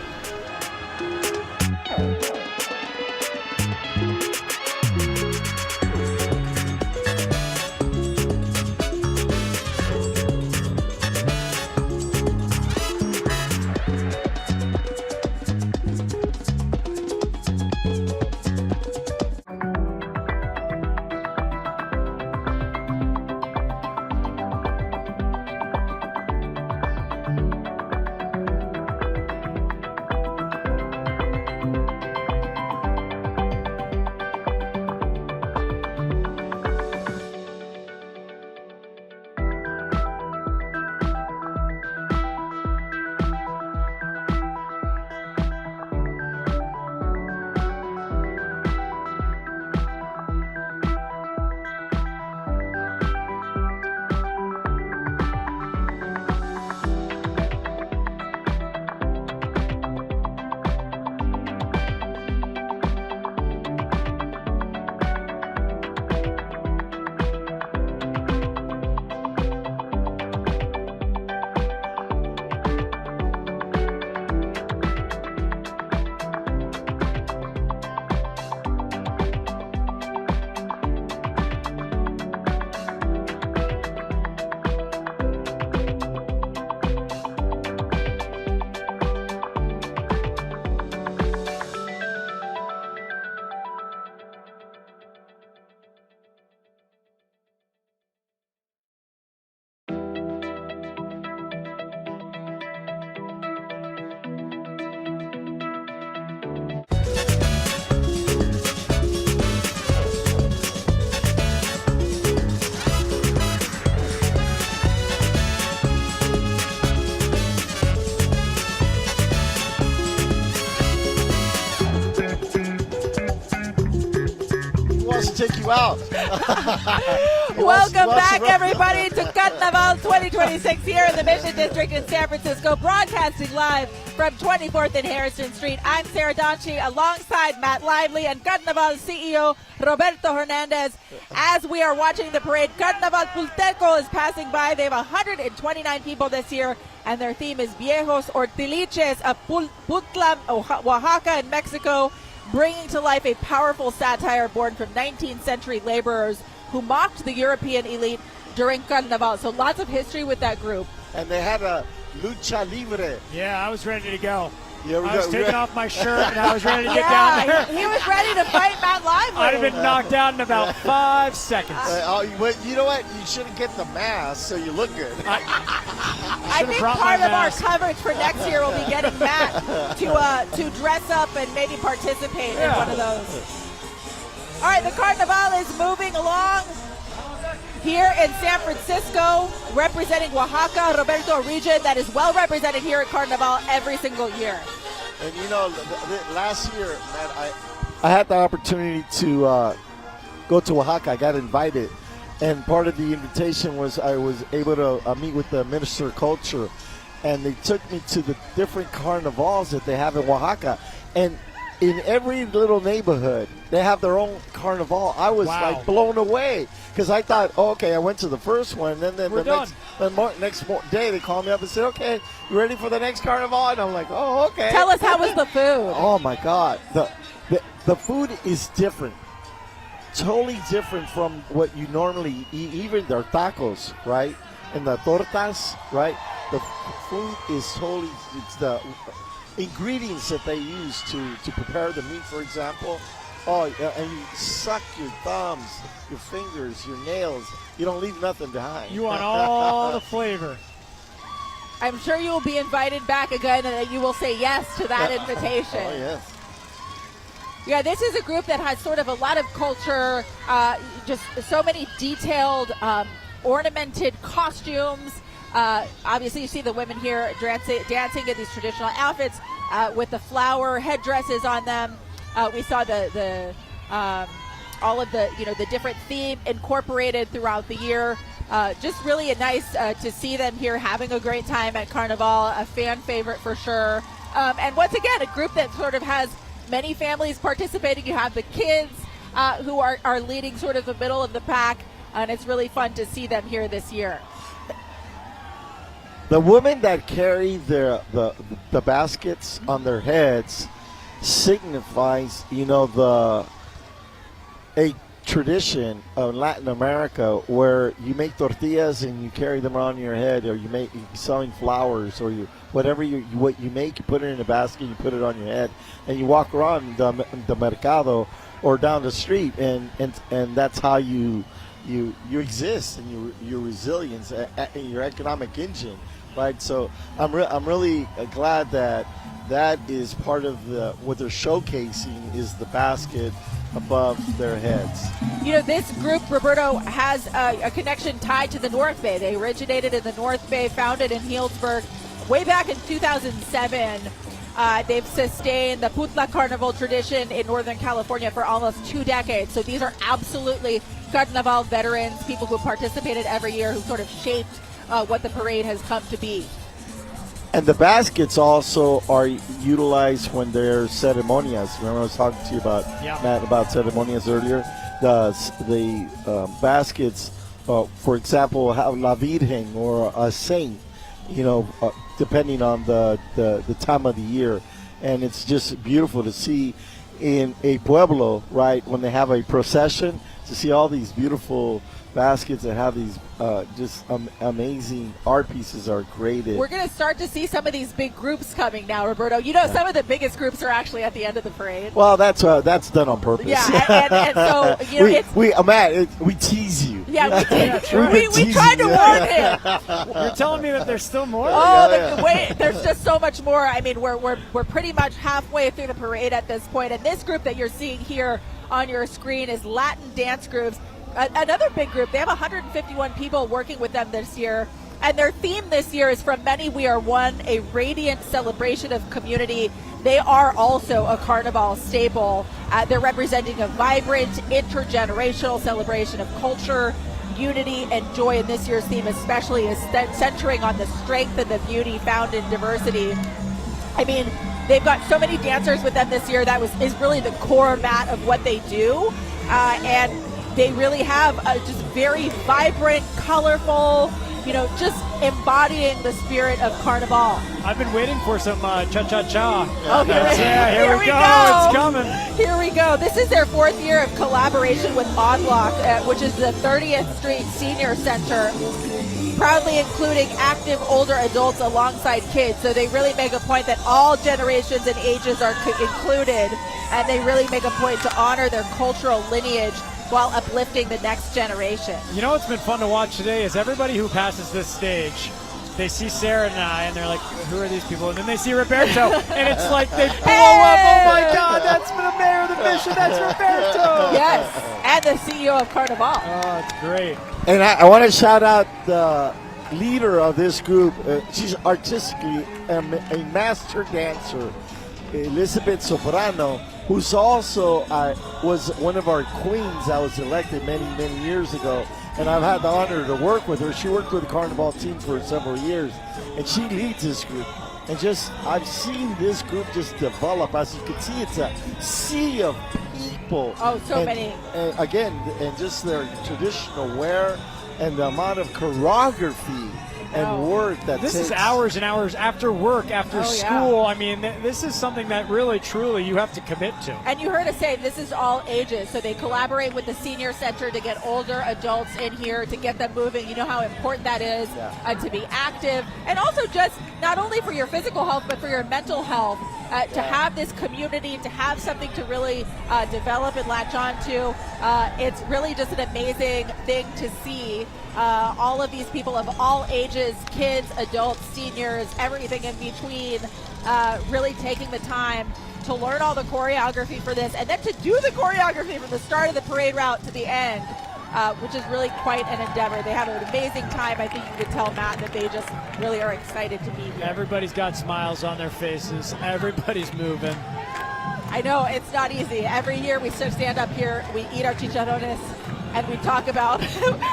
Take you out. Welcome back, everybody, to Carnaval 2026 here in the Mission District in San Francisco, broadcasting live from 24th and Harrison Street. I'm Sara Donchey, alongside Matt Lively and Carnaval CEO Roberto Hernandez. As we are watching the parade, Carnaval Pulteco is passing by. They have 129 people this year, and their theme is Viejos Hortaliches of Putlam, Oaxaca, in Mexico, bringing to life a powerful satire born from 19th century laborers who mocked the European elite during Carnaval. So lots of history with that group. And they had a lucha libre. Yeah, I was ready to go. Yeah, I was taking off my shirt and I was ready to get down there. He was ready to fight Matt Lively. I'd have been knocked out in about 5 seconds. You know what? You shouldn't get the mask so you look good. I think part of our coverage for next year will be getting Matt to dress up and maybe participate in one of those. All right, the Carnival is moving along here in San Francisco, representing Oaxaca, Roberto, a region that is well represented here at Carnival every single year. And you know, last year, man, I had the opportunity to go to Oaxaca. I got invited, and part of the invitation was I was able to meet with the Minister of Culture, and they took me to the different carnivals that they have in Oaxaca. And in every little neighborhood, they have their own carnival. I was like blown away because I thought, I went to the first one, and then the next day they called me up and said, okay, you ready for the next carnival? And I'm like, oh, okay. Tell us, how was the food? Oh my God, the food is different, totally different from what you normally eat. Even their tacos, right, and the tortas, right. The food is totally, it's the ingredients that they use to prepare the meat, for example. And you suck your thumbs, your fingers, your nails. You don't leave nothing behind. You want all the flavor. I'm sure you will be invited back again and that you will say yes to that invitation. Oh, yes. Yeah, this is a group that has sort of a lot of culture, just so many detailed, ornamented costumes. Obviously, you see the women here dancing in these traditional outfits with the flower headdresses on them. We saw all of the the different theme incorporated throughout the year. Just really nice to see them here having a great time at Carnival, a fan favorite for sure. And once again, a group that sort of has many families participating. You have the kids who are leading sort of the middle of the pack, and it's really fun to see them here this year. The women that carry the baskets on their heads signifies, a tradition of Latin America where you make tortillas and you carry them on your head, or you're selling flowers, or what you make, you put it in a basket, you put it on your head, and you walk around the mercado or down the street, and that's how you exist, and your resilience and your economic engine, right? So I'm really glad that is part of what they're showcasing is the basket above their heads. This group, Roberto, has a connection tied to the North Bay. They originated in the North Bay, founded in Healdsburg way back in 2007. They've sustained the Putla Carnival tradition in Northern California for almost 2 decades. So these are absolutely Carnaval veterans, people who participated every year, who sort of shaped what the parade has come to be. And the baskets also are utilized when there's ceremonias. Remember I was talking to you about, Matt, about ceremonias earlier? The baskets, for example, have La Virgen or a saint, depending on the time of the year. And it's just beautiful to see in a pueblo, right, when they have a procession, to see all these beautiful baskets that have these just amazing art pieces are created. We're going to start to see some of these big groups coming now, Roberto. Some of the biggest groups are actually at the end of the parade. Well, that's done on purpose. Yeah, and so Matt, we tease you. Yeah, we tried to warn him. You're telling me that there's still more? Wait, there's just so much more. I mean, we're pretty much halfway through the parade at this point, and this group that you're seeing here on your screen is Latin dance groups. Another big group. They have 151 people working with them this year. And their theme this year is From Many We Are One, a radiant celebration of community. They are also a Carnival staple. They're representing a vibrant, intergenerational celebration of culture, unity, and joy. And this year's theme especially is centering on the strength and the beauty found in diversity. I mean, they've got so many dancers with them this year. That is really the core, Matt, of what they do. And they really have just very vibrant, colorful, just embodying the spirit of Carnival. I've been waiting for some cha-cha-cha. Oh, here we go. It's coming. Here we go. This is their 4th year of collaboration with Onlock, which is the 30th Street Senior Center, proudly including active older adults alongside kids. So they really make a point that all generations and ages are included, and they really make a point to honor their cultural lineage while uplifting the next generation. What's been fun to watch today is everybody who passes this stage, they see Sara and I, and they're like, who are these people? And then they see Roberto, and it's like they blow up. Oh my God, that's the mayor of the mission. That's Roberto. Yes, and the CEO of Carnival. Oh, it's great. And I want to shout out the leader of this group. She's artistically a master dancer, Elizabeth Soprano, who's also was one of our queens that was elected many, many years ago. And I've had the honor to work with her. She worked with the Carnival team for several years, and she leads this group. And I've seen this group just develop. As you can see, it's a sea of people. Oh, so many. And again, and just their traditional wear and the amount of choreography and work that this takes. is hours and hours after work, after school. Yeah. I mean, this is something that really, truly you have to commit to. And you heard us say this is all ages. So they collaborate with the Senior Center to get older adults in here, to get them moving. You know how important that is, to be active. And also just not only for your physical health, but for your mental health. To have this community, to have something to really develop and latch on to. It's really just an amazing thing to see. All of these people of all ages, kids, adults, seniors, everything in between, really taking the time to learn all the choreography for this, and then to do the choreography from the start of the parade route to the end, which is really quite an endeavor. They have an amazing time. I think you can tell, Matt, that they just really are excited to be here. Everybody's got smiles on their faces. Everybody's moving. I know, it's not easy. Every year we stand up here, we eat our chicharrones, and we talk about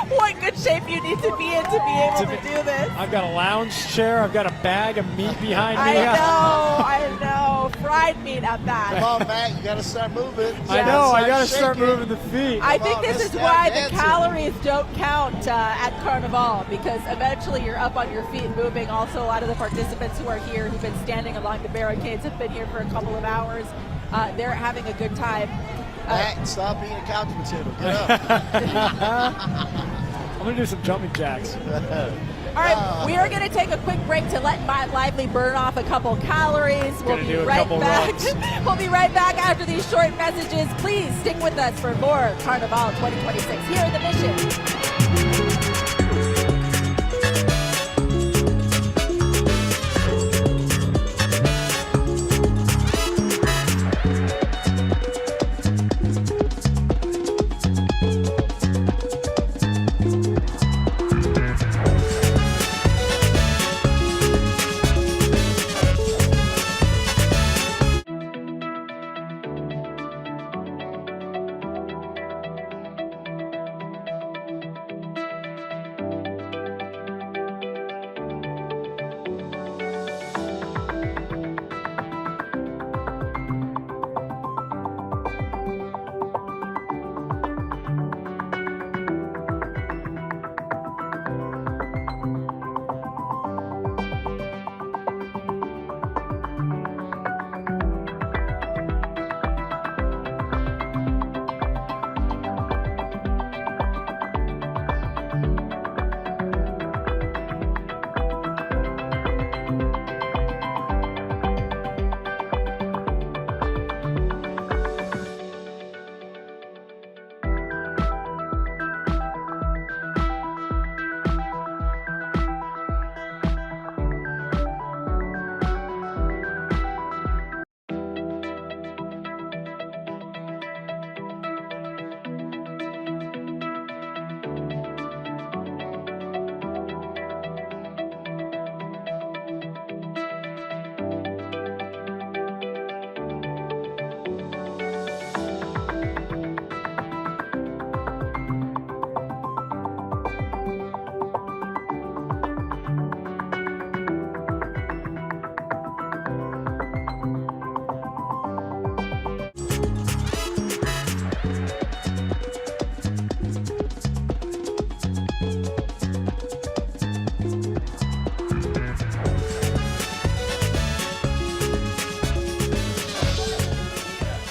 what good shape you need to be in to be able to do this. I've got a lounge chair. I've got a bag of meat behind me. I know. Fried meat at that. Come on, Matt, you got to start moving. I know, I got to start moving the feet. I think this is why the calories don't count at Carnival, because eventually you're up on your feet moving. Also, a lot of the participants who are here who've been standing along the barricades have been here for a couple of hours. They're having a good time. Matt, stop being a couch potato. Get up. I'm going to do some jumping jacks. All right, we are going to take a quick break to let Matt Lively burn off a couple calories. We'll be right back. We'll be right back after these short messages. Please stick with us for more Carnival 2026 here in the Mission.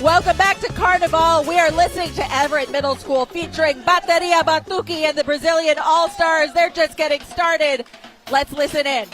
Welcome back to Carnival. We are listening to Everett Middle School featuring Bateria Batuki and the Brazilian All-Stars. They're just getting started. Let's listen in.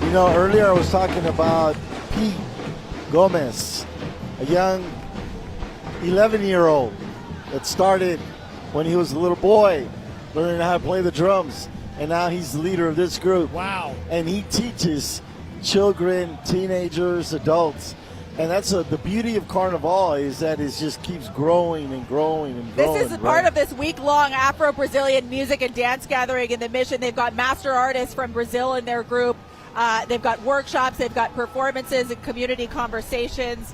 You know, earlier I was talking about Pete Gomez, a young 11-year-old that started when he was a little boy, learning how to play the drums, and now he's the leader of this group. Wow. And he teaches children, teenagers, adults. And that's the beauty of Carnival is that it just keeps growing and growing and growing. This is part of this week-long Afro-Brazilian music and dance gathering in the Mission. They've got master artists from Brazil in their group. They've got workshops, they've got performances and community conversations.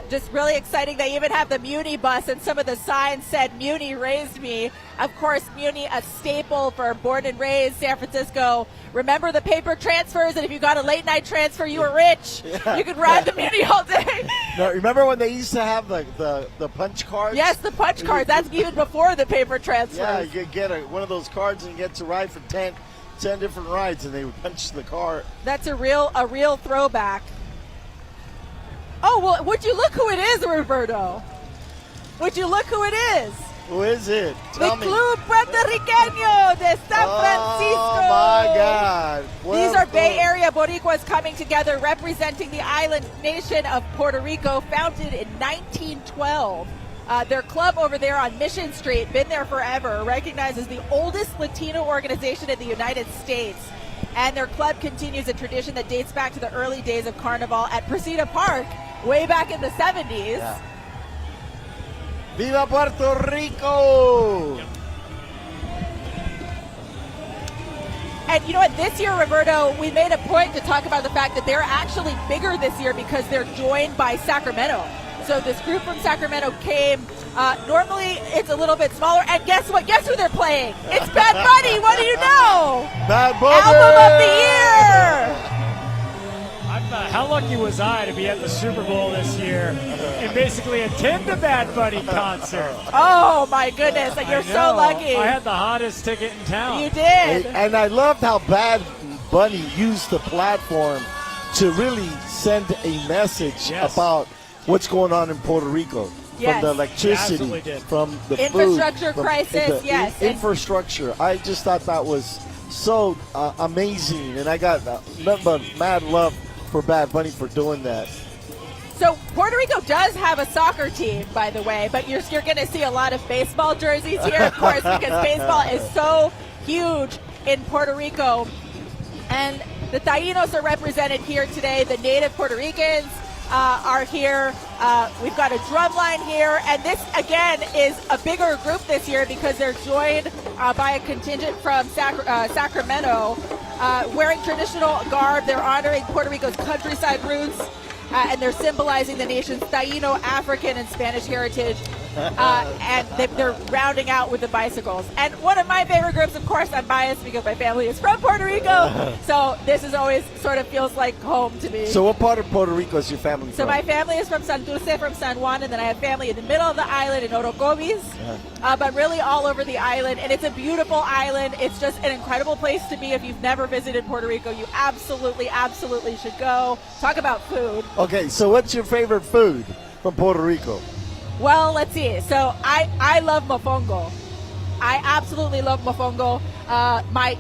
Just really exciting. They even have the Muni bus, and some of the signs said Muni raised me. Of course, Muni, a staple for born and raised San Francisco. Remember the paper transfers, and if you got a late night transfer, you were rich. Yeah. You could ride the Muni all day. No, remember when they used to have the punch cards? Yes, the punch cards. That's even before the paper transfers. Yeah, you could get one of those cards and you get to ride for 10 10 different rides, and they would punch the car. That's a real throwback. Oh, well, would you look who it is, Roberto? Would you look who it is? Who is it? The Club Puertorriqueño de San Francisco. Oh, my God. These are Bay Area Boricuas coming together, representing the island nation of Puerto Rico, founded in 1912. Their club over there on Mission Street, been there forever, recognized as the oldest Latino organization in the United States. And their club continues a tradition that dates back to the early days of Carnival at Presida Park, way back in the 70s. Yeah. Viva Puerto Rico! And you know what, this year, Roberto, we made a point to talk about the fact that they're actually bigger this year because they're joined by Sacramento. So this group from Sacramento came. Normally, it's a little bit smaller. And guess what? Guess who they're playing? It's Bad Bunny. What do you know? Bad Bunny! Album of the year! How lucky was I to be at the Super Bowl this year and basically attend a Bad Bunny concert? Oh, my goodness. And you're so lucky. I had the hottest ticket in town. You did. And I loved how Bad Bunny used the platform to really send a message about what's going on in Puerto Rico. Yes. From the electricity, from the infrastructure food, crisis, yes. Infrastructure. I just thought that was so amazing. And I got nothing but mad love for Bad Bunny for doing that. So Puerto Rico does have a soccer team, by the way, but you're going to see a lot of baseball jerseys here, of course, because baseball is so huge in Puerto Rico. And the Taínos are represented here today. The native Puerto Ricans are here. We've got a drum line here, and this again is a bigger group this year because they're joined by a contingent from Sacramento wearing traditional garb. They're honoring Puerto Rico's countryside roots, and they're symbolizing the nation's Taíno, African, and Spanish heritage. And they're rounding out with the bicycles. And one of my favorite groups, of course, I'm biased because my family is from Puerto Rico, so this is always sort of feels like home to me. So what part of Puerto Rico is your family from? So my family is from Santurce, from San Juan, and then I have family in the middle of the island in Orocovis, but really all over the island. And it's a beautiful island. It's just an incredible place to be. If you've never visited Puerto Rico, you absolutely, absolutely should go. Talk about food. Okay, so what's your favorite food from Puerto Rico? Well, let's see. So I love mofongo. I absolutely love mofongo. My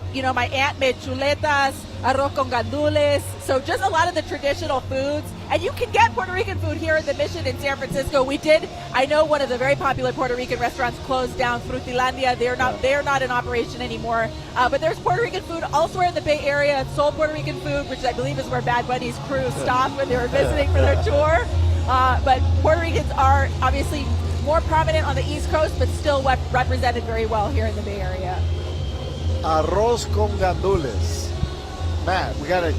aunt made chuletas, arroz con gandules. So just a lot of the traditional foods. And you can get Puerto Rican food here at the Mission in San Francisco. I know one of the very popular Puerto Rican restaurants closed down, Frutilandia. They're not in operation anymore. But there's Puerto Rican food elsewhere in the Bay Area. Soul Puerto Rican food, which I believe is where Bad Bunny's crew stopped when they were visiting for their tour. But Puerto Ricans are obviously more prominent on the East Coast, but still represented very well here in the Bay Area. Arroz con gandules. Matt, we got to,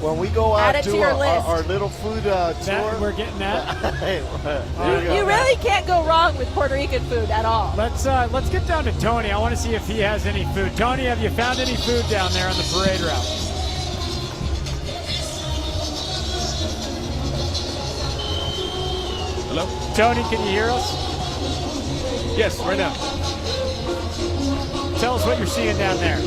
when we go out to our little food tour. We're getting that. You really can't go wrong with Puerto Rican food at all. Let's get down to Tony. I want to see if he has any food. Tony, have you found any food down there on the parade route? Hello? Tony, can you hear us? Yes, right now. Tell us what you're seeing down there.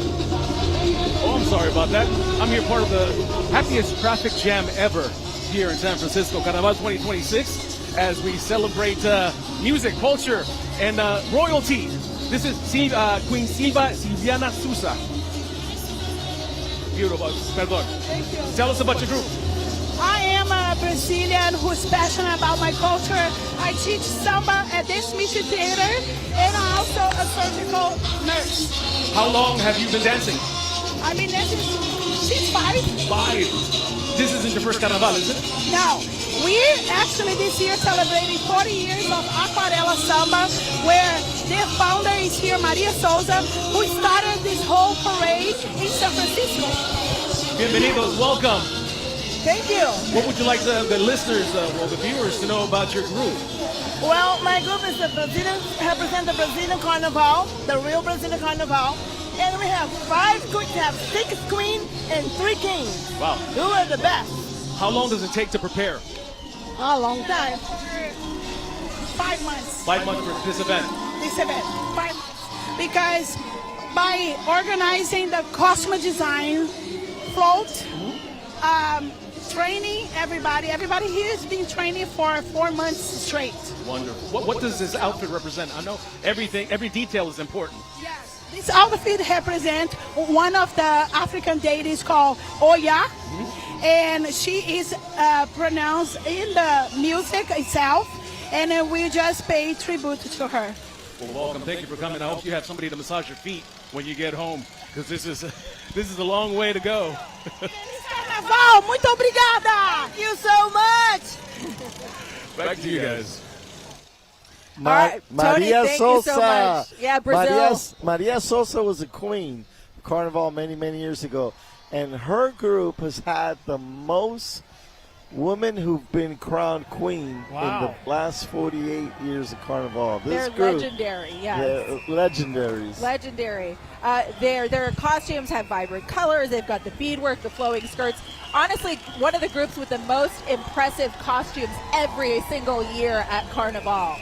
Oh, I'm sorry about that. I'm here part of the happiest traffic jam ever here in San Francisco, Carnaval 2026, as we celebrate music, culture, and royalty. This is Queen Silviana Sousa. Beautiful. Perdón. Thank you. Tell us about your group. I am a Brazilian who's passionate about my culture. I teach Samba at this Mission Theater, and I'm also a surgical nurse. How long have you been dancing? I've been dancing since 5. 5. This isn't your first Carnaval, is it? No. We're actually this year celebrating 40 years of Aquarela Samba, where their founder is here, Maria Souza, who started this whole parade in San Francisco. Bienvenidos, welcome. Thank you. What would you like the listeners, the viewers, to know about your group? Well, my group is represent the Brazilian Carnival, the real Brazilian Carnival. And we have 6 queens and 3 kings. Wow. Who are the best? How long does it take to prepare? A long time. 5 months. 5 months for this event? This event. 5 months. Because by organizing the costume design, float, training everybody. Everybody here has been training for 4 months straight. Wonderful. What does this outfit represent? I know every detail is important. Yes. This outfit represents one of the African deities called Oya, and she is pronounced in the music itself, and we just pay tribute to her. Well, welcome. Thank you for coming. I hope you have somebody to massage your feet when you get home, because this is a long way to go. Carnaval, muito obrigada. Thank you so much. Back to you guys. All right, Tony, Maria thank Sosa. you so much. Yeah, Brazil. Maria Sosa was a queen of Carnival many, many years ago. And her group has had the most women who've been crowned queen in the last 48 years of Carnival. They're legendary, yes. Legendaries. Legendary. Their costumes have vibrant colors. They've got the beadwork, the flowing skirts. Honestly, one of the groups with the most impressive costumes every single year at Carnival.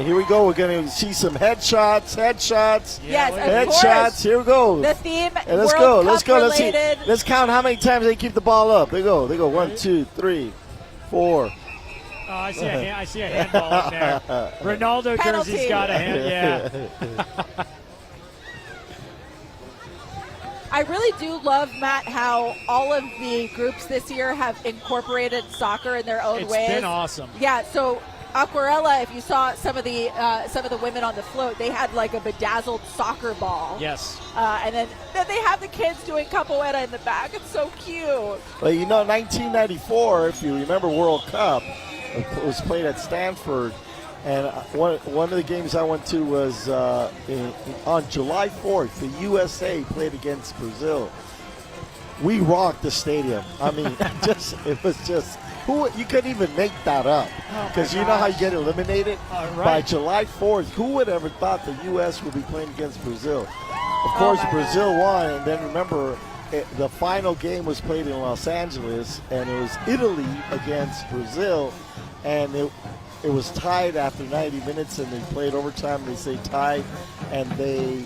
Here we go. We're going to see some headshots. Yes, of headshots. course. Here we go. The theme, and let's World go. Cup Let's see. related. Let's count how many times they keep the ball up. They go. 1, 2, 3, 4. Oh, I see a handball in there. Ronaldo Penalty. jersey's got a hand. Yeah. I really do love, Matt, how all of the groups this year have incorporated soccer in their own ways. It's been awesome. Yeah, so Aquarella, if you saw some of the women on the float, they had like a bedazzled soccer ball. Yes. And then they have the kids doing capoeira in the back. It's so cute. Well, 1994, if you remember World Cup, it was played at Stanford. And one of the games I went to was on July 4th, the USA played against Brazil. We rocked the stadium. I mean, it was just you couldn't even make that up, because you know how you get eliminated by July 4th. Who would ever thought the U.S. would be playing against Brazil? Of course, Brazil won, and then remember the final game was played in Los Angeles, and it was Italy against Brazil, and it was tied after 90 minutes, and they played overtime. They say tied, and they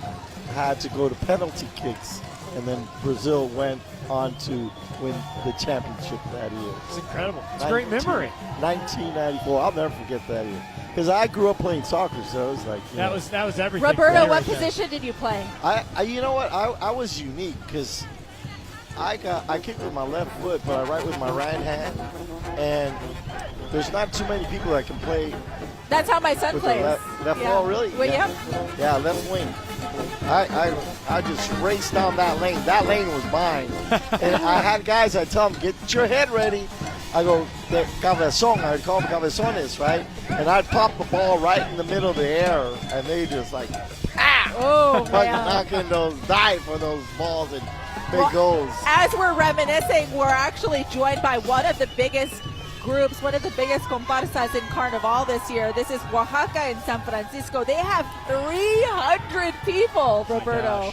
had to go to penalty kicks, and then Brazil went on to win the championship that year. It's incredible. It's a great memory. 1994. I'll never forget that year, because I grew up playing soccer, so it was like that was everything. Roberto, what position did you play? You know what? I was unique, because I kicked with my left foot, but I write with my right hand, and there's not too many people that can play. That's how my son with plays. Left ball, really? Well, yeah. Yeah, left wing. I just raced down that lane. That lane was mine. And I had guys, I tell them, get your head ready. I go, the cabezón, I would call them cabezones, right? And I'd pop the ball right in the middle of the air, and they just like, oh, like man. knocking those, die for those balls and big goals. As we're reminiscing, we're actually joined by one of the biggest groups, one of the biggest comparsas in Carnival this year. This is Oaxaca in San Francisco. They have 300 people, Roberto.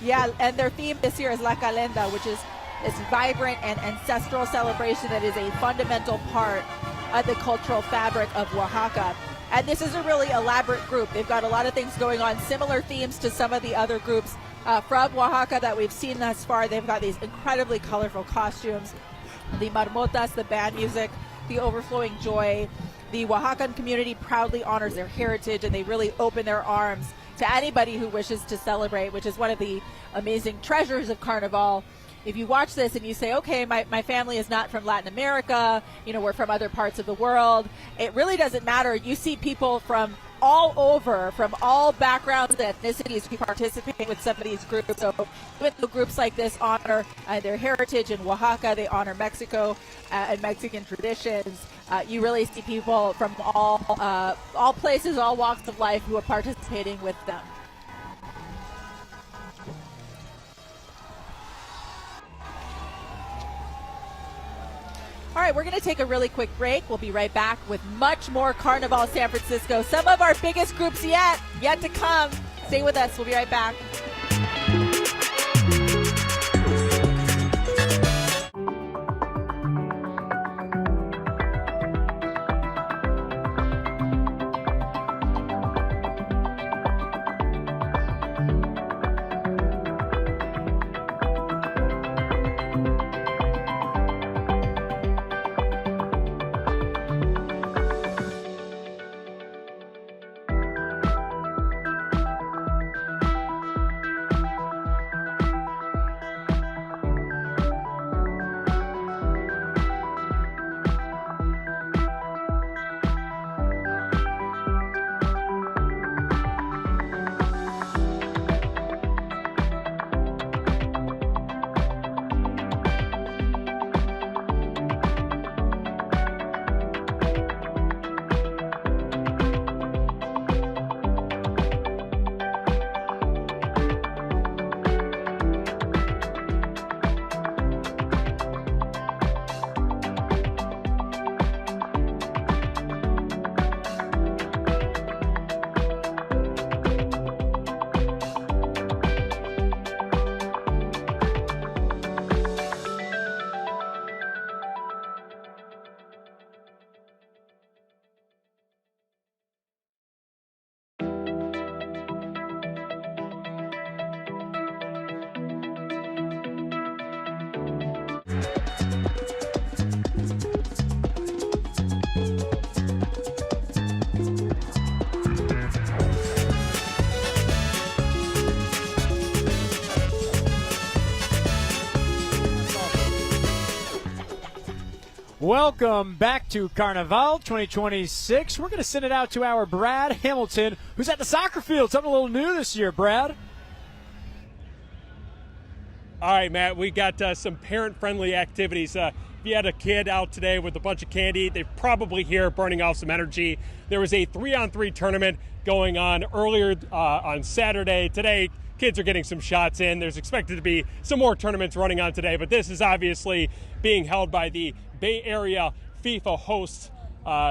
Yeah, and their theme this year is La Calenda, which is this vibrant and ancestral celebration that is a fundamental part of the cultural fabric of Oaxaca. And this is a really elaborate group. They've got a lot of things going on, similar themes to some of the other groups from Oaxaca that we've seen thus far. They've got these incredibly colorful costumes, the marmotas, the band music, the overflowing joy. The Oaxacan community proudly honors their heritage, and they really open their arms to anybody who wishes to celebrate, which is one of the amazing treasures of Carnival. If you watch this and you say, okay, my family is not from Latin America, we're from other parts of the world, it really doesn't matter. You see people from all over, from all backgrounds and ethnicities who participate with some of these groups. So even though groups like this honor their heritage in Oaxaca, they honor Mexico and Mexican traditions, you really see people from all places, all walks of life who are participating with them. All right, we're going to take a really quick break. We'll be right back with much more Carnaval San Francisco. Some of our biggest groups yet to come. Stay with us. We'll be right back. Welcome back to Carnaval 2026. We're going to send it out to our Brad Hamilton, who's at the soccer field. Something a little new this year, Brad. All right, Matt, we got some parent-friendly activities. If you had a kid out today with a bunch of candy, they're probably here burning off some energy. There was a 3-on-3 tournament going on earlier on Saturday. Today, kids are getting some shots in. There's expected to be some more tournaments running on today, but this is obviously being held by the Bay Area FIFA hosts.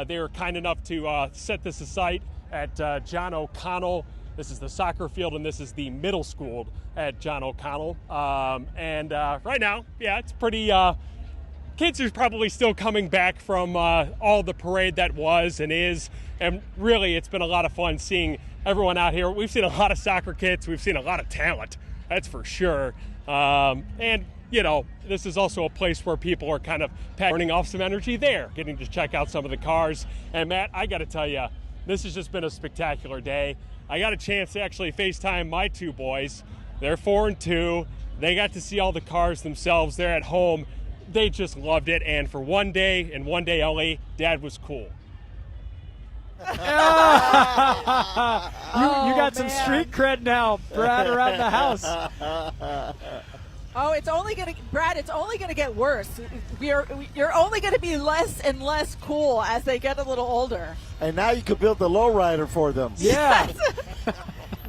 They were kind enough to set this aside at John O'Connell. This is the soccer field, and this is the middle school at John O'Connell. Right now, yeah, it's pretty... kids are probably still coming back from all the parade that was and is, and really it's been a lot of fun seeing everyone out here. We've seen a lot of soccer kids. We've seen a lot of talent, that's for sure. And, you know, this is also a place where people are kind of burning off some energy there, getting to check out some of the cars. And, Matt, I got to tell you, this has just been a spectacular day. I got a chance to actually FaceTime my two boys. They're 4 and 2. They got to see all the cars themselves. They're at home. They just loved it. And for one day, and one day only, Dad was cool. You got some street cred now, Brad, around the house. Oh, it's only gonna, Brad. It's only gonna get worse. You're only gonna be less and less cool as they get a little older. And now you could build the lowrider for them. Yeah,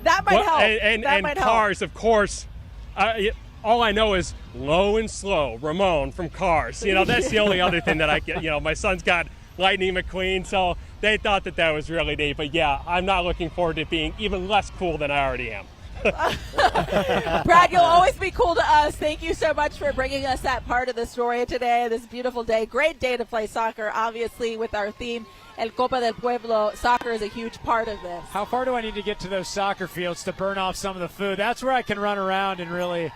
that might help. And cars, of course. All I know is low and slow. Ramon from Cars. You know, that's the only other thing that I get. You know, my son's got Lightning McQueen, so they thought that was really neat. But yeah, I'm not looking forward to being even less cool than I already am. Brad, you'll always be cool to us. Thank you so much for bringing us that part of the story today, this beautiful day. Great day to play soccer, obviously, with our theme, El Copa del Pueblo. Soccer is a huge part of this. How far do I need to get to those soccer fields to burn off some of the food? That's where I can run around and really...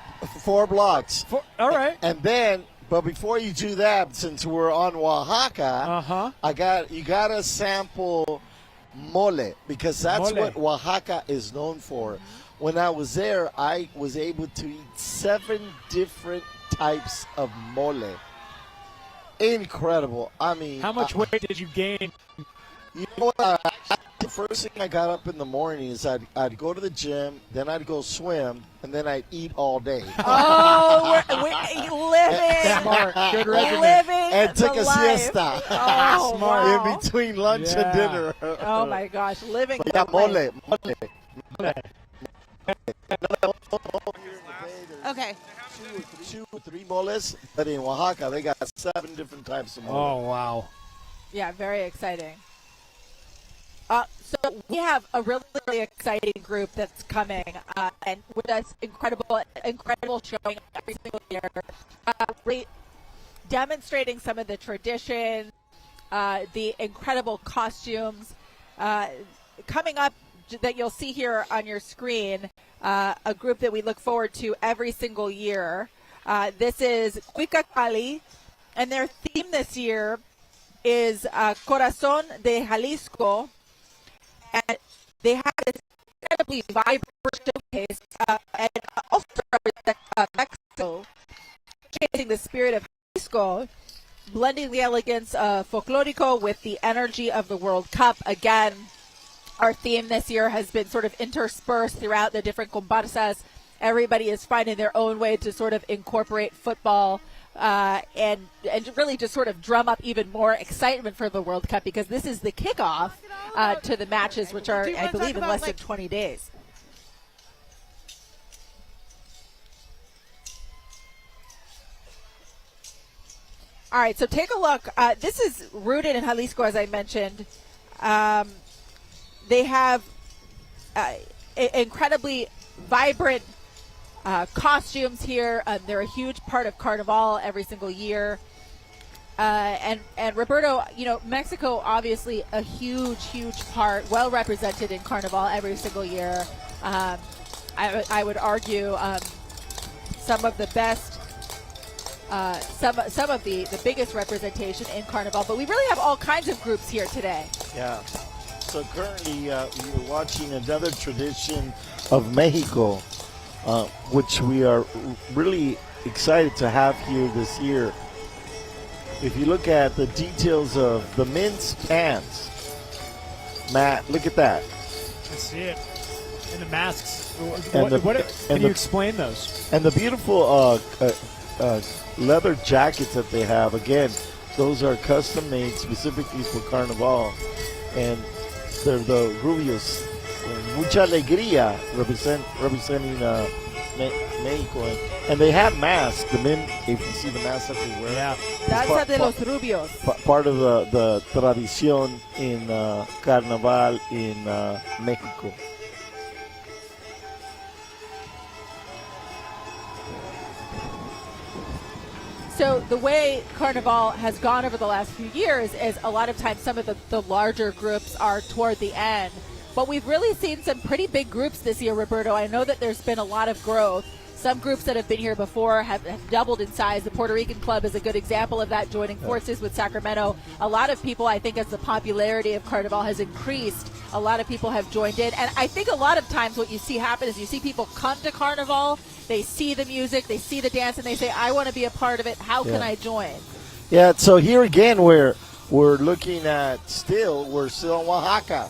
4 blocks. All right. And then, but before you do that, since we're on Oaxaca, you gotta sample mole, because that's what Oaxaca is known for. When I was there, I was able to eat 7 different types of mole. Incredible. I mean, how much weight did you gain? You know what? The first thing I got up in the morning is I'd go to the gym, then I'd go swim, and then I'd eat all day. Oh, living. Smart. Good regimen. Living and took the a life. siesta. Oh, Smart. wow. In between lunch and dinner. Oh, my gosh. Living but the yeah, mole. Okay. 2 or 3 moles, but in Oaxaca they got 7 different types of mole. Oh, wow. Yeah, very exciting. So we have a really, really exciting group that's coming, and with us, incredible showing every single year, demonstrating some of the tradition, the incredible costumes. Coming up, that you'll see here on your screen, a group that we look forward to every single year. This is Cuica Cali, and their theme this year is Corazón de Jalisco, and they have this incredibly vibrant showcase, and also represent Mexico, showcasing the spirit of Jalisco, blending the elegance of folklorico with the energy of the World Cup. Again, our theme this year has been sort of interspersed throughout the different comparsas. Everybody is finding their own way to sort of incorporate football and really just sort of drum up even more excitement for the World Cup, because this is the kickoff to the matches, which are, I believe, in less than 20 days. All right, so take a look. This is rooted in Jalisco, as I mentioned. They have incredibly vibrant costumes here. They're a huge part of Carnival every single year. And Roberto, you know, Mexico, obviously a huge part, well represented in Carnival every single year. I would argue some of the best, some of the biggest representation in Carnival. But we really have all kinds of groups here today. Yeah. So currently we're watching another tradition of Mexico, which we are really excited to have here this year. if you look at the details of the men's pants, Matt, look at that. I see it. And the masks. And Can you explain those? And the beautiful leather jackets that they have, again, those are custom made specifically for Carnival. And they're the Rubios. Mucha Alegría representing Mexico. And they have masks. The men, if you see the masks that they wear. Yeah. Danza de los Rubios. Part of the tradición in Carnaval in Mexico. So the way Carnival has gone over the last few years is a lot of times some of the larger groups are toward the end. But we've really seen some pretty big groups this year, Roberto. I know that there's been a lot of growth. Some groups that have been here before have doubled in size. The Puerto Rican Club is a good example of that, joining forces with Sacramento. A lot of people, I think, as the popularity of Carnival has increased, a lot of people have joined in. And I think a lot of times what you see happen is you see people come to Carnival, they see the music, they see the dance, and they say, I want to be a part of it. How can I join? Yeah, so here again, we're looking at we're still in Oaxaca.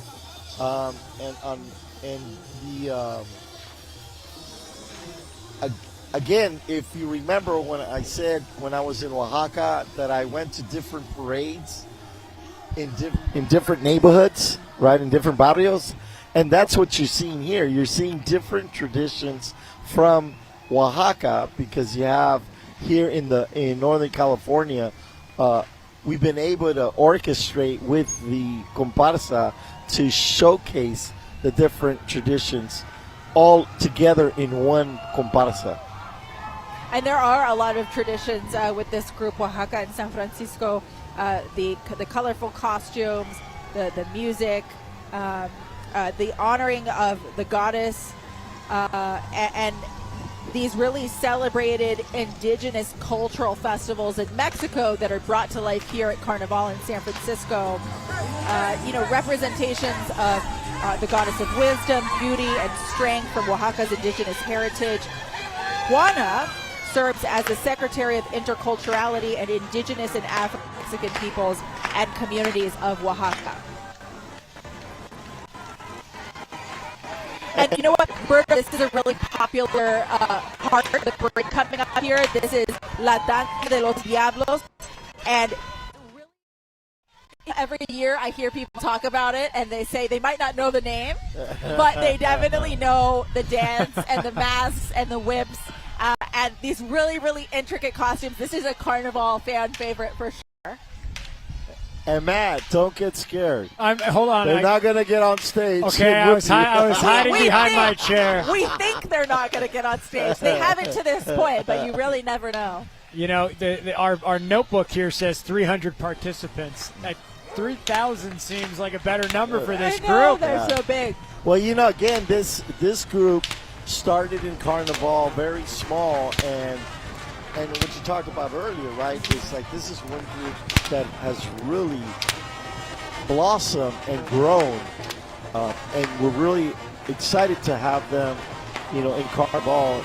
Again, if you remember when I said when I was in Oaxaca that I went to different parades in different neighborhoods, right, in different barrios, and that's what you're seeing here. You're seeing different traditions from Oaxaca because you have here in Northern California, we've been able to orchestrate with the comparsa to showcase the different traditions all together in one comparsa. And there are a lot of traditions with this group, Oaxaca and San Francisco. The colorful costumes, the music, the honoring of the goddess, and these really celebrated indigenous cultural festivals in Mexico that are brought to life here at Carnival in San Francisco. Representations of the goddess of wisdom, beauty, and strength from Oaxaca's indigenous heritage. Juana serves as the Secretary of Interculturality and Indigenous and Afro-Mexican Peoples and Communities of Oaxaca. And you know what, Berta, this is a really popular part of the parade coming up here. This is La Danza de los Diablos. And every year I hear people talk about it and they say they might not know the name, but they definitely know the dance and the masks and the whips and these really, really intricate costumes. This is a Carnival fan favorite for sure. And Matt, don't get scared. Hold on. They're not going to get on stage. Okay, I was hiding behind my chair. We think they're not going to get on stage. They haven't to this point, but you really never know. You know, our notebook here says 300 participants. 3,000 seems like a better number for this group. They're so big. Well, again, this group started in Carnival very small, and what you talked about earlier, right? Is like this is one group that has really blossomed and grown, and we're really excited to have them, in Carnival.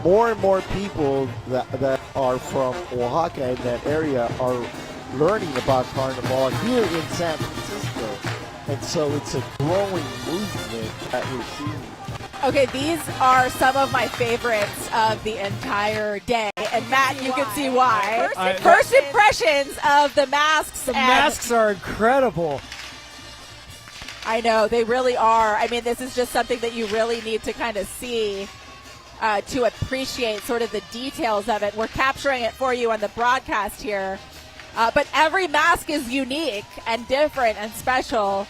More and more people that are from Oaxaca in that area are learning about Carnival here in San Francisco, and so it's a growing movement that we're seeing. Okay, these are some of my favorites of the entire day, and Matt, you can see why. First impressions of the masks. The masks are incredible. I know, they really are. I mean, this is just something that you really need to kind of see to appreciate sort of the details of it. We're capturing it for you on the broadcast here. But every mask is unique and different and special.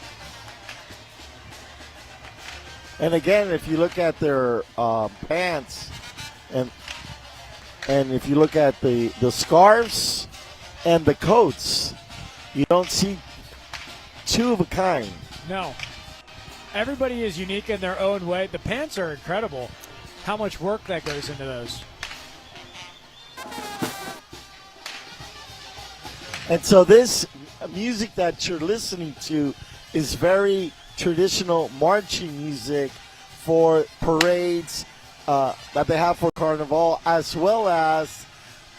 And again, if you look at their pants, and if you look at the scarves and the coats, you don't see two of a kind. No. Everybody is unique in their own way. The pants are incredible. How much work that goes into those. And so this music that you're listening to is very traditional marching music for parades that they have for Carnival, as well as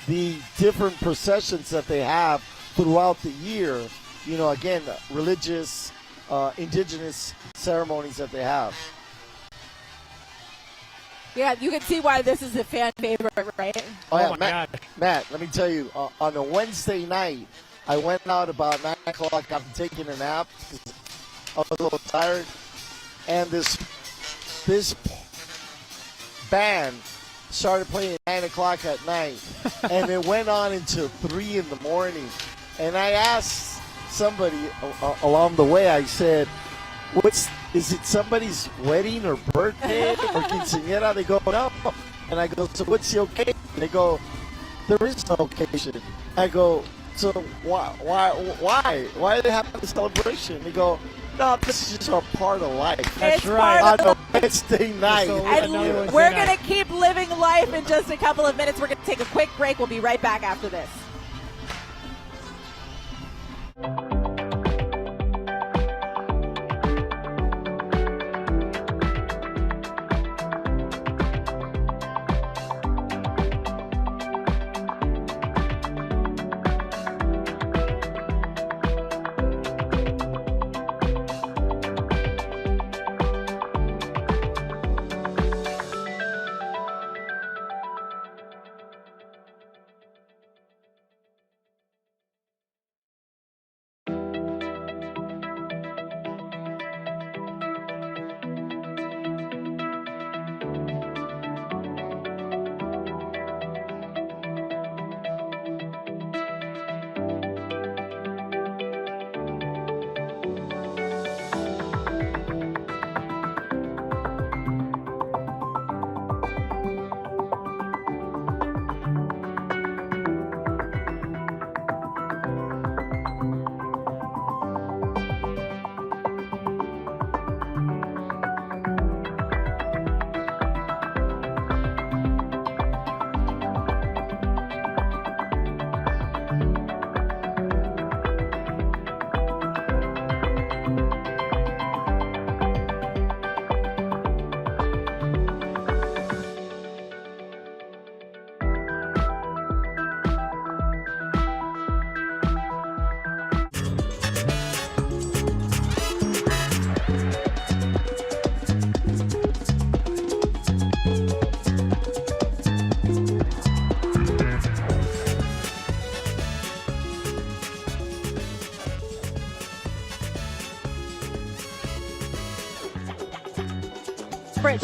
the different processions that they have throughout the year. You know, again, religious, indigenous ceremonies that they have. Yeah, you can see why this is a fan favorite, right? Oh, yeah, my God. Matt, let me tell you, on a Wednesday night, I went out about 9 o'clock after taking a nap because I was a little tired, and this band started playing at 9 o'clock at night, and it went on into 3 in the morning. And I asked somebody along the way, I said, is it somebody's wedding or birthday or quinceañera? They go, no. And I go, so what's the occasion? They go, there is no occasion. I go, so why are they having a celebration? They go, no, this is just our part of life. That's right. On a Wednesday night. And we're going to keep living life in just a couple of minutes. We're going to take a quick break. We'll be right back after this.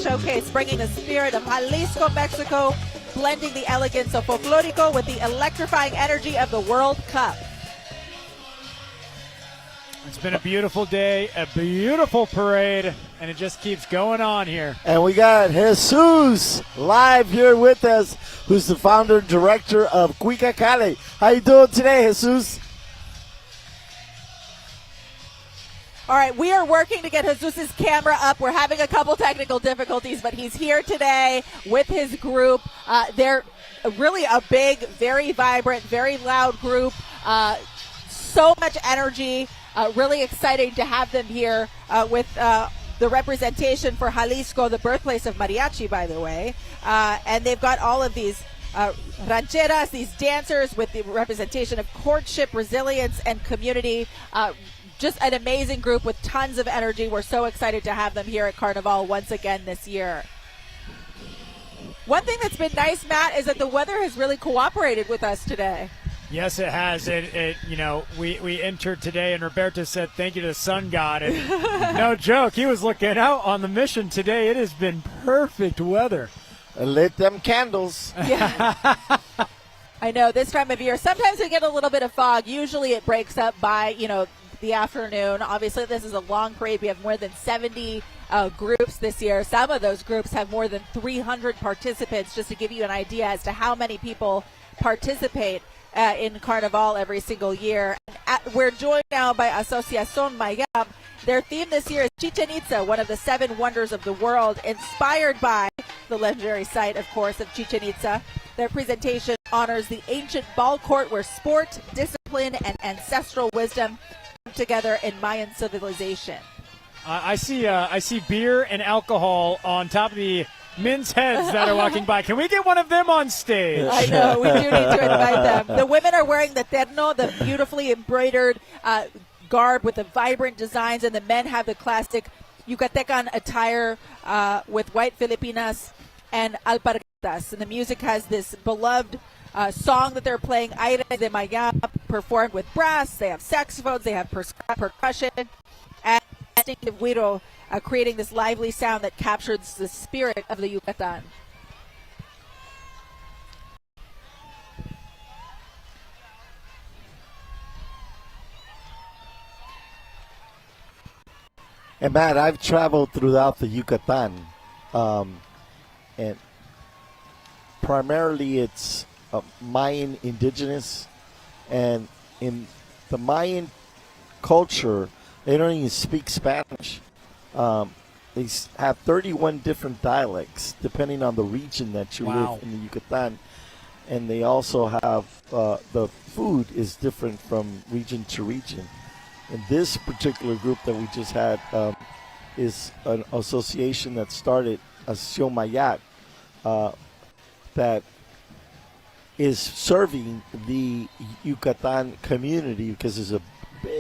Showcase, bringing the spirit of Jalisco, Mexico, blending the elegance of folklorico with the electrifying energy of the World Cup. It's been a beautiful day, a beautiful parade, and it just keeps going on here. And we got Jesus live here with us, who's the founder and director of Cuica Cali. How you doing today, Jesus? All right, we are working to get Jesus' camera up. We're having a couple technical difficulties, but he's here today with his group. They're really a big, very vibrant, very loud group. So much energy. Really exciting to have them here with the representation for Jalisco, the birthplace of mariachi, by the way. And they've got all of these rancheras, these dancers with the representation of courtship, resilience, and community. Just an amazing group with tons of energy. We're so excited to have them here at Carnival once again this year. One thing that's been nice, Matt, is that the weather has really cooperated with us today. Yes, it has. We entered today, and Roberto said thank you to the sun god. And no joke, he was looking out on the mission today. It has been perfect weather. Lit them candles. Yeah. I know, this time of year, sometimes we get a little bit of fog. Usually it breaks up by, the afternoon. Obviously, this is a long parade. We have more than 70 groups this year. Some of those groups have more than 300 participants, just to give you an idea as to how many people participate in Carnival every single year. We're joined now by Asociación Mayab. Their theme this year is Chichen Itza, one of the 7 wonders of the world, inspired by the legendary site, of course, of Chichen Itza. Their presentation honors the ancient ball court where sport, discipline, and ancestral wisdom together in Mayan civilization. I see beer and alcohol on top of the men's heads that are walking by. Can we get one of them on stage? I know, we do need to invite them. The women are wearing the terno, the beautifully embroidered garb with the vibrant designs, and the men have the classic Yucatecan attire with white Filipinas and alpargatas. And the music has this beloved song that they're playing, Aire de Maya, performed with brass. They have saxophones, they have percussion, and distinctive güiro, creating this lively sound that captures the spirit of the Yucatan. And Matt, I've traveled throughout the Yucatan, and primarily it's Mayan indigenous, and in the Mayan culture, they don't even speak Spanish. They have 31 different dialects depending on the region that you live in the Yucatan, and they also have the food is different from region to region. And this particular group that we just had is an association that started, Asociación Mayat, that is serving the Yucatan community because there's a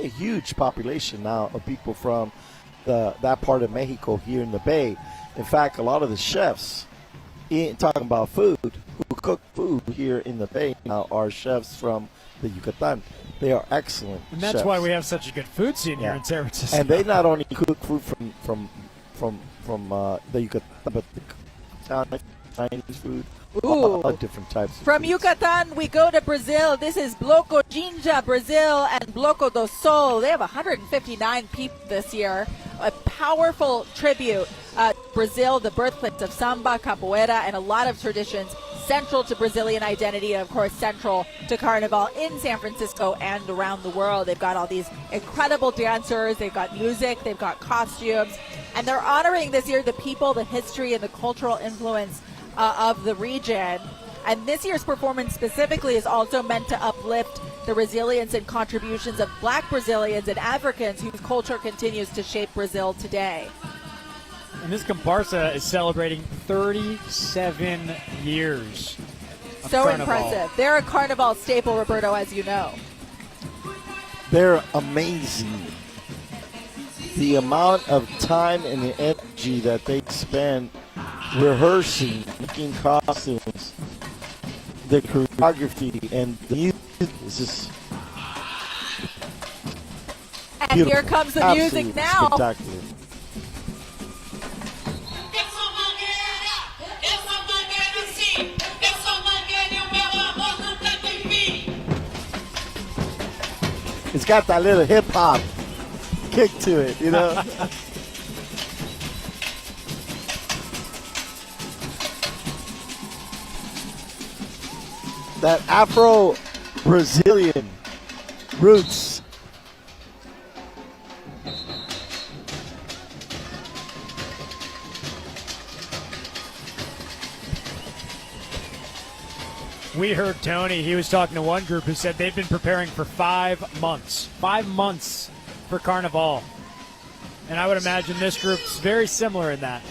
huge population now of people from that part of Mexico here in the Bay. In fact, a lot of the chefs, talking about food, who cook food here in the Bay now are chefs from the Yucatan. They are excellent And that's chefs. why we have such a good food scene here in San Francisco. And they not only cook food from the Yucatan, but the Chinese food. Ooh. All different types of From foods. Yucatan, we go to Brazil. This is Bloco Jinja, Brazil, and Bloco do Sol. They have 159 people this year. A powerful tribute to Brazil, the birthplace of Samba, Capoeira, and a lot of traditions central to Brazilian identity, and of course central to Carnival in San Francisco and around the world. They've got all these incredible dancers, they've got music, they've got costumes, and they're honoring this year the people, the history, and the cultural influence of the region. And this year's performance specifically is also meant to uplift the resilience and contributions of Black Brazilians and Africans whose culture continues to shape Brazil today. And this comparsa is celebrating 37 years of So Carnival. impressive. They're a Carnival staple, Roberto, as you know. They're amazing. The amount of time and the energy that they spend rehearsing, making costumes, the choreography, and the music is just And beautiful. here comes the music Absolutely now. spectacular. It's got that little hip hop kick to it, you know. That Afro-Brazilian roots. We heard Tony. He was talking to one group who said they've been preparing for 5 months. 5 months for Carnival. And I would imagine this group's very similar in that.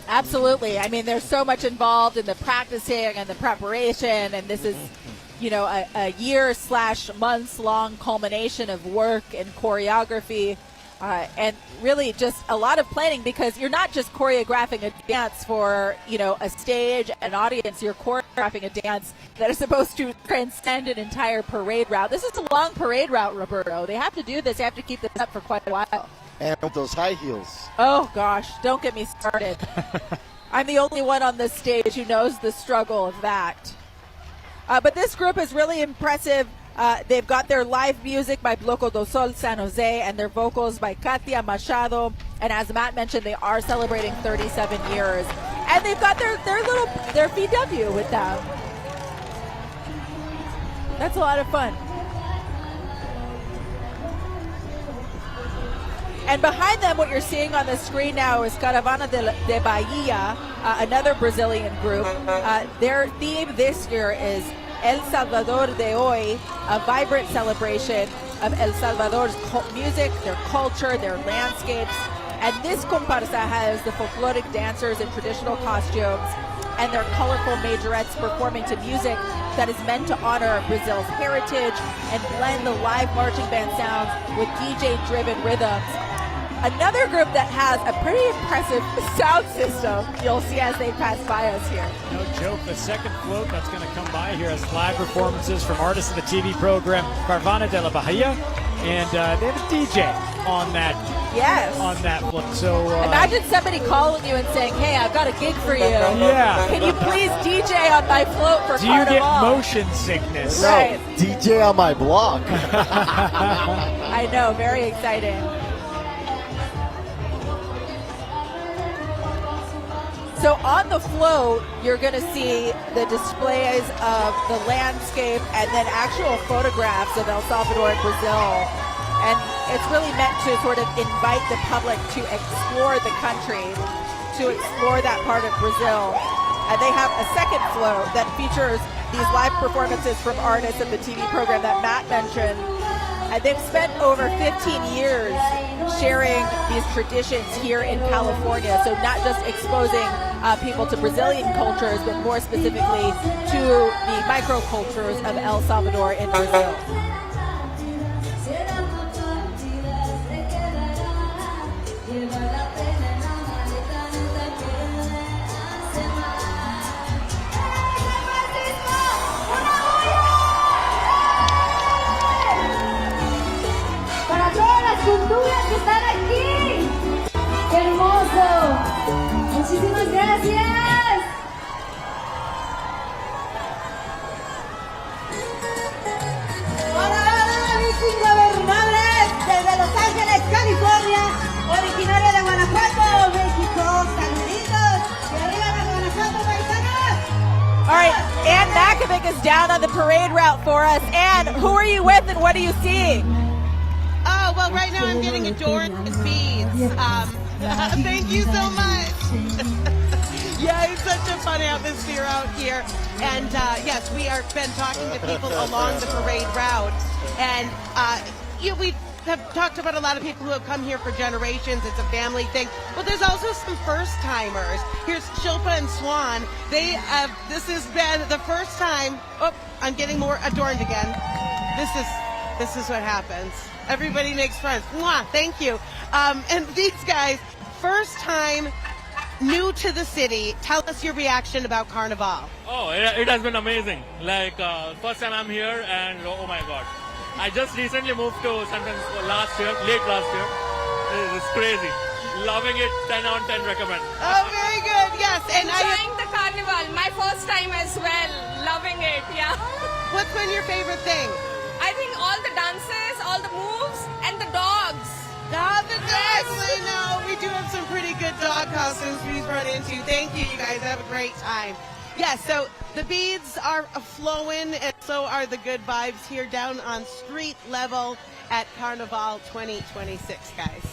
Absolutely. I mean, there's so much involved in the practicing and the preparation, and this is, you know, a year/months-long culmination of work and choreography, and really just a lot of planning, because you're not just choreographing a dance for, you know, a stage, an audience. You're choreographing a dance that is supposed to transcend an entire parade route. This is a long parade route, Roberto. They have to do this. They have to keep this up for quite a while. And with those high heels. Oh, gosh, don't get me started. I'm the only one on this stage who knows the struggle of that. But this group is really impressive. They've got their live music by Bloco do Sol San Jose and their vocals by Katia Machado. And as Matt mentioned, they are celebrating 37 years. And they've got their VW with them. That's a lot of fun. And behind them, what you're seeing on the screen now is Caravana de Bahia, another Brazilian group. Their theme this year is El Salvador de Hoy, a vibrant celebration of El Salvador's music, their culture, their landscapes, And this comparsa has the folkloric dancers in traditional costumes and their colorful majorettes performing to music that is meant to honor Brazil's heritage and blend the live marching band sounds with DJ-driven rhythms. Another group that has a pretty impressive sound system you'll see as they pass by us here. No joke, the second float that's going to come by here has live performances from artists in the TV program Carnaval de la Bahia, and they have a DJ on that. Yes. On that float. So imagine somebody calling you and saying, "Hey, I've got a gig for you. Yeah. Can you please DJ on my float for Carnival?" Do you get motion sickness? Right. No, DJ on my block. I know, very exciting. So on the float, you're going to see the displays of the landscape and then actual photographs of El Salvador and Brazil. And it's really meant to sort of invite the public to explore the country, to explore that part of Brazil. And they have a second float that features these live performances from artists of the TV program that Matt mentioned. And they've spent over 15 years sharing these traditions here in California. So not just exposing people to Brazilian cultures, but more specifically to the microcultures of El Salvador and Brazil. Para todas las culturas que están aquí. ¡Qué hermoso! Muchísimas gracias. Hola, mis ingobernables desde Los Ángeles, California, originaria de Guanajuato, México. Saluditos. Y arriba de Guanajuato, paisanos. All right, Ann Makovic is down on the parade route for us. Ann, who are you with and what are you seeing? Oh, well, right now I'm getting adorned with beads. Thank you so much. Yeah, it's such a fun atmosphere out here. And yes, we are been talking to people along the parade route. And we have talked about a lot of people who have come here for generations. It's a family thing. But there's also some first-timers. Here's Shilpa and Swan. This has been the first time. Oh, I'm getting more adorned again. This is what happens. Everybody makes friends. Mwah, thank you. And these guys, first time, new to the city. Tell us your reaction about Carnival. Oh, it has been amazing. Like, first time I'm here and oh my God. I just recently moved to San Francisco late last year. It's crazy. Loving it, 10 on 10 recommend. Oh, very good, yes. And enjoying the Carnival, my first time as well. Loving it, yeah. What's been your favorite thing? I think all the dances, all the moves, and the dogs. Ah, the dogs, I know. We do have some pretty good dog costumes we've run into. Thank you, you guys. Have a great time. Yes, so the beads are flowing, and so are the good vibes here down on street level at Carnival 2026, guys.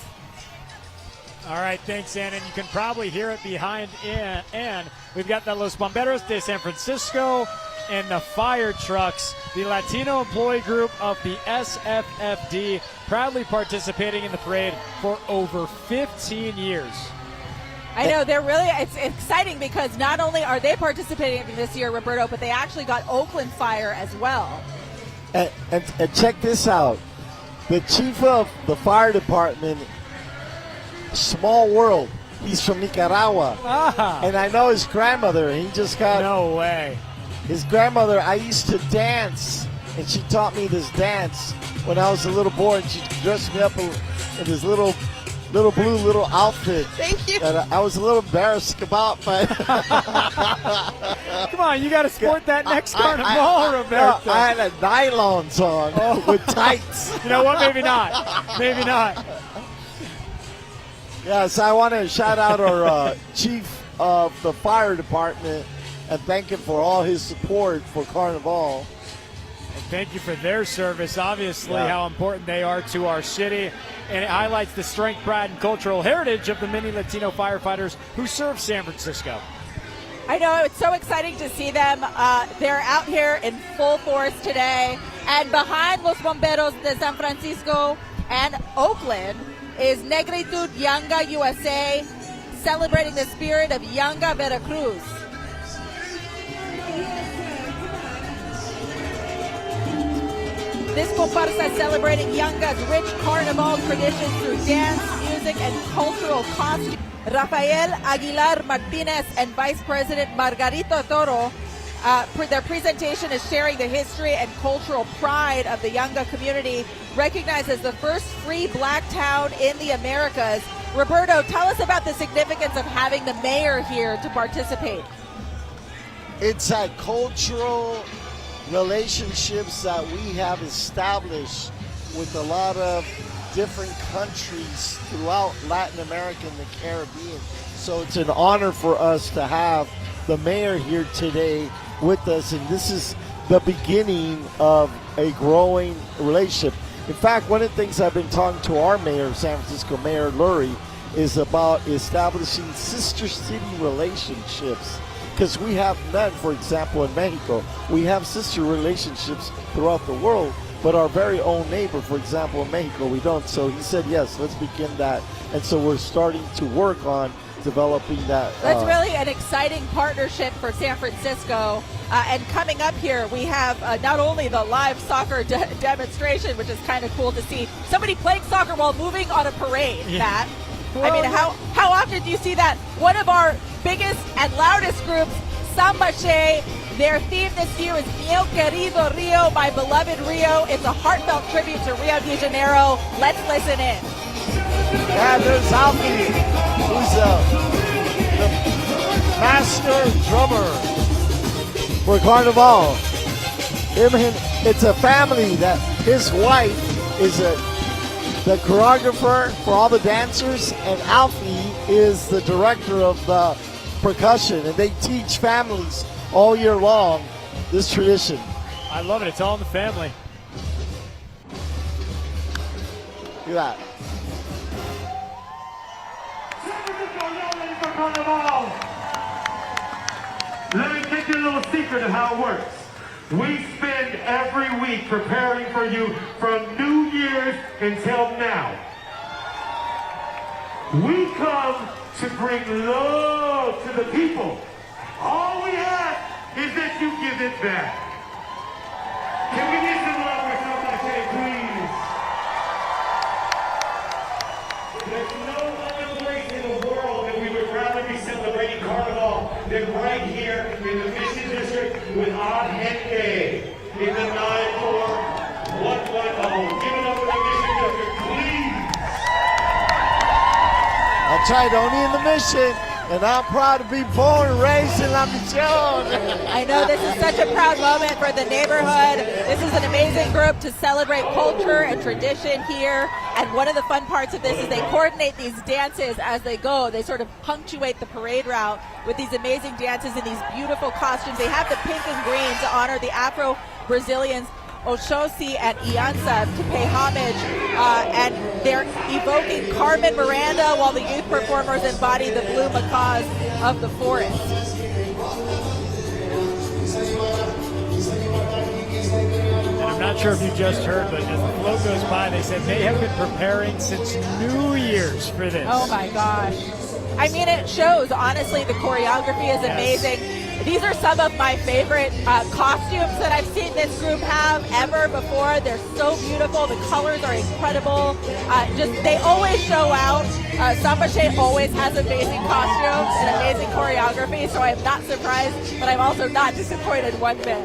All right, thanks, Ann. And you can probably hear it behind Ann. We've got the Los Bomberos de San Francisco and the fire trucks, the Latino employee group of the SFFD, proudly participating in the parade for over 15 years. I know, it's exciting because not only are they participating this year, Roberto, but they actually got Oakland Fire as well. And check this out. The chief of the fire department, small world, he's from Nicaragua. And I know his grandmother, he just got... No way. His grandmother, I used to dance, and she taught me this dance when I was a little boy, and she dressed me up in this little blue outfit. Thank you. And I was a little embarrassed about, but come on, you got to sport that next Carnival, Roberto. I had a nylons on with tights. You know what? Maybe not. Maybe not. Yes, I want to shout out our chief of the fire department and thank him for all his support for Carnival. And thank you for their service, obviously, how important they are to our city. And it highlights the strength, pride, and cultural heritage of the many Latino firefighters who serve San Francisco. I know, it's so exciting to see them. They're out here in full force today. And behind Los Bomberos de San Francisco and Oakland is Negritud Yanga USA, celebrating the spirit of Yanga Veracruz. This comparsa is celebrating Yanga's rich Carnival traditions through dance, music, and cultural costume. Rafael Aguilar Martinez and Vice President Margarito Toro, their presentation is sharing the history and cultural pride of the Yanga community, recognized as the first free black town in the Americas. Roberto, tell us about the significance of having the mayor here to participate. It's a cultural relationships that we have established with a lot of different countries throughout Latin America and the Caribbean. So it's an honor for us to have the mayor here today with us, and this is the beginning of a growing relationship. In fact, one of the things I've been talking to our mayor of San Francisco, Mayor Lurie, is about establishing sister city relationships. Because we have none, for example, in Mexico. We have sister relationships throughout the world, but our very own neighbor, for example, in Mexico, we don't. So he said, yes, let's begin that. And so we're starting to work on developing that. That's really an exciting partnership for San Francisco. And coming up here, we have not only the live soccer demonstration, which is kind of cool to see. Somebody playing soccer while moving on a parade, Matt. I mean, how often do you see that? One of our biggest and loudest groups, Samba, their theme this year is Mio Querido Rio, my beloved Rio. It's a heartfelt tribute to Rio de Janeiro. Let's listen in. Yeah, there's Alfie, who's the master drummer for Carnival. It's a family that his wife is the choreographer for all the dancers, and Alfie is the director of the percussion, and they teach families all year long this tradition. I love it. It's all in the family. Look at that. Let me give you a little secret of how it works. We spend every week preparing for you from New Year's until now. We come to bring love to the people. All we ask is that you give it back. Can we get some love for somebody, please? There's no other place in the world that we would rather be celebrating Carnival than right here in the Mission District with Odd Gente in the 94110. Give it up for the Mission District, please. That's right, only in the Mission. And I'm proud to be born and raised in La Mission. I know this is such a proud moment for the neighborhood. This is an amazing group to celebrate culture and tradition here. And one of the fun parts of this is they coordinate these dances as they go. They sort of punctuate the parade route with these amazing dances in these beautiful costumes. They have the pink and green to honor the Afro-Brazilians Oshosi and Iansa to pay homage, and they're evoking Carmen Miranda while the youth performers embody the blue macaws of the forest. And I'm not sure if you just heard, but as the float goes by, they said they have been preparing since New Year's for this. Oh my gosh. I mean, it shows. Honestly, the choreography is amazing. These are some of my favorite costumes that I've seen this group have ever before. They're so beautiful. The colors are incredible. They always show out. Samba always has amazing costumes and amazing choreography, so I'm not surprised, but I'm also not disappointed one bit.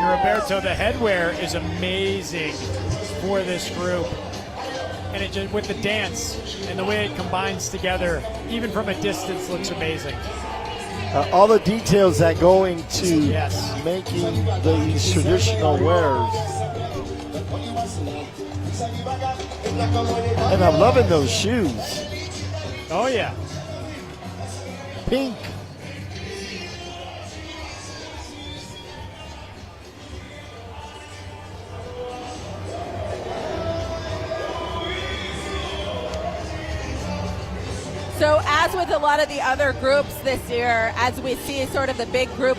Roberto, the headwear is amazing for this group, and it just, with the dance and the way it combines together, even from a distance, looks amazing. All the details that go into making these traditional wares, and I'm loving those shoes. Oh yeah, pink. So as with a lot of the other groups this year, as we see sort of the big group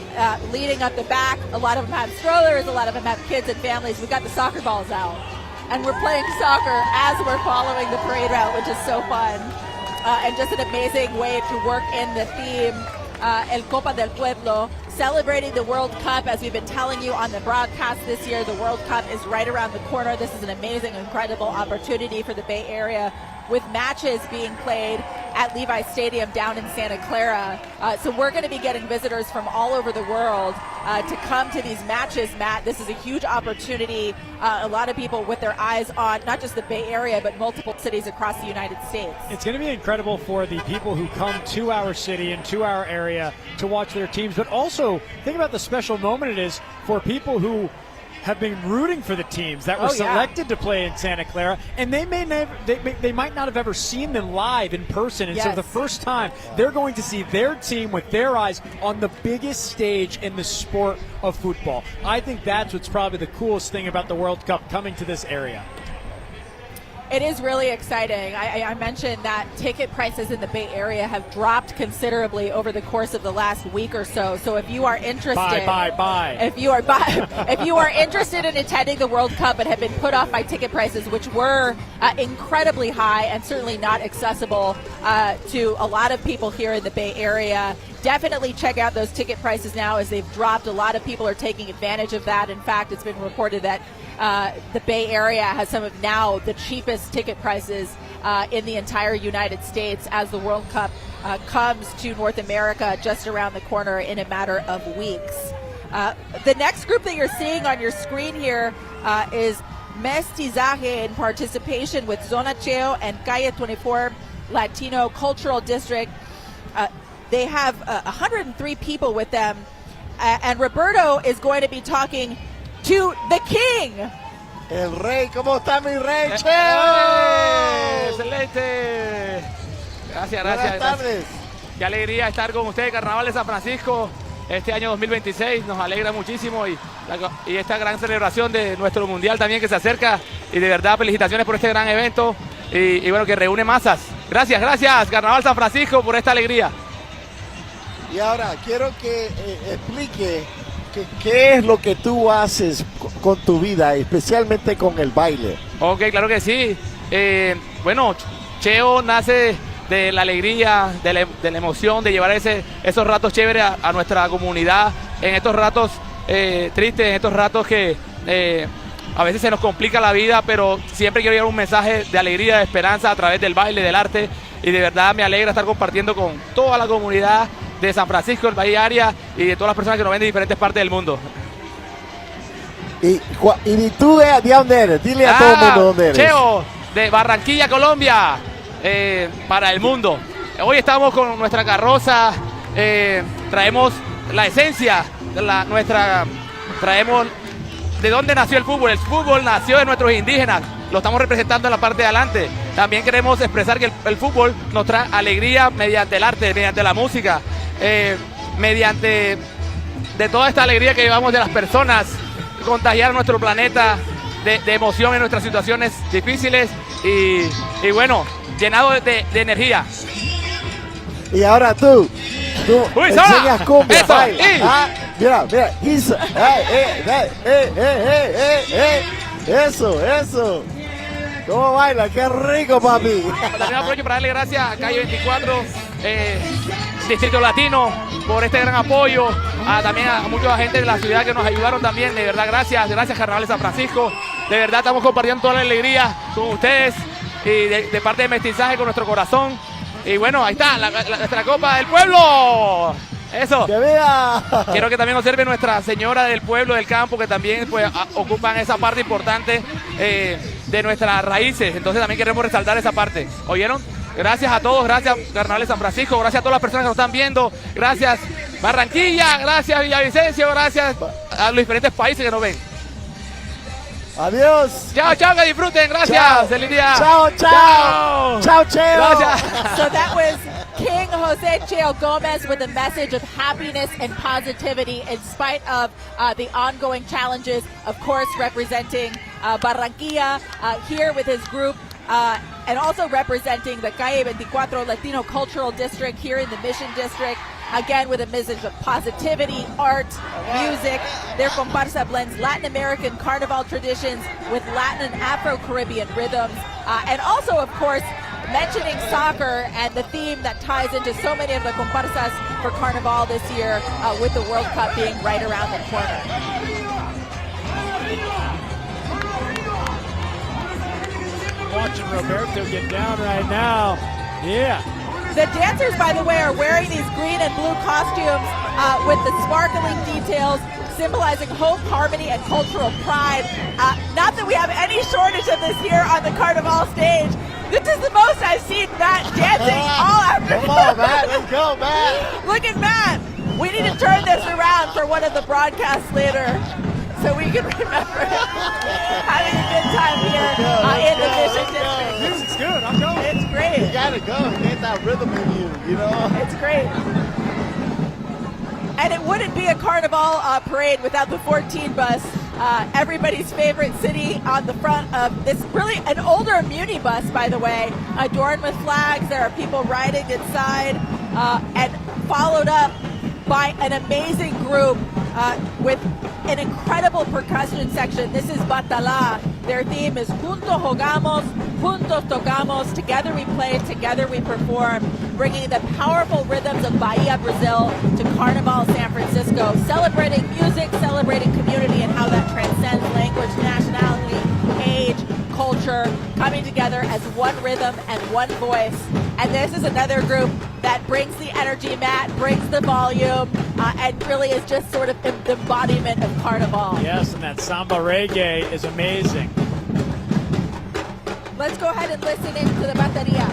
leading up the back, a lot of them have strollers, a lot of them have kids and families. We've got the soccer balls out. And we're playing soccer as we're following the parade route, which is so fun. And just an amazing way to work in the theme, El Copa del Pueblo, celebrating the World Cup. As we've been telling you on the broadcast this year, the World Cup is right around the corner. This is an amazing, incredible opportunity for the Bay Area, with matches being played at Levi Stadium down in Santa Clara. So we're going to be getting visitors from all over the world to come to these matches, Matt. This is a huge opportunity. A lot of people with their eyes on not just the Bay Area, but multiple cities across the United States. It's going to be incredible for the people who come to our city and to our area to watch their teams, but also think about the special moment it is for people who have been rooting for the teams that were selected to play in Santa Clara, and they might not have ever seen them live in person, and so the first time they're going to see their team with their eyes on the biggest stage in the sport of football. I think that's what's probably the coolest thing about the World Cup coming to this area. It is really exciting. I mentioned that ticket prices in the Bay Area have dropped considerably over the course of the last week or so. So if you are interested, if you are interested in attending the World Cup and have been put off by ticket prices, which were incredibly high and certainly not accessible to a lot of people here in the Bay Area, definitely check out those ticket prices now as they've dropped. A lot of people are taking advantage of that. In fact, it's been reported that the Bay Area has some of now the cheapest ticket prices in the entire United States as the World Cup comes to North America just around the corner in a matter of weeks. The next group that you're seeing on your screen here is Mestizaje, in participation with Zona Cheo and Calle 24 Latino Cultural District. They have 103 people with them, and Roberto is going to be talking to the king. El rey, ¿cómo está mi rey? Excelente. Gracias. Buenas tardes. Qué alegría estar con ustedes, Carnaval de San Francisco, este año 2026. Nos alegra muchísimo y esta gran celebración de nuestro mundial también que se acerca. Y de verdad, felicitaciones por este gran evento y bueno, que reúne masas. Gracias, Carnaval San Francisco, por esta alegría. Y ahora quiero que explique qué es lo que tú haces con tu vida, especialmente con el baile. Ok, claro que sí. Bueno, Cheo nace de la alegría, de la emoción, de llevar esos ratos chéveres a nuestra comunidad, en estos ratos tristes, en estos ratos que a veces se nos complica la vida, pero siempre quiero llevar un mensaje de alegría, de esperanza a través del baile, del arte, y de verdad me alegra estar compartiendo con toda la comunidad de San Francisco, el Bay Area, y de todas las personas que nos ven de diferentes partes del mundo. ¿Y tú de dónde eres? Dile a todo el mundo dónde eres. Cheo, de Barranquilla, Colombia, para el mundo. Hoy estamos con nuestra carroza, traemos la esencia, traemos de dónde nació el fútbol. El fútbol nació de nuestros indígenas, lo estamos representando en la parte de adelante. También queremos expresar que el fútbol nos trae alegría mediante el arte, mediante la música, mediante de toda esta alegría que llevamos de las personas, contagiar nuestro planeta de emoción en nuestras situaciones difíciles y bueno, llenado de energía. Y ahora tú ¡Uy, enseñas cumbia, eso, baila. Mira, eso. ¿Cómo baila? ¡Qué rico, papi! También aprovecho para darle gracias a Calle 24, Distrito Latino, por este gran apoyo, también a mucha gente de la ciudad que nos ayudaron también. De verdad, gracias Carnaval de San Francisco. De verdad estamos compartiendo toda la alegría con ustedes y de parte de Mestizaje con nuestro corazón. Y bueno, ahí está, nuestra Copa del Pueblo. Eso. ¡Que viva! Quiero que también observe Nuestra Señora del Pueblo del Campo, que también pues, ocupan esa parte importante de nuestras raíces. Entonces también queremos resaltar esa parte. ¿Oyeron? Gracias a todos, gracias Carnaval de San Francisco, gracias a todas las personas que nos están viendo, gracias Barranquilla, gracias Villavicencio, gracias a los diferentes países que nos ven. Adiós. Chao, que disfruten, gracias. Chao. Feliz día. Chao. Chao, Cheo. Gracias. So that was King Jose Cheo Gomez with a message of happiness and positivity in spite of the ongoing challenges, of course, representing Barranquilla here with his group and also representing the Calle 24 Latino Cultural District here in the Mission District, again with a message of positivity, art, music. Their comparsa blends Latin American carnival traditions with Latin and Afro-Caribbean rhythms, and also, of course, mentioning soccer and the theme that ties into so many of the comparsas for Carnival this year, with the World Cup being right around the corner. Watching Roberto get down right now. Yeah. The dancers, by the way, are wearing these green and blue costumes with the sparkling details symbolizing hope, harmony, and cultural pride. Not that we have any shortage of this here on the Carnival stage. This is the most I've seen Matt dancing all afternoon. Come on, Matt. Let's go, Matt. Look at Matt. We need to turn this around for one of the broadcasts later so we can remember having a good time here in the Mission District. Music's good. I'm going. It's great. You gotta go. Get that rhythm in you know? It's great. And it wouldn't be a Carnival parade without the 14 bus, everybody's favorite city on the front of this, really an older Muni bus, by the way, adorned with flags. There are people riding inside, and followed up by an amazing group with an incredible percussion section. This is Batala. Their theme is Juntos Jugamos, Juntos Tocamos. Together we play, together we perform, bringing the powerful rhythms of Bahia, Brazil to Carnaval San Francisco, celebrating music, celebrating community, and how that transcends language, nationality, age, culture, coming together as one rhythm and one voice. And this is another group that brings the energy, Matt, brings the volume, and really is just sort of the embodiment of Carnival. Yes, and that Samba reggae is amazing. Let's go ahead and listen in to the bateria.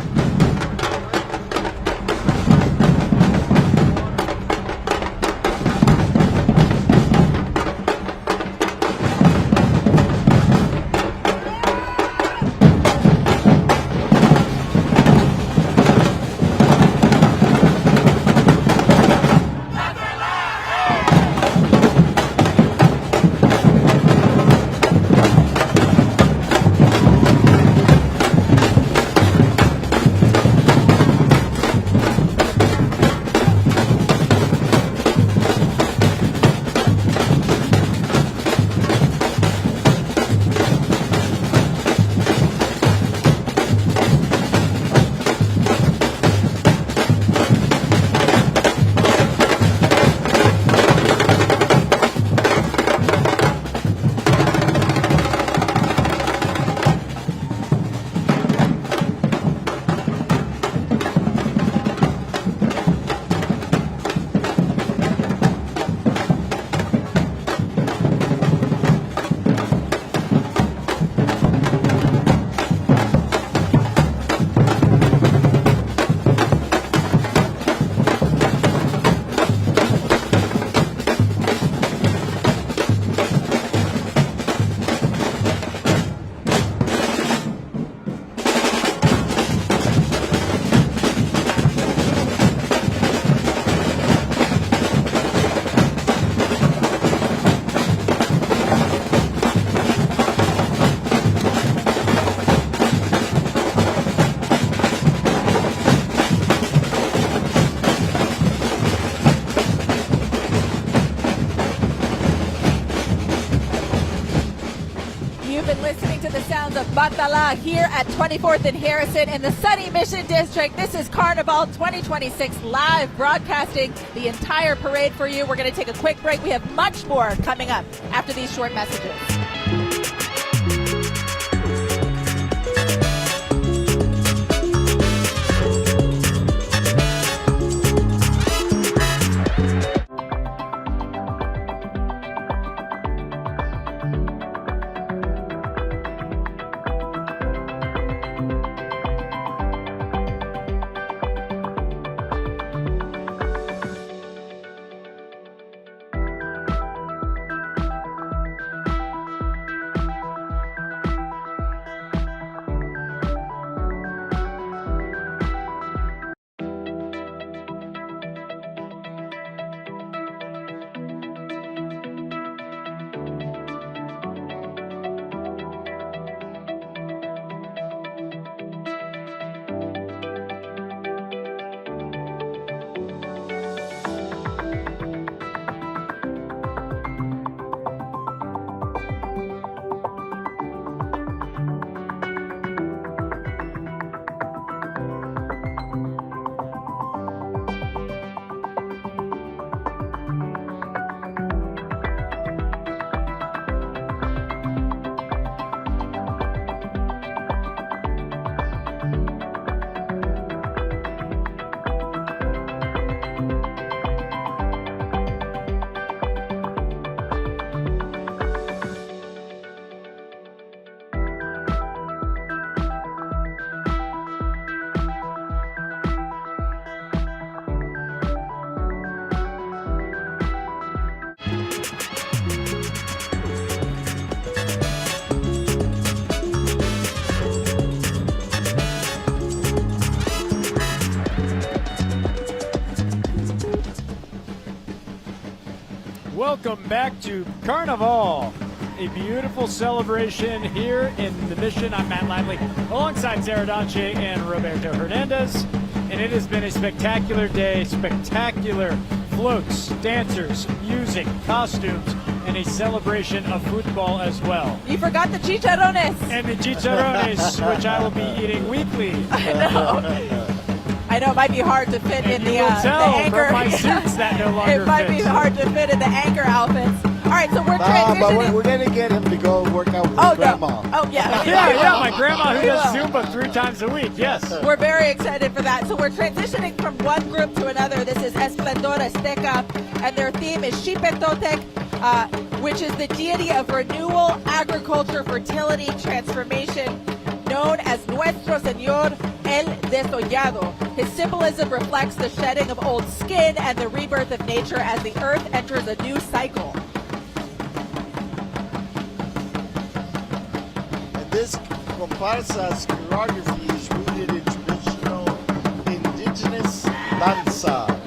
Batala here at 24th and Harrison in the sunny Mission District. This is Carnival 2026 live, broadcasting the entire parade for you. We're going to take a quick break. We have much more coming up after these short messages. welcome back to Carnival, a beautiful celebration here in the Mission. I'm Matt Lively, alongside Sara, Donchey, and Roberto Hernandez. And it has been a spectacular day, spectacular floats, dancers, music, costumes, and a celebration of football as well. You forgot the chicharrones. And the chicharrones, which I will be eating weekly. I know it might be hard to fit in the anchor. From my suits that no longer it might be hard to fit in the anchor outfits. All right, so we're transitioning. But we're going to get him to go work out with his grandma. Oh, yeah. Yeah, my grandma who does Zumba 3 times a week, yes. We're very excited for that. So we're transitioning from one group to another. This is Esplendor Azteca, and their theme is Xipetotec, which is the deity of renewal, agriculture, fertility, transformation, known as Nuestro Señor El Desollado. His symbolism reflects the shedding of old skin and the rebirth of nature as the earth enters a new cycle. And this comparsa's choreography is rooted in traditional indigenous danza.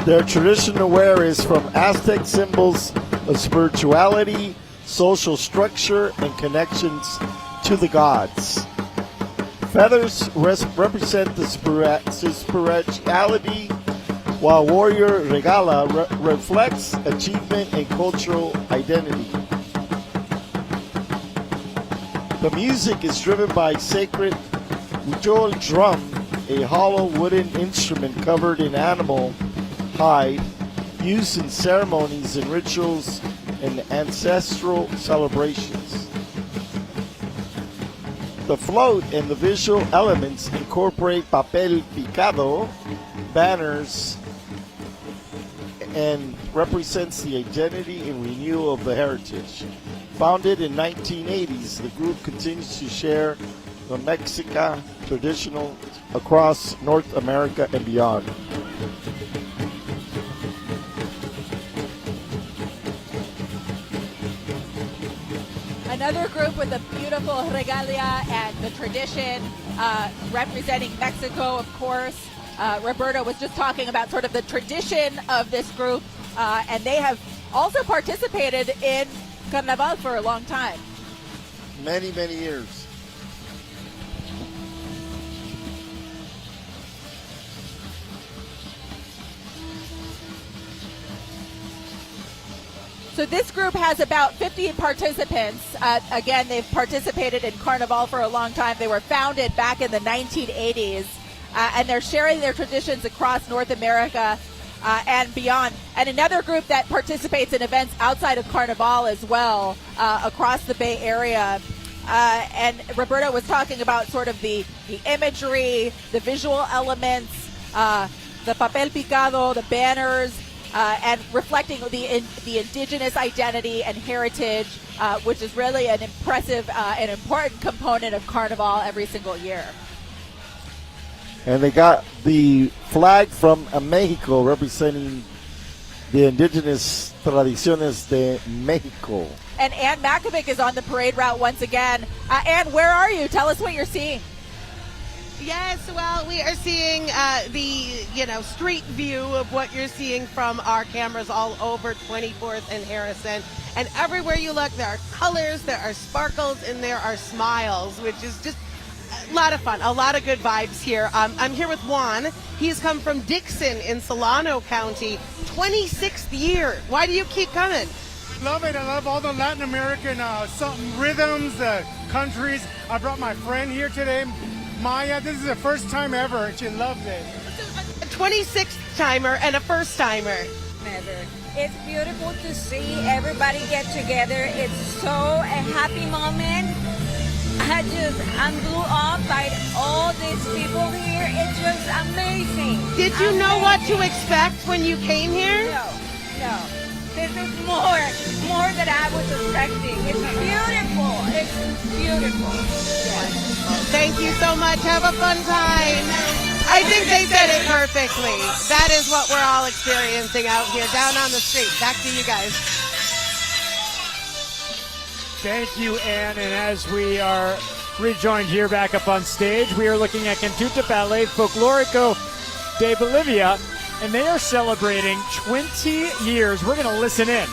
Their traditional wear is from Aztec symbols of spirituality, social structure, and connections to the gods. Feathers represent the spirituality, while warrior regala reflects achievement and cultural identity. The music is driven by sacred ujol drum, a hollow wooden instrument covered in animal hide, used in ceremonies and rituals and ancestral celebrations. The float and the visual elements incorporate papel picado, banners, and represents the identity and renewal of the heritage. Founded in 1980s, the group continues to share the Mexica traditional across North America and beyond. Another group with a beautiful regalia and the tradition representing Mexico, of course. Roberto was just talking about sort of the tradition of this group, and they have also participated in Carnaval for a long time. Many, many years. So this group has about 50 participants. Again, they've participated in Carnival for a long time. They were founded back in the 1980s, and they're sharing their traditions across North America and beyond. And another group that participates in events outside of Carnival as well, across the Bay Area. And Roberto was talking about sort of the imagery, the visual elements, the papel picado, the banners, and reflecting the indigenous identity and heritage, which is really an impressive and important component of Carnival every single year. And they got the flag from Mexico representing the indigenous tradiciones de Mexico. And Ann Makovic is on the parade route once again. Ann, where are you? Tell us what you're seeing. Yes, well, we are seeing the street view of what you're seeing from our cameras all over 24th and Harrison. And everywhere you look, there are colors, there are sparkles, and there are smiles, which is just a lot of fun, a lot of good vibes here. I'm here with Juan. He's come from Dixon in Solano County, 26th year. Why do you keep coming? Love it. I love all the Latin American rhythms, countries. I brought my friend here today, Maya. This is the first time ever. She loved it. A 26th timer and a first timer. Never. It's beautiful to see everybody get together. It's so a happy moment. I'm blew off by all these people here. It's just amazing. Did you know what to expect when you came here? No. This is more than I was expecting. It's beautiful. It's beautiful. Yes. Thank you so much. Have a fun time. I think they said it perfectly. That is what we're all experiencing out here, down on the street. Back to you guys. Thank you, Ann. And as we are Rejoined here back up on stage. We are looking at Cantuta Ballet Folklorico de Bolivia, and they are celebrating 20 years. We're going to listen in.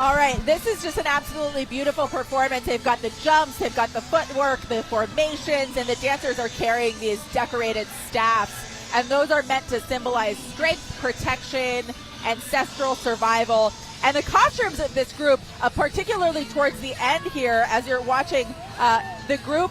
All right, this is just an absolutely beautiful performance. They've got the jumps, they've got the footwork, the formations, and the dancers are carrying these decorated staffs. And those are meant to symbolize strength, protection, ancestral survival. And the costumes of this group, particularly towards the end here, as you're watching the group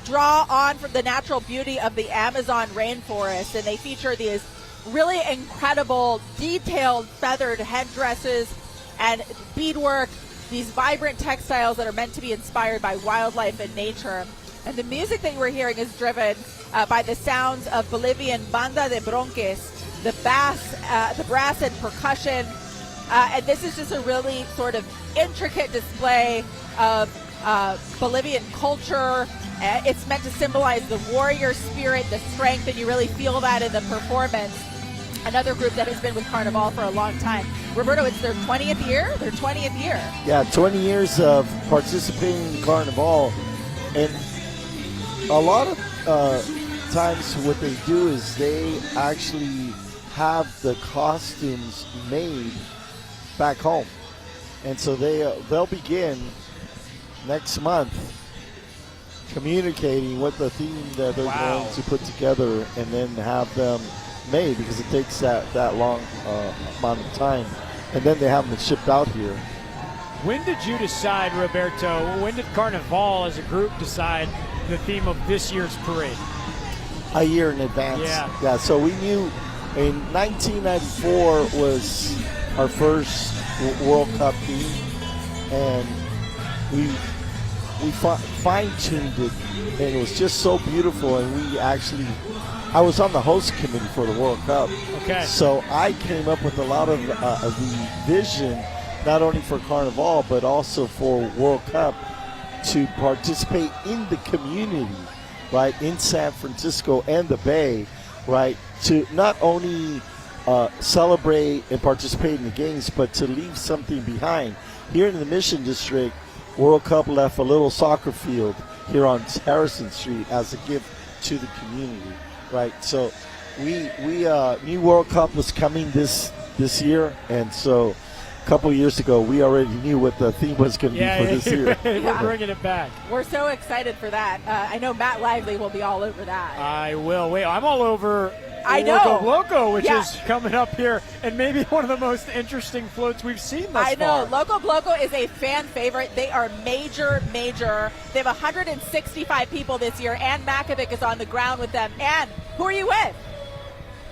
draw on from the natural beauty of the Amazon rainforest. And they feature these really incredible, detailed, feathered headdresses and beadwork, these vibrant textiles that are meant to be inspired by wildlife and nature. And the music that we're hearing is driven by the sounds of Bolivian banda de bronques, the brass and percussion. And this is just a really sort of intricate display of Bolivian culture. It's meant to symbolize the warrior spirit, the strength, and you really feel that in the performance. Another group that has been with Carnival for a long time. Roberto, it's their 20th year? Their 20th year. Yeah, 20 years of participating in Carnival. And a lot of times what they do is they actually have the costumes made back home. And so they'll begin next month communicating what the theme that they're going to put together and then have them made, because it takes that long amount of time, and then they have them shipped out here. When did you decide, Roberto, when did Carnival as a group decide the theme of this year's parade? A year in advance. Yeah, so we knew in 1994 was our first World Cup theme, and we fine-tuned it, and it was just so beautiful. And I was on the host committee for the World Cup. Okay. So I came up with a lot of the vision, not only for Carnival, but also for World Cup, to participate in the community, right, in San Francisco and the Bay, right, to not only celebrate and participate in the games, but to leave something behind. Here in the Mission District, World Cup left a little soccer field here on Harrison Street as a gift to the community. Right, so we New World Cup was coming this year, and so a couple years ago we already knew what the theme was going to be for this year. We're bringing it back. We're so excited for that. I know Matt Lively will be all over that. I will. Wait, I'm all over Loco, which is coming up here, and maybe one of the most interesting floats we've seen thus far. I know. Loco Bloco is a fan favorite. They are major. They have 165 people this year. Ann Makovic is on the ground with them. Ann, who are you with?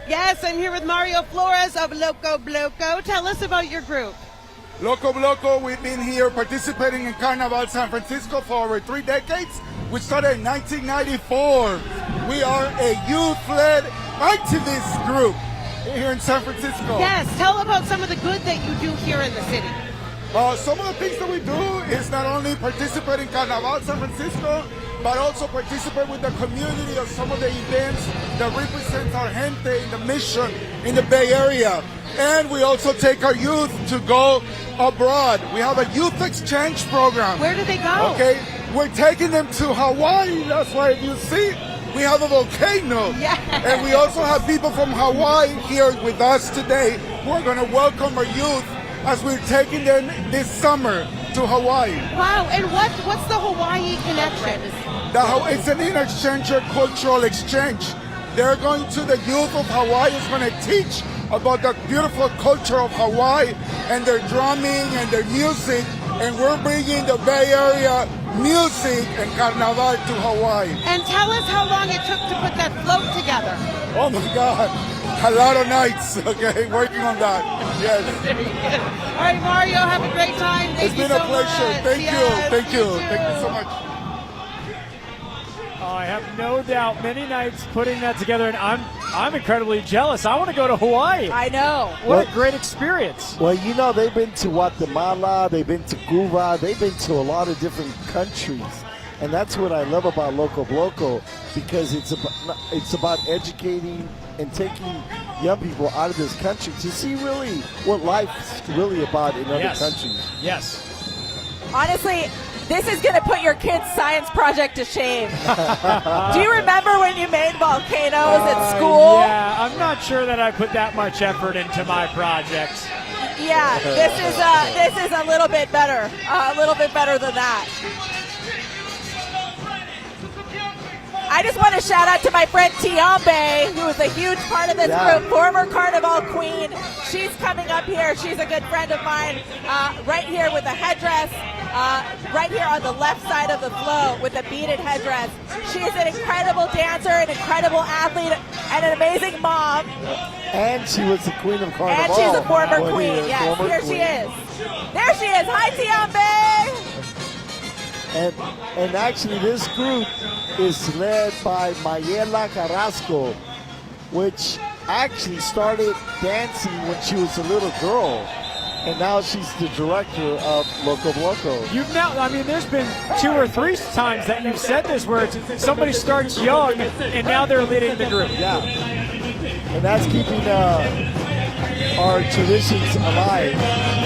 Yes, I'm here with Mario Flores of Loco Bloco. Tell us about your group. Loco Bloco, we've been here participating in Carnaval San Francisco for over 3 decades. We started in 1994. We are a youth-led activist group here in San Francisco. Yes, tell about some of the good that you do here in the city. Some of the things that we do is not only participate in Carnaval San Francisco, but also participate with the community of some of the events that represent our gente in the Mission in the Bay Area. And we also take our youth to go abroad. We have a youth exchange program. Where do they go? Okay, we're taking them to Hawaii. That's why you see we have a volcano. Yes. And we also have people from Hawaii here with us today who are going to welcome our youth as we're taking them this summer to Hawaii. Wow, and what's the Hawaii connection? It's an in-exchange cultural exchange. They're going to the youth of Hawaii. It's going to teach about the beautiful culture of Hawaii and their drumming and their music. And we're bringing the Bay Area music and Carnaval to Hawaii. And tell us how long it took to put that float together. Oh my God, a lot of nights, okay, working on that, yes. All right, Mario, have a great time. It's been a pleasure. Thank you so much. I have no doubt many nights putting that together, and I'm incredibly jealous. I want to go to Hawaii. I know. What a great experience. Well, you know, they've been to Guatemala, they've been to Cuba, they've been to a lot of different countries. And that's what I love about Loco Bloco, because it's about educating and taking young people out of this country to see really what life's really about in other countries. Yes. Honestly, this is going to put your kids' science project to shame. Do you remember when you made volcanoes at school? Yeah, I'm not sure that I put that much effort into my projects. Yeah, this is a little bit better. A little bit better than that. I just want to shout out to my friend Tiambe, who is a huge part of this group, former Carnival queen. She's coming up here. She's a good friend of mine, right here with a headdress, right here on the left side of the float with a beaded headdress. She is an incredible dancer, an incredible athlete, and an amazing mom. And she was the queen of Carnival. And she's a former queen, yes. Here she is. There she is. Hi, Tiambe. And actually, this group is led by Mayela Carrasco, which actually started dancing when she was a little girl. And now she's the director of Loco Bloco. There's been 2 or 3 times that you've said this where somebody starts young and now they're leading the group. Yeah. And that's keeping our traditions alive.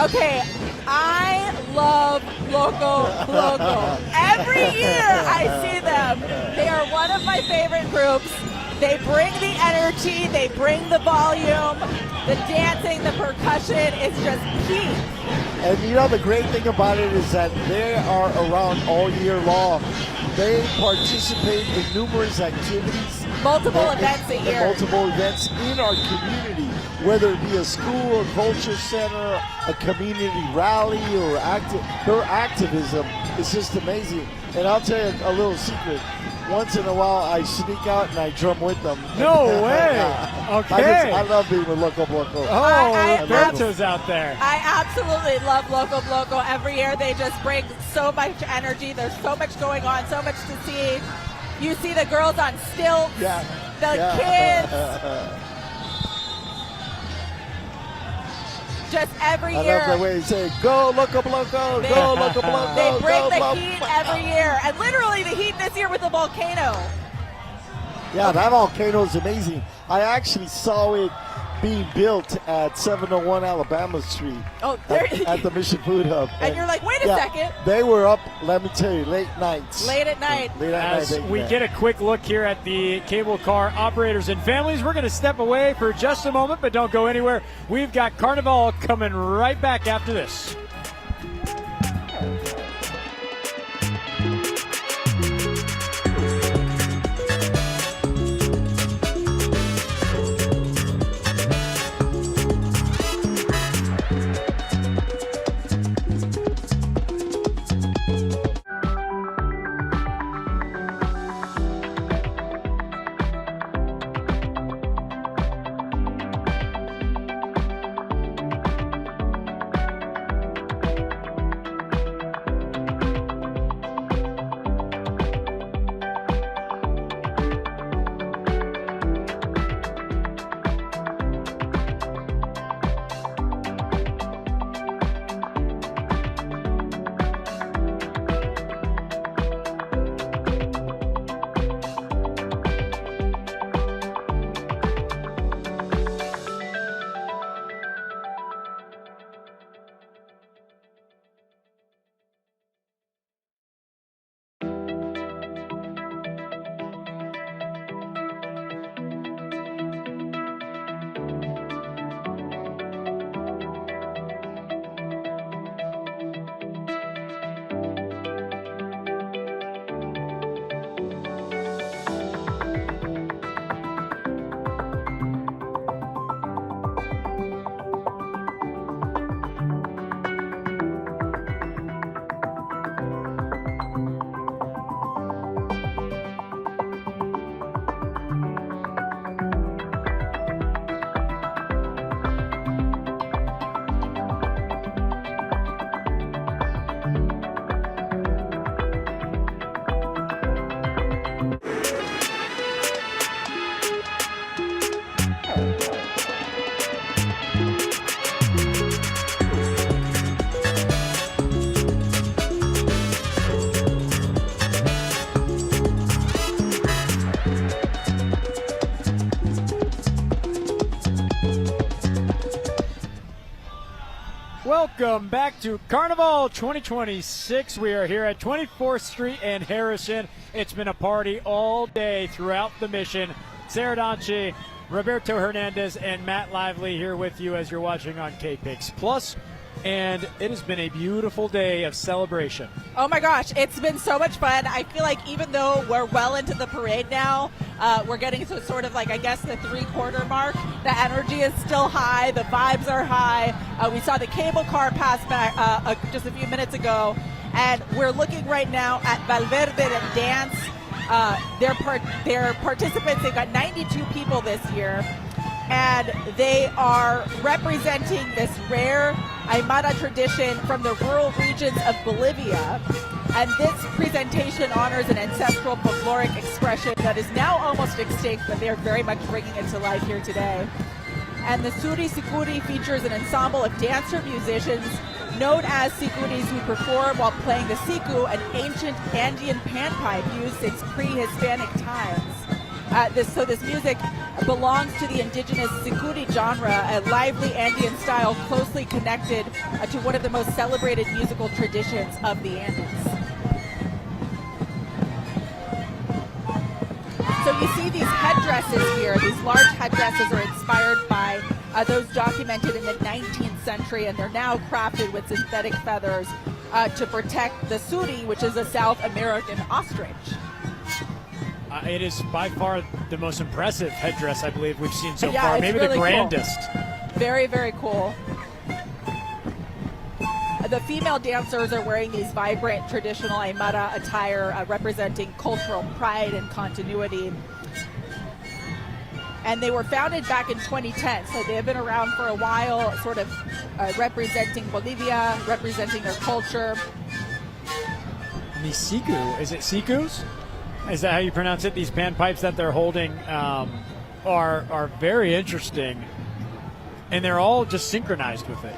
Okay, I love Loco Bloco. Every year I see them. They are one of my favorite groups. They bring the energy, they bring the volume, the dancing, the percussion is just peak. And you know the great thing about it is that they are around all year long. They participate in numerous activities. Multiple events a year. Multiple events in our community, whether it be a school, a culture center, a community rally, or their activism is just amazing. And I'll tell you a little secret. Once in a while, I sneak out and I drum with them. No way. Okay. I love being with Loco Bloco. Oh, Berto's out there. I absolutely love Loco Bloco. Every year they just bring so much energy. There's so much going on, so much to see. You see the girls on stilts, the kids. Just every year. I love the way you say, go Loco Bloco, go Loco Bloco. They bring the heat every year. And literally the heat this year with the volcano. Yeah, that volcano is amazing. I actually saw it being built at 701 Alabama Street at the Mission Food Hub. And you're like, wait a second. They were up, let me tell you, late nights. Late at night. As we get a quick look here at the cable car operators and families, we're going to step away for just a moment, but don't go anywhere. We've got Carnival coming right back after this. Welcome back to Carnival 2026. We are here at 24th Street and Harrison. It's been a party all day throughout the Mission. Sara Donchey, Roberto Hernandez, and Matt Lively here with you as you're watching on KPIX Plus. And it has been a beautiful day of celebration. Oh my gosh, it's been so much fun. I feel like even though we're well into the parade now, we're getting to sort of like, I guess, the three-quarter mark. The energy is still high. The vibes are high. We saw the cable car pass back just a few minutes ago. And we're looking right now at Valverde and Dance. Their participants, they've got 92 people this year. And they are representing this rare Aymara tradition from the rural regions of Bolivia. And this presentation honors an ancestral folkloric expression that is now almost extinct, but they're very much bringing it to life here today. And the Suri Sikuri features an ensemble of dancer musicians known as Sikuris who perform while playing the siku, an ancient Andean panpipe used since pre-Hispanic times. This music belongs to the indigenous Sikuri genre, a lively Andean style closely connected to one of the most celebrated musical traditions of the Andes. So you see these headdresses here. These large headdresses are inspired by those documented in the 19th century, and they're now crafted with synthetic feathers to protect the suri, which is a South American ostrich. It is by far the most impressive headdress I believe we've seen so yeah, far. it's Maybe really the grandest. Cool. Very, very cool. The female dancers are wearing these vibrant traditional Aymara attire representing cultural pride and continuity. And they were founded back in 2010, so they have been around for a while, sort of representing Bolivia, representing their culture. And these siku, is it sikus? Is that how you pronounce it? These panpipes that they're holding are very interesting, and they're all just synchronized with it.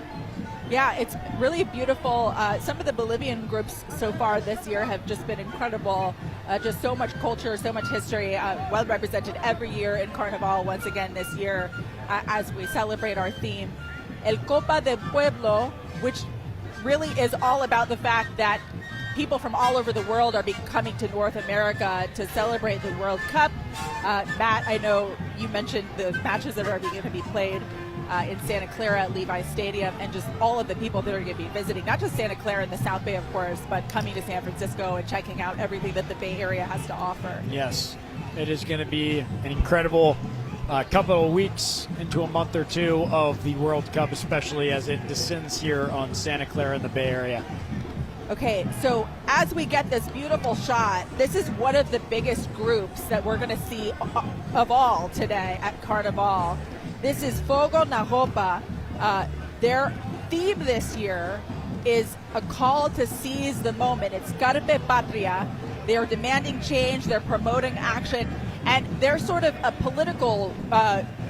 Yeah, it's really beautiful. Some of the Bolivian groups so far this year have just been incredible. Just so much culture, so much history, well represented every year in Carnival. Once again this year, as we celebrate our theme, El Copa del Pueblo, which really is all about the fact that people from all over the world are coming to North America to celebrate the World Cup. Matt, I know you mentioned the matches that are going to be played in Santa Clara at Levi Stadium, and just all of the people that are going to be visiting, not just Santa Clara and the South Bay, of course, but coming to San Francisco and checking out everything that the Bay Area has to offer. Yes, it is going to be an incredible couple of weeks into a month or two of the World Cup, especially as it descends here on Santa Clara in the Bay Area. Okay, so as we get this beautiful shot, this is one of the biggest groups that we're going to see of all today at Carnival. This is Fogo na Roupa. Their theme this year is a call to seize the moment. It's Carpe Patria. They're demanding change, they're promoting action, and they're sort of a political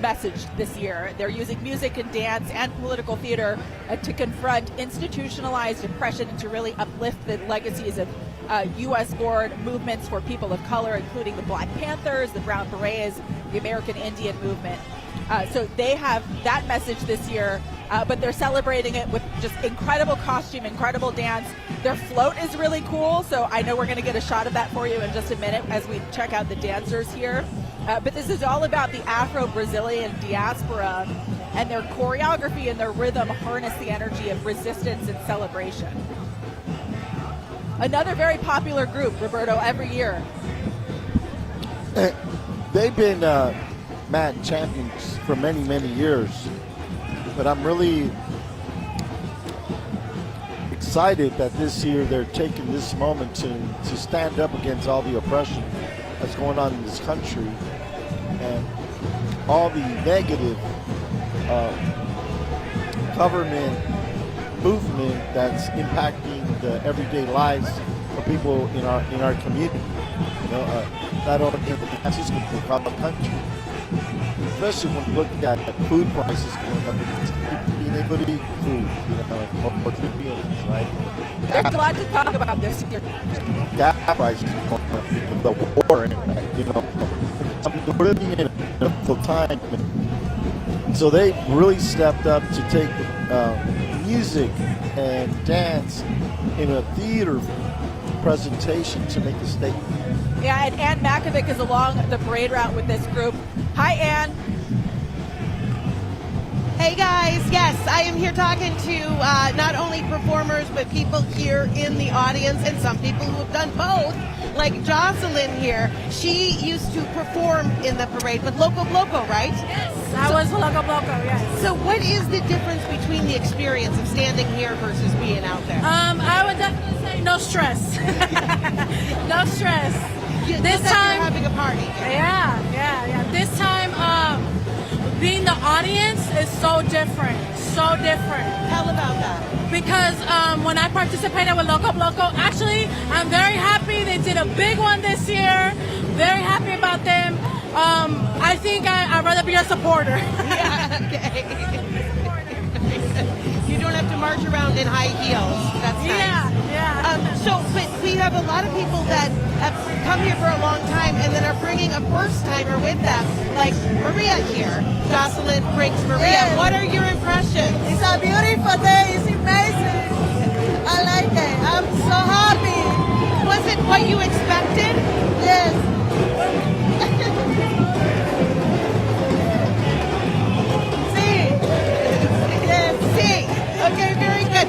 message this year. They're using music and dance and political theater to confront institutionalized oppression and to really uplift the legacies of U.S.-born movements for people of color, including the Black Panthers, the Brown Berets, the American Indian movement. So they have that message this year, but they're celebrating it with just incredible costume, incredible dance. Their float is really cool, so I know we're going to get a shot of that for you in just a minute as we check out the dancers here. But this is all about the Afro-Brazilian diaspora, and their choreography and their rhythm harness the energy of resistance and celebration. Another very popular group, Roberto, every year. They've been Matt champions for many, many years, but I'm really excited that this year they're taking this moment to stand up against all the oppression that's going on in this country and all the negative government movement that's impacting the everyday lives of people in our community. You know, not only in San Francisco, but throughout the country. Especially when you look at food prices going up, being able to eat food, or meals, right? There's a lot to talk about this year. Gas prices going up, the war, some people are living in a difficult time. So they really stepped up to take music and dance in a theater presentation to make a statement. Yeah, and Ann Makovic is along the parade route with this group. Hi, Ann. Hey guys, yes, I am here talking to not only performers but people here in the audience and some people who have done both, like Jocelyn here. She used to perform in the parade with Loco Bloco, right? Yes, I was Loco Bloco, yes. So what is the difference between the experience of standing here versus being out there? I would definitely say no stress. No stress. This time, you're having a party. Yeah. This time, being the audience is so different. Tell about that. Because when I participated with Loco Bloco, actually, I'm very happy. They did a big one this year. Very happy about them. I think I'd rather be a supporter. Yeah, okay. You don't have to march around in high heels. That's nice. Yeah. But we have a lot of people that have come here for a long time and then are bringing a first timer with them, like Maria here. Jocelyn brings Maria. Yes. What are your impressions? It's a beautiful day. It's amazing. I like it. I'm so happy. Was it what you expected? Yes. See. Okay, very good.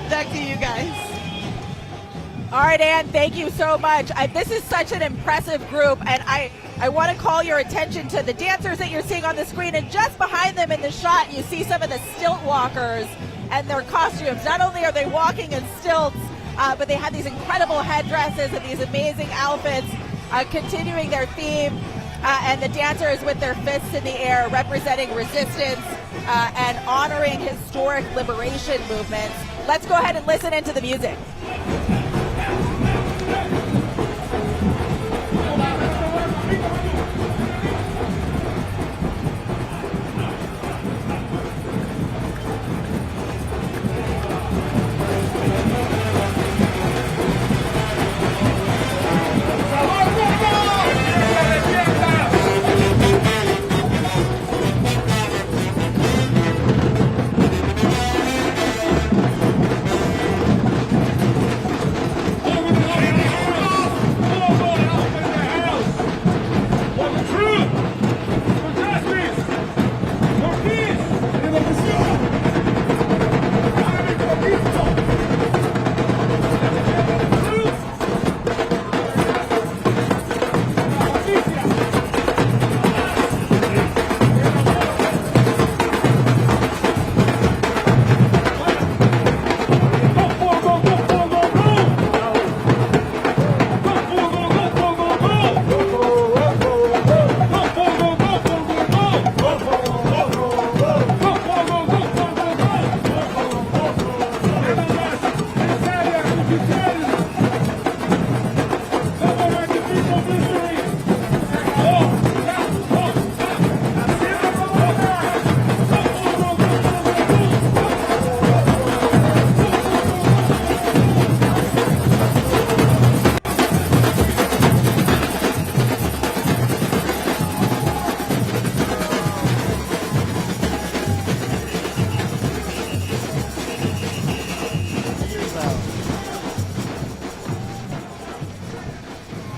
Back to you guys. All right, Ann, thank you so much. This is such an impressive group, and I want to call your attention to the dancers that you're seeing on the screen, and just behind them in the shot, you see some of the stilt walkers and their costumes. Not only are they walking in stilts, but they have these incredible headdresses and these amazing outfits, continuing their theme, and the dancers with their fists in the air representing resistance and honoring historic liberation movements. Let's go ahead and listen into the music.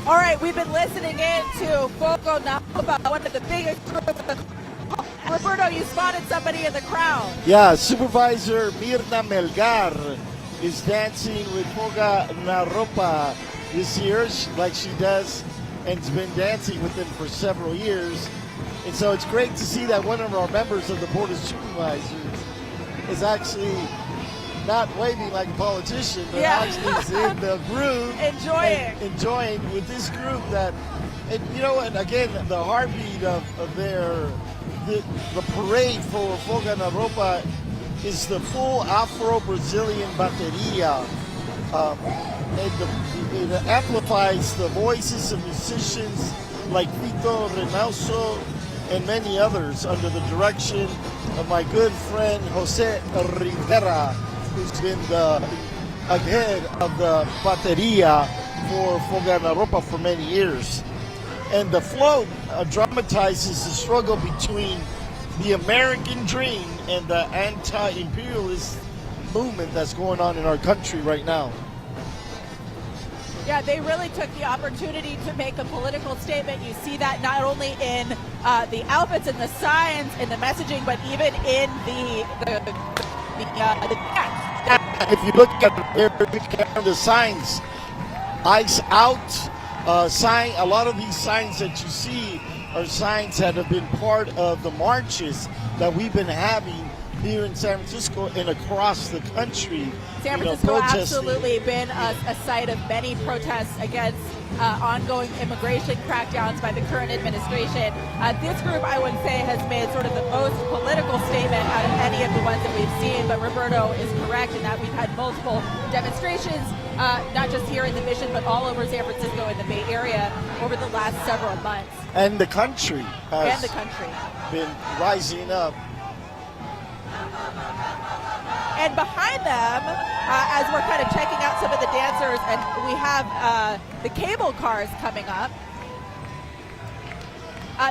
All right, we've been listening in to Fogo na Ropa, one of the biggest groups. Roberto, you spotted somebody in the crowd. Yeah, Supervisor Mirna Melgar is dancing with Fogo na Ropa this year, like she does, and has been dancing with them for several years. And so it's great to see that one of our members of the Board of Supervisors is actually not waving like a politician, but actually is in the groove. Enjoying with this group that, and you know, and again, the heartbeat of the parade for Fogo na Ropa is the full Afro-Brazilian bateria. It amplifies the voices of musicians like Vito Reynoso and many others under the direction of my good friend Jose Rivera, who's been the head of the bateria for Fogo na Ropa for many years. And the float dramatizes the struggle between the American dream and the anti-imperialist movement that's going on in our country right now. Yeah, they really took the opportunity to make a political statement. You see that not only in the outfits and the signs and the messaging, but even in the dance. If you look at the signs, Ice Out sign, a lot of these signs that you see are signs that have been part of the marches that we've been having here in San Francisco and across the country. San Francisco absolutely been a site of many protests against ongoing immigration crackdowns by the current administration. This group, I would say, has made sort of the most political statement out of any of the ones that we've seen, but Roberto is correct in that we've had multiple demonstrations, not just here in the Mission, but all over San Francisco and the Bay Area over the last several months. And the country has been rising up. And behind them, as we're kind of checking out some of the dancers, and we have the cable cars coming up.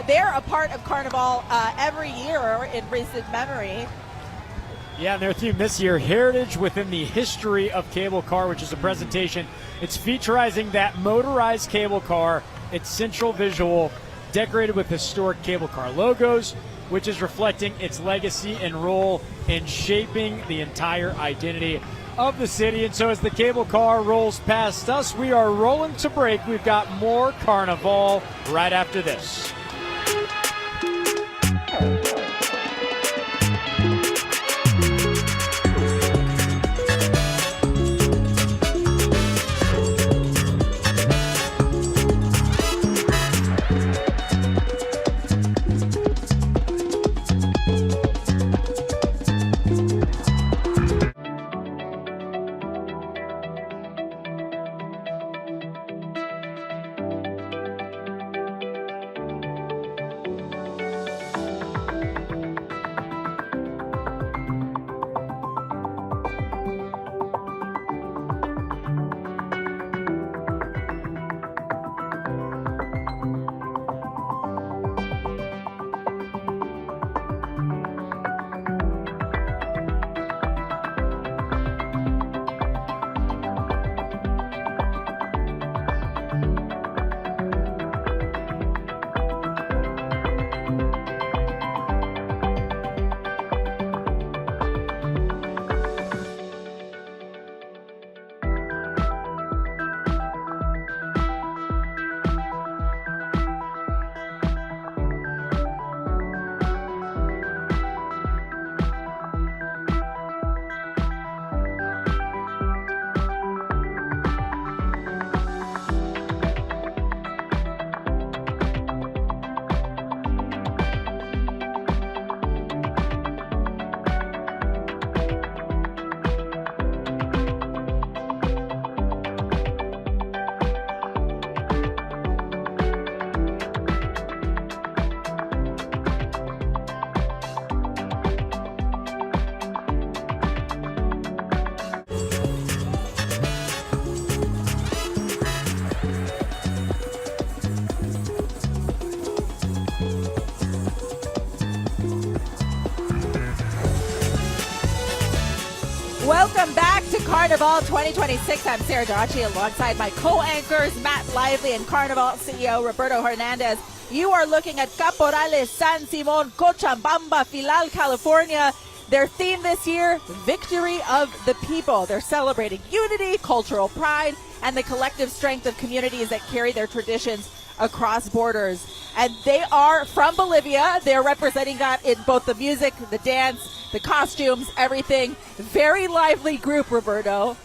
They're a part of Carnival every year in recent memory. Yeah, and their theme this year, Heritage Within the History of Cable Car, which is a presentation. It's featuring that motorized cable car, its central visual, decorated with historic cable car logos, which is reflecting its legacy and role in shaping the entire identity of the city. And so as the cable car rolls past us, we are rolling to break. We've got more Carnival right after this. Welcome back to Carnival 2026. I'm Sara Donchey alongside my co-anchors Matt Lively and Carnival CEO Roberto Hernandez. You are looking at Capoeira San Simon, Cochabamba, Filal, California. Their theme this year, Victory of the People. They're celebrating unity, cultural pride, and the collective strength of communities that carry their traditions across borders. And they are from Bolivia. They're representing that in both the music, the dance, the costumes, everything. Very lively group, Roberto.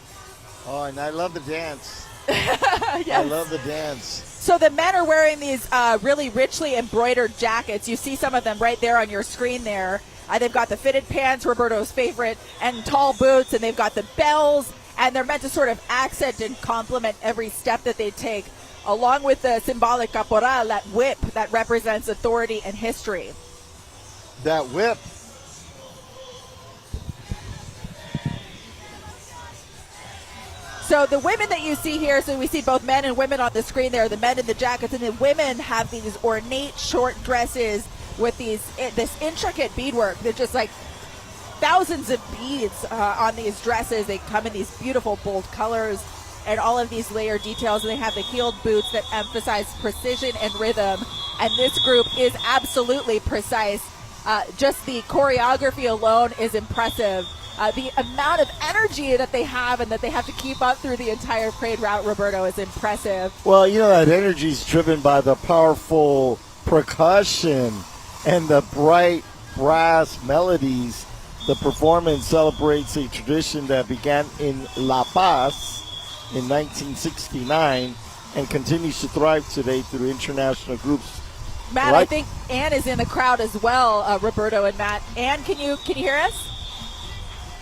Oh, and I love the dance. Yes. I love the dance. So the men are wearing these really richly embroidered jackets. You see some of them right there on your screen there. They've got the fitted pants, Roberto's favorite, and tall boots, and they've got the bells, and they're meant to sort of accent and complement every step that they take, along with the symbolic caporal, that whip that represents authority and history. That whip. So the women that you see here, so we see both men and women on the screen there, the men in the jackets, and the women have these ornate short dresses with this intricate beadwork. They're just like thousands of beads on these dresses. They come in these beautiful bold colors and all of these layered details. And they have the heeled boots that emphasize precision and rhythm. And this group is absolutely precise. Just the choreography alone is impressive. The amount of energy that they have and that they have to keep up through the entire parade route, Roberto, is impressive. Well, you know, that energy is driven by the powerful percussion and the bright brass melodies. The performance celebrates a tradition that began in La Paz in 1969 and continues to thrive today through international groups. Matt, I think Ann is in the crowd as well, Roberto and Matt. Ann, can you hear us?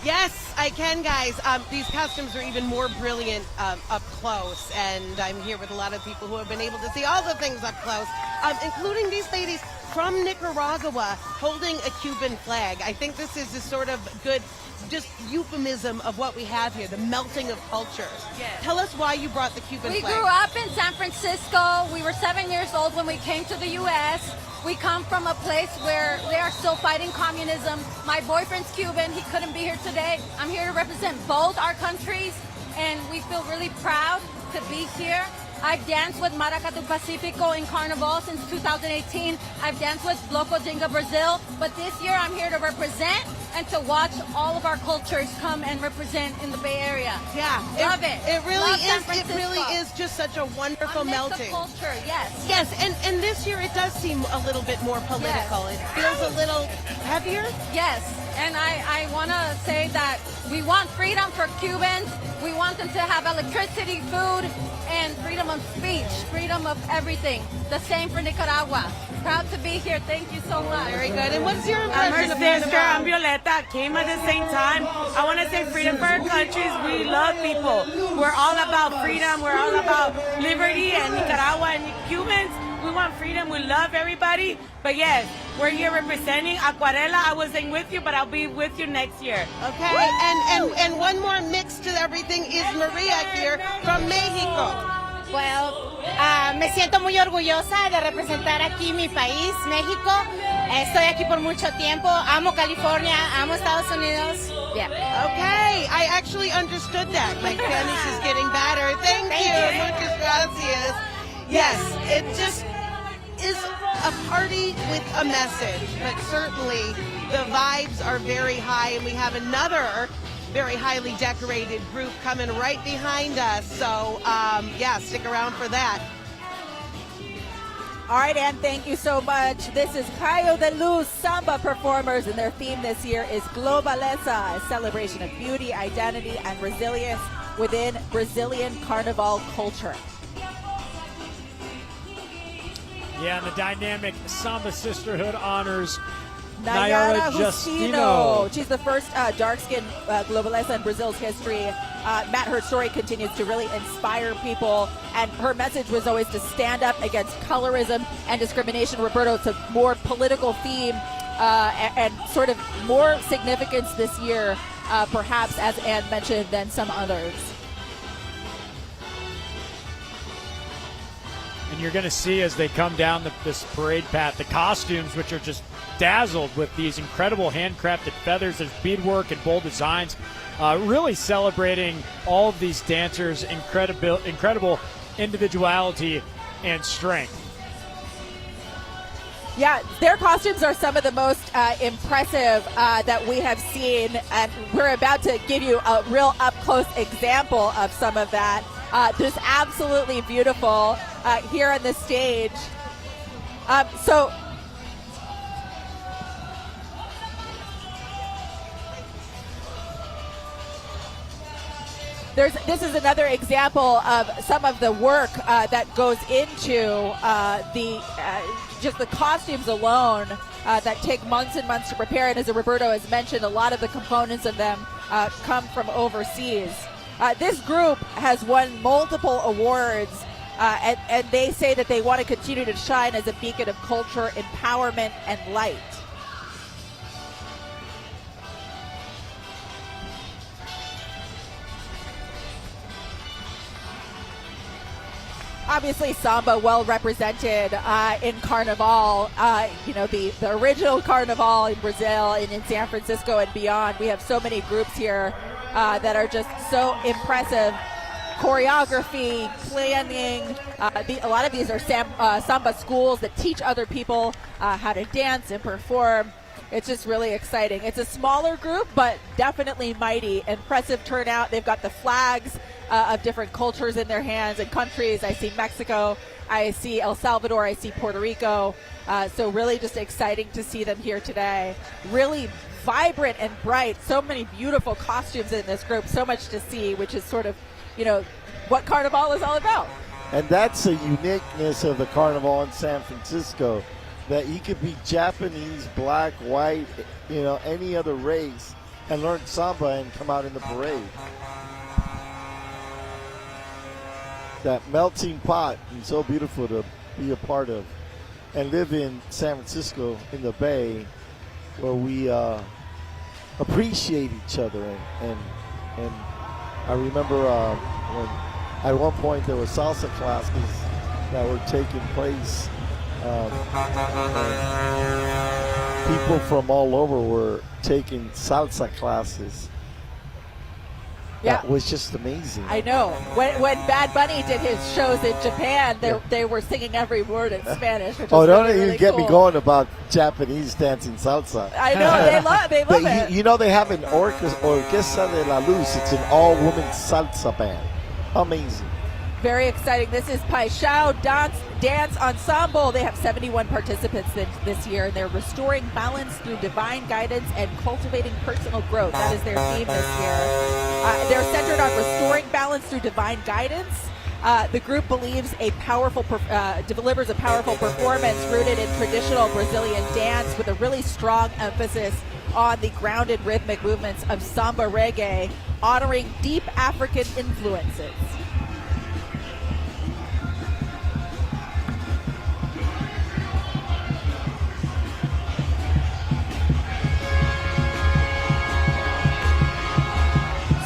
Yes, I can, guys. These costumes are even more brilliant up close, and I'm here with a lot of people who have been able to see all the things up close, including these ladies from Nicaragua holding a Cuban flag. I think this is a sort of good just euphemism of what we have here, the melting of cultures. Yes. Tell us why you brought the Cuban flag. We grew up in San Francisco. We were 7 years old when we came to the U.S. We come from a place where they are still fighting communism. My boyfriend's Cuban. He couldn't be here today. I'm here to represent both our countries, and we feel really proud to be here. I've danced with Maracatu Pacifico in Carnival since 2018. I've danced with Bloco Dinga Brazil, but this year I'm here to represent and to watch all of our cultures come and represent in the Bay Area. Yeah, love it. It really Love San is. It Francisco. really is just such a wonderful A mix of melting. culture, yes. Yes, and this year it does seem a little bit more political. Yes. It feels a little heavier. Yes, and I want to say that we want freedom for Cubans. We want them to have electricity, food, and freedom of speech, freedom of everything. The same for Nicaragua. Proud to be here. Thank you so much. Very good. And what's your I'm impression her of being sister. around? I'm Violeta. Came at the same time. I want to say freedom for our countries. We love people. We're all about freedom. We're all about liberty. And Nicaragua and Cubans, we want freedom. We love everybody. But yes, we're here representing Aquarela. I wasn't with you, but I'll be with you next year. Okay. And one more mix to everything is Maria here from Mexico. Well, me siento muy orgullosa de representar aquí mi país, México. Estoy aquí por mucho tiempo. Amo California, amo Estados Unidos. Yeah. Okay, I actually understood that. My Spanish is getting better. Thank you. Muchas gracias. Yes, it just is a party with a message, but certainly the vibes are very high, and we have another very highly decorated group coming right behind us. So, yeah, stick around for that. All right, Ann, thank you so much. This is Cayo de Luz Samba performers, and their theme this year is Globaleza, a celebration of beauty, identity, and resilience within Brazilian Carnival culture. Yeah, and the dynamic Samba Sisterhood honors Nayara Justino. She's the first dark-skinned globalesa in Brazil's history. Matt, her story continues to really inspire people, and her message was always to stand up against colorism and discrimination. Roberto, it's a more political theme and sort of more significance this year, perhaps, as Ann mentioned, than some others. And you're going to see as they come down this parade path, the costumes, which are just dazzled with these incredible handcrafted feathers. There's beadwork and bold designs, really celebrating all of these dancers' incredible individuality and strength. Yeah, their costumes are some of the most impressive that we have seen, and we're about to give you a real up-close example of some of that. Just absolutely beautiful here on the stage. So this is another example of some of the work that goes into just the costumes alone that take months and months to prepare. And as Roberto has mentioned, a lot of the components of them come from overseas. This group has won multiple awards, and they say that they want to continue to shine as a beacon of culture, empowerment, and light. Obviously, Samba well represented in Carnaval. The original Carnaval in Brazil and in San Francisco and beyond. We have so many groups here that are just so impressive. Choreography, planning. A lot of these are Samba schools that teach other people how to dance and perform. It's just really exciting. It's a smaller group, but definitely mighty. Impressive turnout. They've got the flags of different cultures in their hands and countries. I see Mexico, I see El Salvador, I see Puerto Rico. So really just exciting to see them here today. Really vibrant and bright. So many beautiful costumes in this group. So much to see, which is sort of, what Carnival is all about. And that's the uniqueness of the Carnival in San Francisco, that you could be Japanese, black, white, any other race, and learn Samba and come out in the parade. That melting pot is so beautiful to be a part of, and live in San Francisco in the Bay, where we appreciate each other. And I remember when at one point there were salsa classes that were taking place. People from all over were taking salsa classes. Yeah. That was just amazing. I know. When Bad Bunny did his shows in Japan, they were singing every word in Spanish. Which Don't really, even really get cool. me going about Japanese dancing salsa. I know, they love it. They have an Orquesta de la Luz. It's an all-women salsa band. Amazing. Very exciting. This is Paixão Dance Ensemble. They have 71 participants this year, and they're restoring balance through divine guidance and cultivating personal growth. That is their theme this year. They're centered on restoring balance through divine guidance. The group believes delivers a powerful performance rooted in traditional Brazilian dance with a really strong emphasis on the grounded rhythmic movements of samba reggae, honoring deep African influences.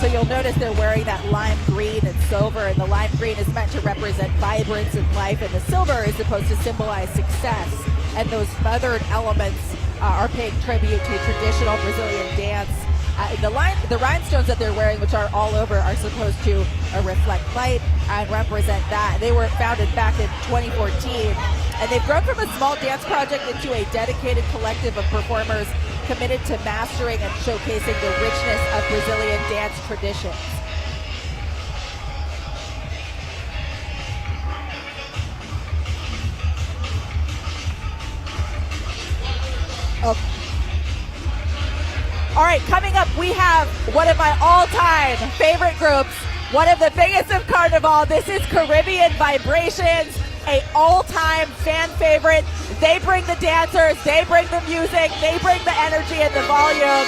So you'll notice they're wearing that lime green and silver, and the lime green is meant to represent vibrance and life, and the silver is supposed to symbolize success. And those feathered elements are paying tribute to traditional Brazilian dance. The rhinestones that they're wearing, which are all over, are supposed to reflect light and represent that. They were founded back in 2014, and they've grown from a small dance project into a dedicated collective of performers committed to mastering and showcasing the richness of Brazilian dance traditions. All right, coming up, we have one of my all-time favorite groups, one of the biggest of Carnival. This is Caribbean Vibrations, a all-time fan favorite. They bring the dancers, they bring the music, they bring the energy and the volume.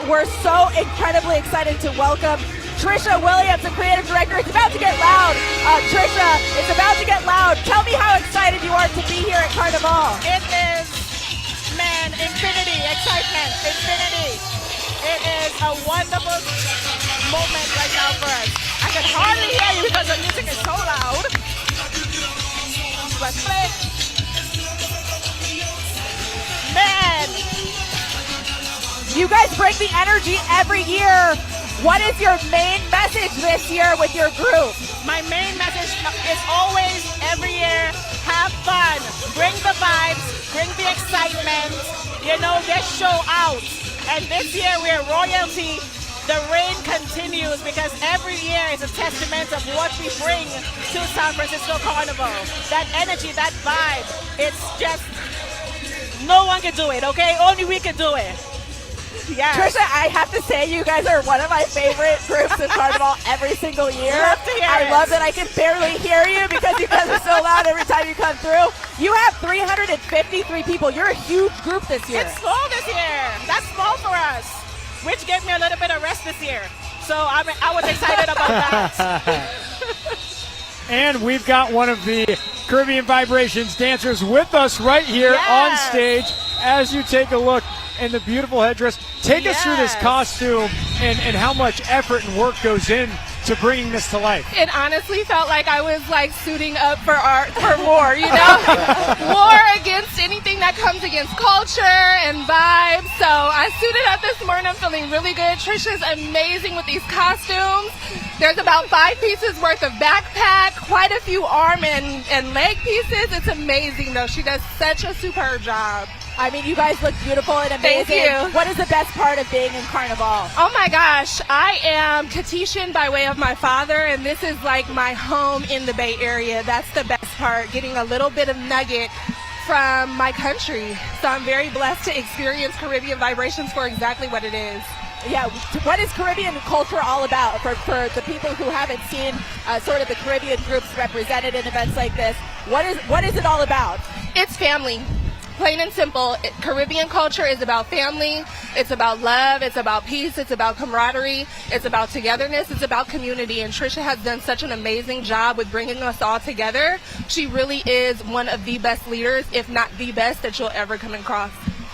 We're so incredibly excited to welcome Trisha Williams, the creative director. It's about to get loud. Trisha, it's about to get loud. Tell me how excited you are to be here at Carnival. It is, infinity, excitement, infinity. It is a wonderful moment right now for us. I can hardly hear you because the music is so loud. Let's play. Man! You guys bring the energy every year. What is your main message this year with your group? My main message is always, every year, have fun. Bring the vibes, bring the excitement, just show out. And this year we're royalty. The reign continues because every year is a testament of what we bring to San Francisco Carnival. That energy, that vibe, it's just, no one can do it, okay? Only we can do it. Yeah. Trisha, I have to say you guys are one of my favorite groups in Carnival every single year. Love to hear I love that I can barely hear you because you guys are so loud every time you come through. You have 353 people. You're a huge group this year. It's small this year. That's small for us, which gave me a little bit of rest this year. So I was excited about that. And we've got one of the Caribbean Vibrations dancers with us right here on stage as you take a look in the beautiful headdress. Take us through this costume and how much effort and work goes in to bringing this to life? It honestly felt like I was like suiting up for war, you know? War against anything that comes against culture and vibes. So I suited up this morning. I'm feeling really good. Trisha's amazing with these costumes. There's about 5 pieces worth of backpack, quite a few arm and leg pieces. It's amazing though. She does such a superb job. I mean, you guys look beautiful and amazing. Thank you. What is the best part of being in Carnival? Oh my gosh, I am Tahitian by way of my father, and this is like my home in the Bay Area. That's the best part, getting a little bit of nugget from my country. So I'm very blessed to experience Caribbean vibrations for exactly what it is. Yeah, what is Caribbean culture all about for the people who haven't seen sort of the Caribbean groups represented in events like this? What is it all about? It's family. Plain and simple, Caribbean culture is about family, it's about love, it's about peace, it's about camaraderie, it's about togetherness, it's about community, and Trisha has done such an amazing job with bringing us all together. She really is one of the best leaders, if not the best, that you'll ever come across.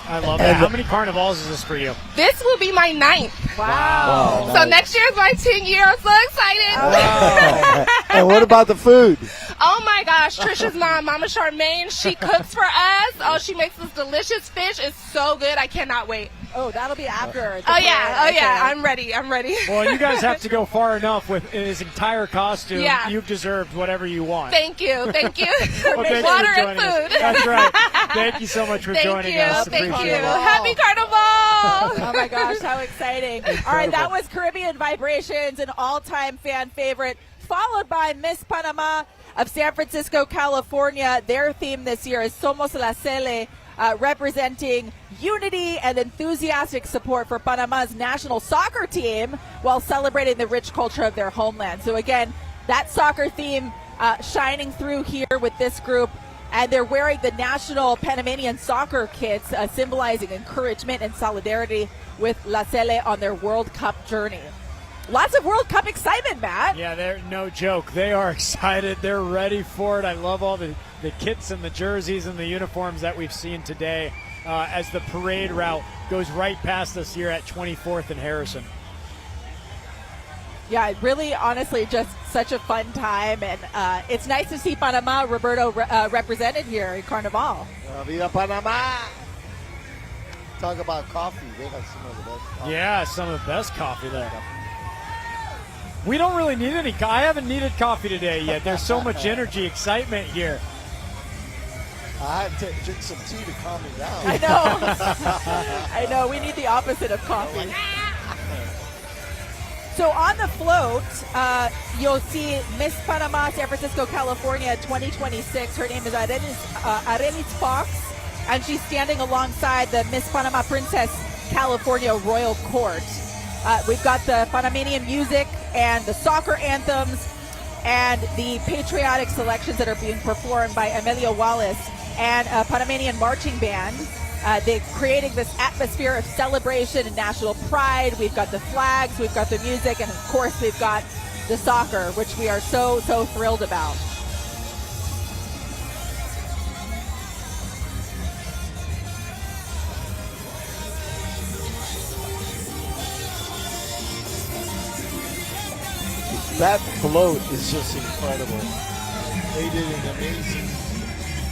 I love that. How many carnivals is this for you? This will be my 9th. Wow. So next year is my 10th year. I'm so excited. Wow. And what about the food? Oh my gosh, Trisha's mom, Mama Charmaine, she cooks for us. Oh, she makes this delicious fish. It's so good. I cannot wait. Oh, that'll be after. Oh yeah. I'm ready. Well, you guys have to go far enough with his entire costume. Yeah. You've deserved whatever you want. Thank you. Well, thank you Water for and joining us. food. That's right. Thank you so much for joining us. Thank Appreciate you. it. Happy Carnival. Oh my gosh, how exciting. All right, that was Caribbean Vibrations, an all-time fan favorite, followed by Miss Panama of San Francisco, California. Their theme this year is Somos la Cele, representing unity and enthusiastic support for Panama's national soccer team while celebrating the rich culture of their homeland. So again, that soccer theme shining through here with this group. And they're wearing the national Panamanian soccer kits, symbolizing encouragement and solidarity with La Cele on their World Cup journey. Lots of World Cup excitement, Matt. Yeah, they're no joke. They are excited. They're ready for it. I love all the kits and the jerseys and the uniforms that we've seen today as the parade route goes right past us here at 24th and Harrison. Yeah, really, honestly, just such a fun time. And it's nice to see Panama, Roberto, represented here in Carnival. Viva Panama! Talk about coffee. They got some of the best coffee. Yeah, some of the best coffee there. We don't really need any. I haven't needed coffee today yet. There's so much energy, excitement here. I had to drink some tea to calm me down. I know. I know. We need the opposite of coffee. So on the float, you'll see Miss Panama, San Francisco, California, 2026. Her name is Arelis Fox, and she's standing alongside the Miss Panama Princess California Royal Court. We've got the Panamanian music and the soccer anthems and the patriotic selections that are being performed by Emilio Wallace and a Panamanian marching band. They're creating this atmosphere of celebration and national pride. We've got the flags, we've got the music, and of course we've got the soccer, which we are so thrilled about. That float is just incredible. They did an amazing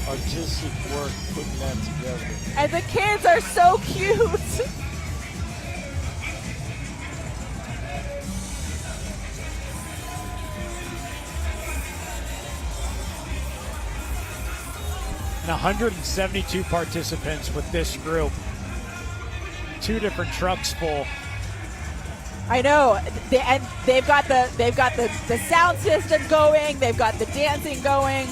artistic work putting that together. And the kids are so cute. And 172 participants with this group. 2 different trucks full. I know, and they've got the sound system going. They've got the dancing going.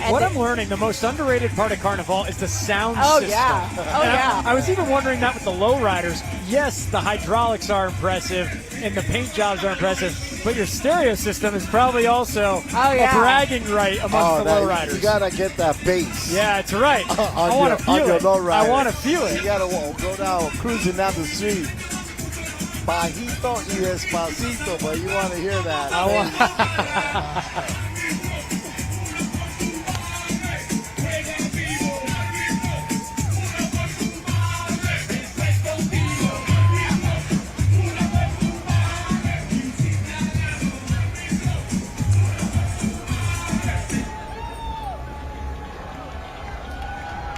What I'm learning, the most underrated part of Carnival is the sound system. Yeah. Oh, yeah. I was even wondering that with the lowriders. Yes, the hydraulics are impressive and the paint jobs are impressive, but your stereo system is probably also a bragging right amongst the lowriders. You gotta get that bass. Yeah, it's right. I want to feel it. I want to feel it. You gotta go down, cruising down the street. Bajito y despacito, but you want to hear that.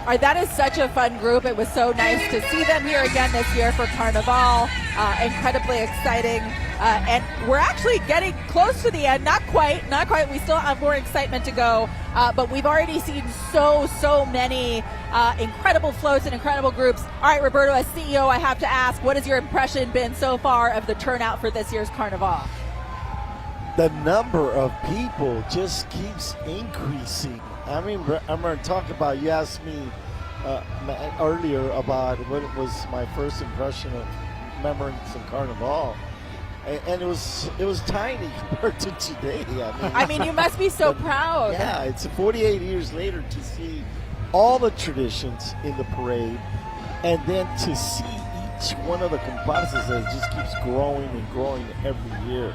All right, that is such a fun group. It was so nice to see them here again this year for Carnaval. Incredibly exciting. And we're actually getting close to the end. Not quite. We still have more excitement to go. But we've already seen so many incredible floats and incredible groups. All right, Roberto, as CEO, I have to ask, what has your impression been so far of the turnout for this year's Carnival? The number of people just keeps increasing. I mean, I'm going to talk about, you asked me earlier about what was my first impression of remembering some Carnival. And it was tiny compared to today. I mean, you must be so proud. Yeah, it's 48 years later to see all the traditions in the parade, and then to see each one of the comparsas that just keeps growing and growing every year.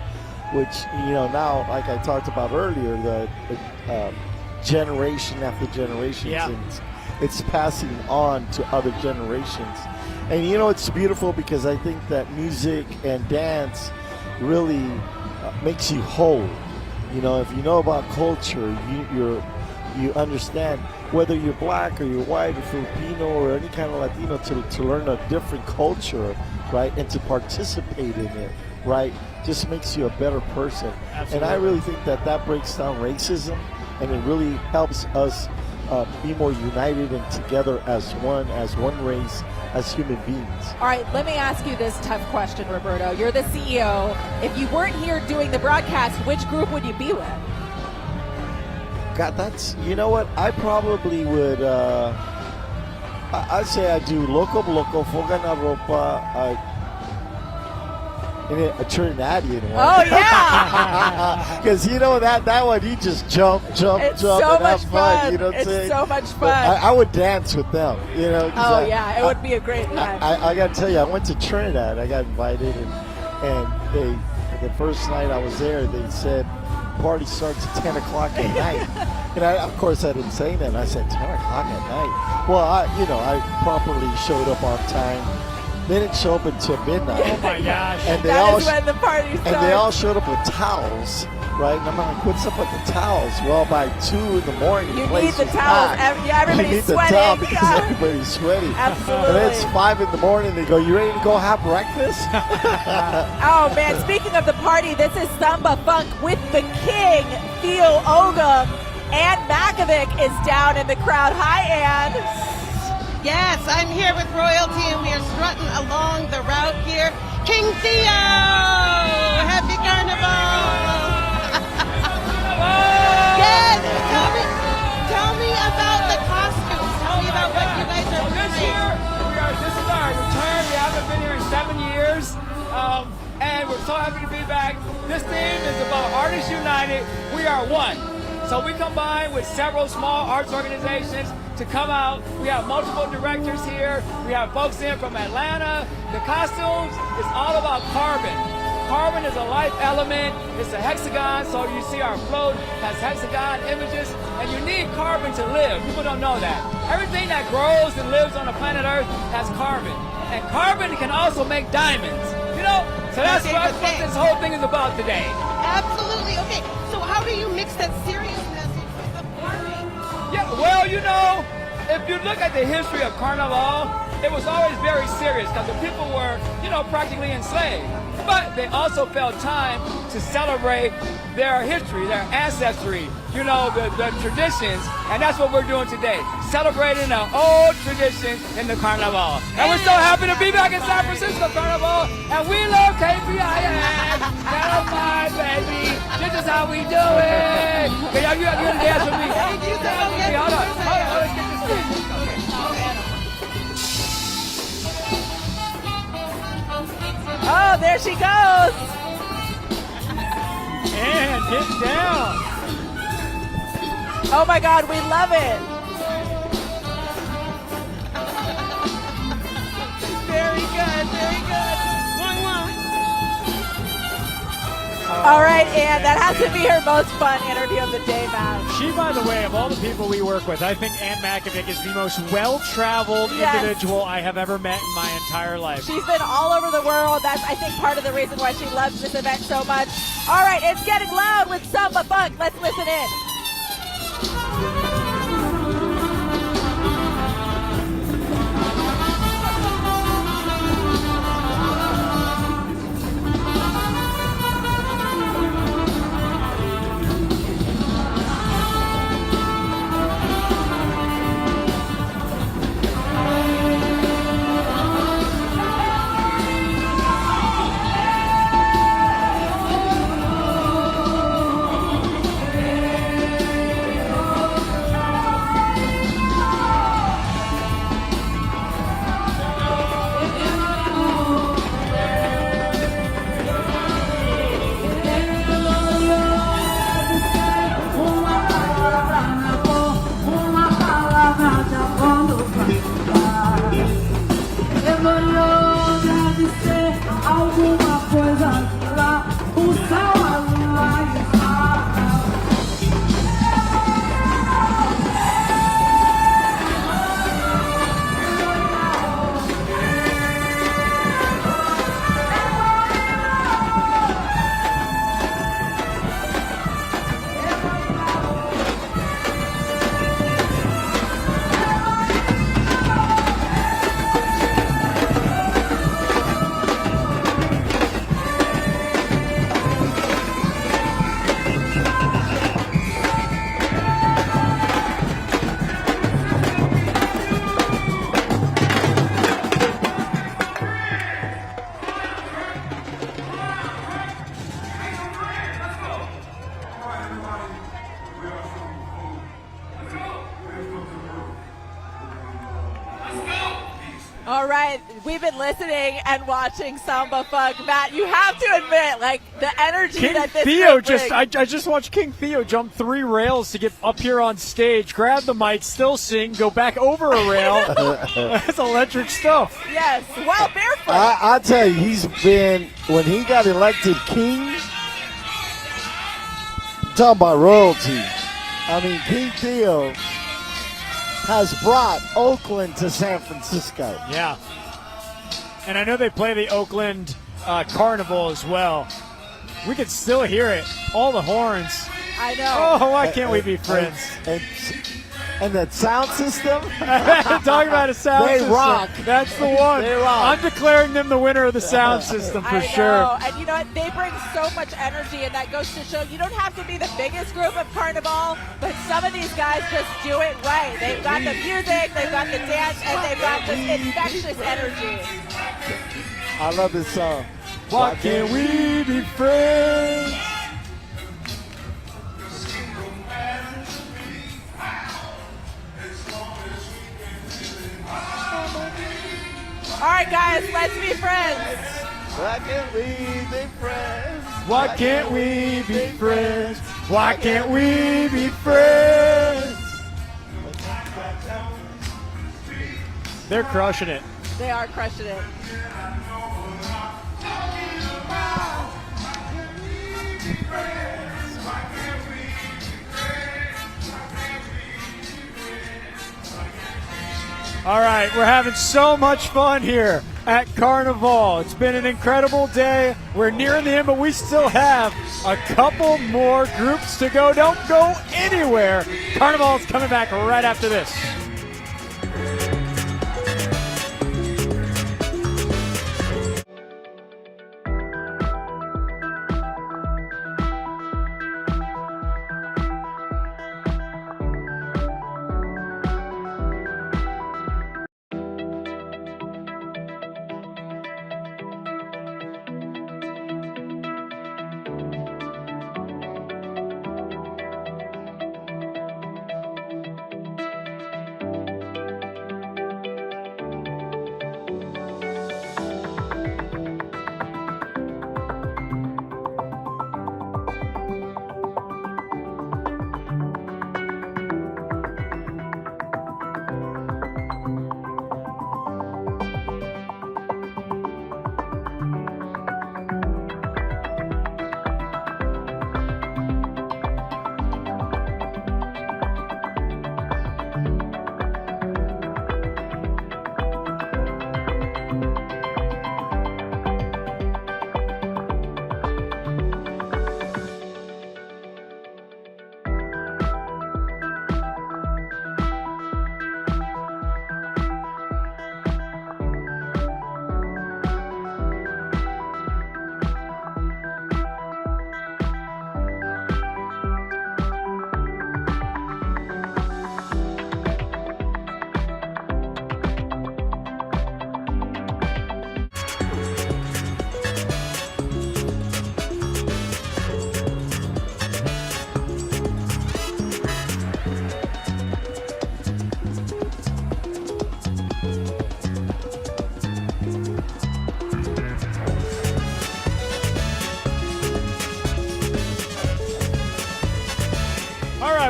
Which, now, like I talked about earlier, the generation after generation, and it's passing on to other generations. And it's beautiful because I think that music and dance really makes you whole. If you know about culture, you understand whether you're black or you're white or Filipino or any kind of Latino, to learn a different culture, right, and to participate in it, right, just makes you a better person. Absolutely. And I really think that breaks down racism, and it really helps us be more united and together as one race, as human beings. All right, let me ask you this tough question, Roberto. You're the CEO. If you weren't here doing the broadcast, which group would you be with? God, you know what? I probably would, I'd say I do Loco Bloco, Foga na Ropa, a Trinidadian one. Oh, yeah! Because that one, you just jump, so and have fun. You know what I'm saying? It's so much fun. I would dance with them. Oh, yeah, it would be a great time. I got to tell you, I went to Trinidad. I got invited, and the first night I was there, they said, party starts at 10 o'clock at night. And of course I didn't say that. I said 10 o'clock at night. Well, I properly showed up on time. They didn't show up until midnight. Oh my gosh! And that is when the party starts. And they all showed up with towels, right? And I'm like, what's up with the towels? Well, by 2 in the morning, you need the towels. Everybody's sweating. The towel because everybody's sweating. Absolutely. And then it's 5 in the morning. They go, you ready to go have breakfast? Oh man! Speaking of the party, this is Samba Funk with the King, Theo Ogum. Ann Makovic is down in the crowd. Hi, Ann. Yes, I'm here with royalty, and we are strutting along the route here. King Theo! Happy Carnival! Yes! Tell me about the costumes. Tell me about what you guys are wearing. This year, this is our return. We haven't been here in 7 years, and we're so happy to be back. This theme is about Artists United. We are one. So we combine with several small arts organizations to come out. We have multiple directors here. We have folks in from Atlanta. The costumes is all about carbon. Carbon is a life element. It's a hexagon, so you see our float has hexagon images, and you need carbon to live. People don't know that. Everything that grows and lives on the planet Earth has carbon. And carbon can also make diamonds. So that's what this whole thing is about today. Absolutely. Okay, so how do you mix that seriousness with the party? Yeah, well, if you look at the history of Carnival, it was always very serious because the people were, practically enslaved. But they also felt time to celebrate their history, their ancestry, the traditions, and that's what we're doing today, celebrating the old traditions in the Carnival. And we're so happy to be back in San Francisco Carnival, and we love KPIX. That's my baby. This is how we do it. Okay, you got to dance with me. Thank you so much. Hold on, let's get this thing. Oh, there she goes. And get down. Oh my God, we love it. Very good, very good. All right, Ann, that has to be her most fun interview of the day, Matt. She, by the way, of all the people we work with, I think Ann Makovic is the most well-traveled individual I have ever met in my entire life. She's been all over the world. That's, I think, part of the reason why she loves this event so much. All right, it's getting loud with Samba Funk. Let's listen in. All right, we've been listening and watching Samba Funk. Matt, you have to admit, like, the energy King that this Theo brings. I just watched King Theo jump 3 rails to get up here on stage, grab the mic, still sing, go back over a rail. That's electric stuff. Yes, well, barefoot. I tell you, he's been, when he got elected king, talking about royalty. I mean, King Theo has brought Oakland to San Francisco. Yeah. And I know they play the Oakland Carnival as well. We can still hear it. All the horns. I know. Oh, why can't we be friends? And that sound system? Talking about a sound they system. rock. That's the one. They rock. I'm declaring them the winner of the sound system for I know. sure. And you know what? They bring so much energy, and that goes to show you don't have to be the biggest group of Carnival, but some of these guys just do it right. They've got the music, they've got the dance, and they've got this infectious energy. I love this song. Why can't we be friends? All right, guys, let's be friends. Why can't we be friends? Why can't we be friends? Why can't we be friends? They're crushing it. They are crushing it. All right, we're having so much fun here at Carnival. It's been an incredible day. We're nearing the end, but we still have a couple more groups to go. Don't go anywhere. Carnival's coming back right after this.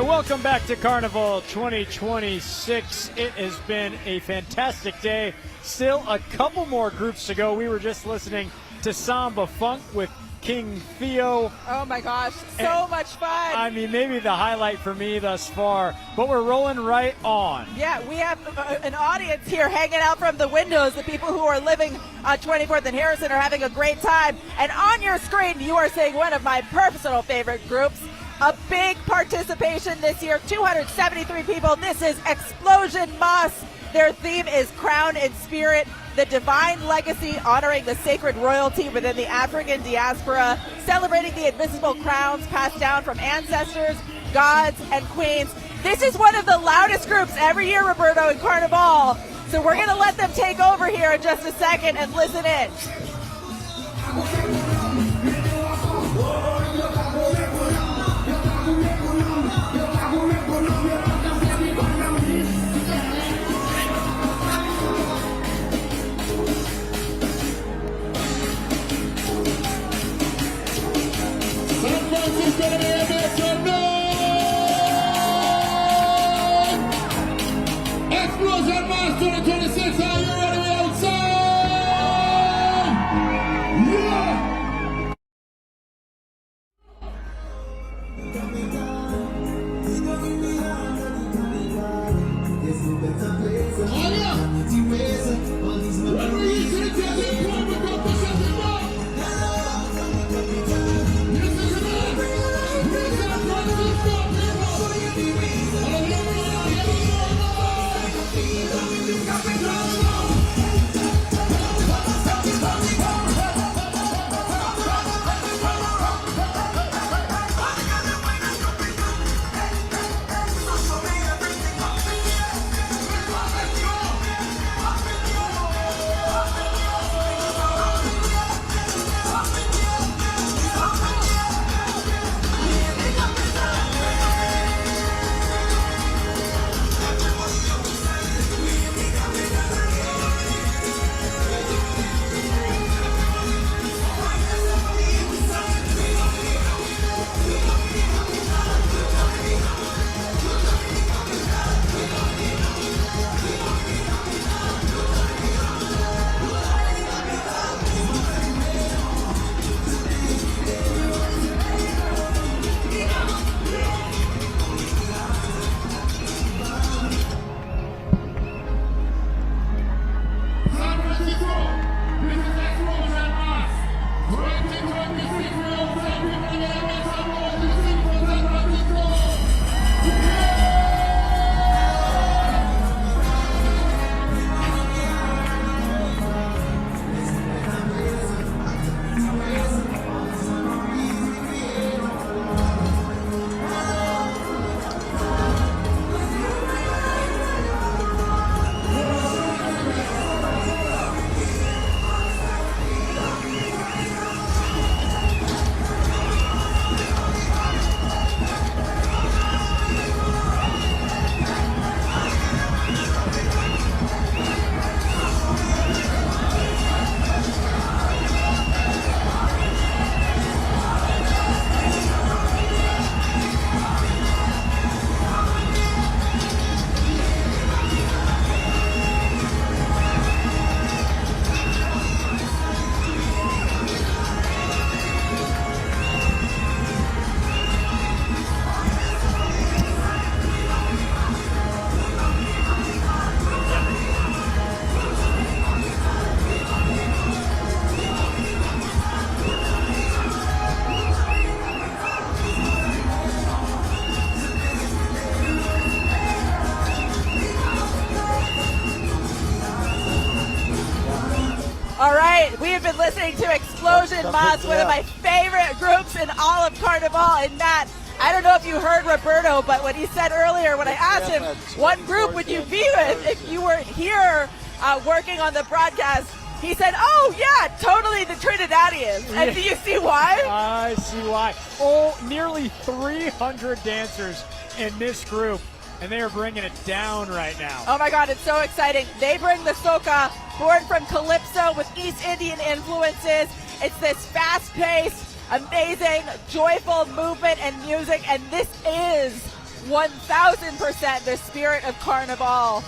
Welcome back to Carnival 2026. It has been a fantastic day. Still a couple more groups to go. We were just listening to Samba Funk with King Theo. Oh my gosh, so much fun. I mean, maybe the highlight for me thus far, but we're rolling right on. Yeah, we have an audience here hanging out from the windows. The people who are living on 24th and Harrison are having a great time. And on your screen, you are seeing one of my personal favorite groups. A big participation this year, 273 people. This is Explosion Moss. Their theme is Crown in Spirit, the divine legacy honoring the sacred royalty within the African diaspora, celebrating the invisible crowns passed down from ancestors, gods, and queens. This is one of the loudest groups every year, Roberto, in Carnival. So we're going to let them take over here in just a second and listen in. All right, we have been listening to Explosion Mas, one of my favorite groups in all of Carnival. And Matt, I don't know if you heard Roberto, but what he said earlier when I asked him, what group would you be with if you weren't here working on the broadcast? He said, oh, yeah, totally the Trinidadians. And do you see why? I see why. Oh, nearly 300 dancers in this group, and they are bringing it down right now. Oh, my God, it's so exciting. They bring the soca, born from Calypso with East Indian influences. It's this fast-paced, amazing, joyful movement and music, and this is 1,000% the spirit of Carnival.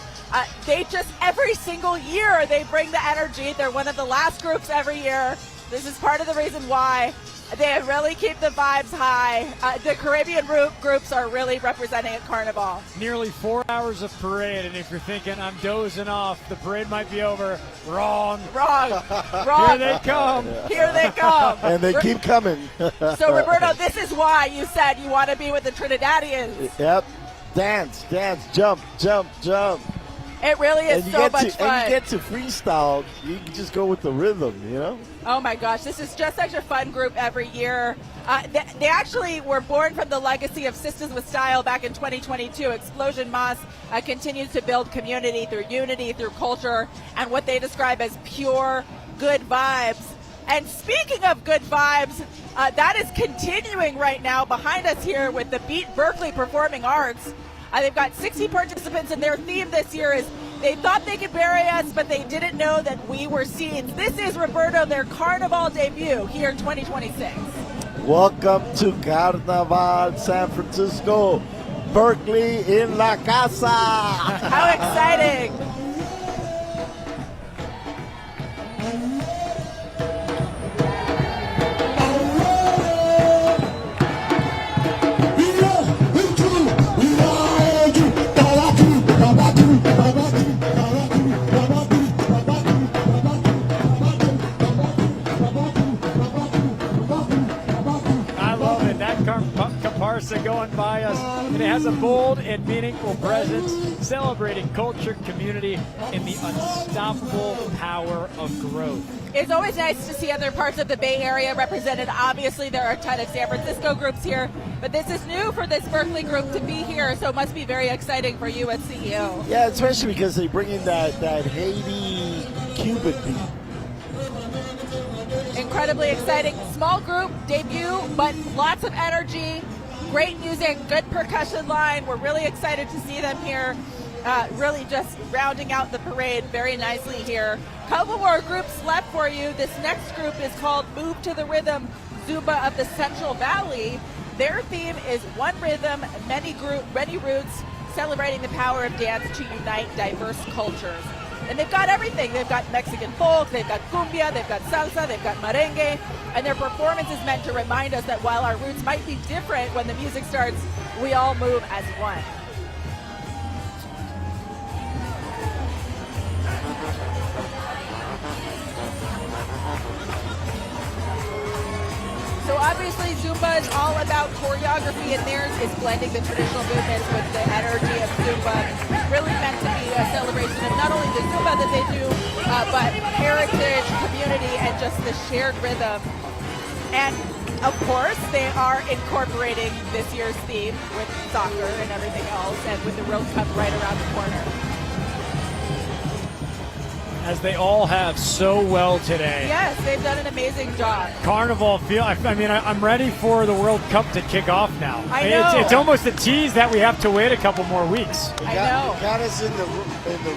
They just, every single year, they bring the energy. They're one of the last groups every year. This is part of the reason why they really keep the vibes high. The Caribbean groups are really representing at Carnival. Nearly 4 hours of parade, and if you're thinking, I'm dozing off, the parade might be over, wrong. Wrong. Here they come. Here they come. And they keep coming. So, Roberto, this is why you said you want to be with the Trinidadians. Yep. Dance, dance, jump, jump, jump. It really is so much fun. And you get to freestyle. You can just go with the rhythm, you know? Oh, my gosh. This is just such a fun group every year. They actually were born from the legacy of Sisters with Style back in 2022. Explosion Mas continues to build community through unity, through culture, and what they describe as pure good vibes. And speaking of good vibes, that is continuing right now behind us here with the Beat Berkeley Performing Arts. They've got 60 participants, and their theme this year is they thought they could bury us, but they didn't know that we were seeds. This is, Roberto, their Carnival debut here in 2026. Welcome to Carnaval San Francisco, Berkeley in la casa. How exciting. Bye. has a bold and meaningful presence, celebrating culture, community, and the unstoppable power of growth. It's always nice to see other parts of the Bay Area represented. Obviously, there are a ton of San Francisco groups here, but this is new for this Berkeley group to be here, so it must be very exciting for you as CEO. Yeah, especially because they bring in that Haiti Cuban beat. Incredibly exciting. Small group debut, but lots of energy, great music, good percussion line. We're really excited to see them here. Really just rounding out the parade very nicely here. Couple more groups left for you. This next group is called Move to the Rhythm Zumba of the Central Valley. Their theme is one rhythm, many roots, celebrating the power of dance to unite diverse cultures. And they've got everything. They've got Mexican folk, they've got cumbia, they've got salsa, they've got merengue, and their performance is meant to remind us that while our roots might be different when the music starts, we all move as one. So obviously Zumba is all about choreography, and theirs is blending the traditional movements with the energy of Zumba. Really meant to be a celebration of not only the Zumba that they do, but heritage, community, and just the shared rhythm. And of course, they are incorporating this year's theme with soccer and everything else, and with the World Cup right around the corner. As they all have so well today. Yes, they've done an amazing job. Carnival I'm ready for the World Cup to kick off now. I know. It's almost a tease that we have to wait a couple more weeks. You got us in the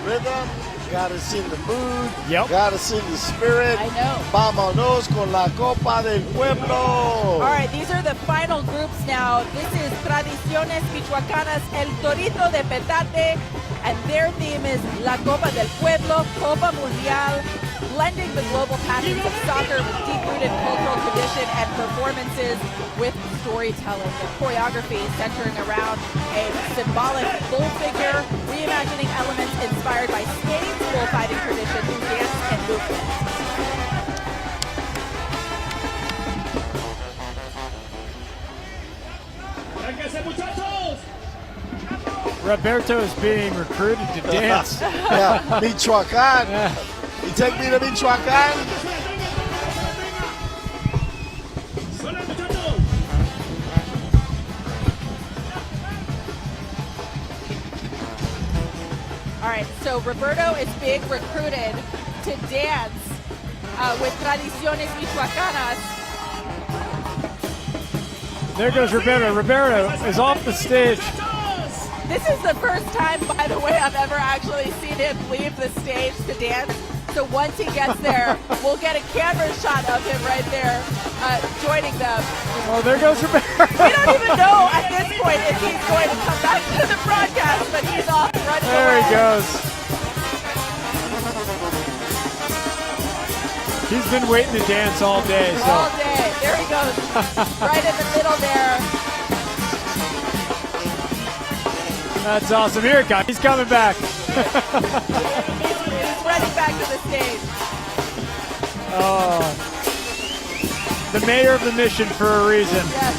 rhythm, got us in the mood, got us in the spirit. I know. Vámonos con la Copa del Pueblo. All right, these are the final groups now. This is Tradiciones Michoacanas, El Torito de Petate, and their theme is La Copa del Pueblo, Copa Mundial, blending the global passions of soccer with deep-rooted cultural tradition and performances with storytelling. The choreography centering around a symbolic bull figure, reimagining elements inspired by Spain's bullfighting tradition through dance and movement. Roberto is being recruited to dance. Yeah, Michoacán. You take me to Michoacán? All right, so Roberto is being recruited to dance with Tradiciones Michoacanas. There goes Roberto. Roberto is off the stage. This is the first time, by the way, I've ever actually seen him leave the stage to dance. So once he gets there, we'll get a camera shot of him right there joining them. Oh, there goes Roberto. We don't even know at this point if he's going to come back to the broadcast, but he's off running There away. he goes. He's been waiting to dance all day. So. All day. There he goes. Right in the middle there. That's awesome. Here it comes. He's coming back. He's running back to the stage. Oh. The mayor of the mission for a reason. Yes.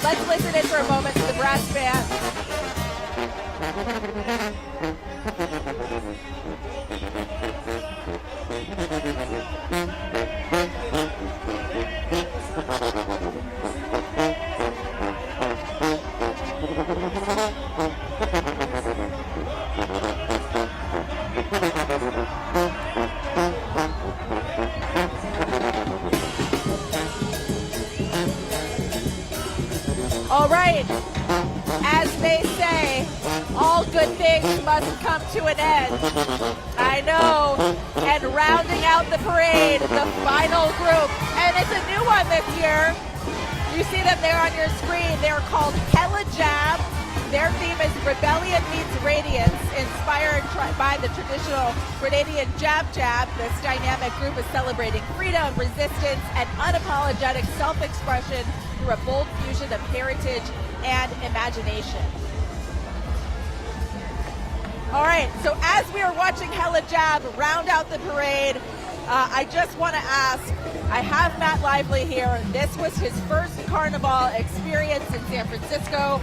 Let's listen in for a moment to the brass band. All right, as they say, all good things must come to an end. I know. And rounding out the parade, the final group, and it's a new one this year. You see them there on your screen. They're called Hella Jab. Their theme is Rebellion Meets Radiance, inspired by the traditional Grenadian Jab Jab. This dynamic group is celebrating freedom, resistance, and unapologetic self-expression through a bold fusion of heritage and imagination. All right, so as we are watching Hella Jab round out the parade, I just want to ask, I have Matt Lively here. This was his first Carnival experience in San Francisco.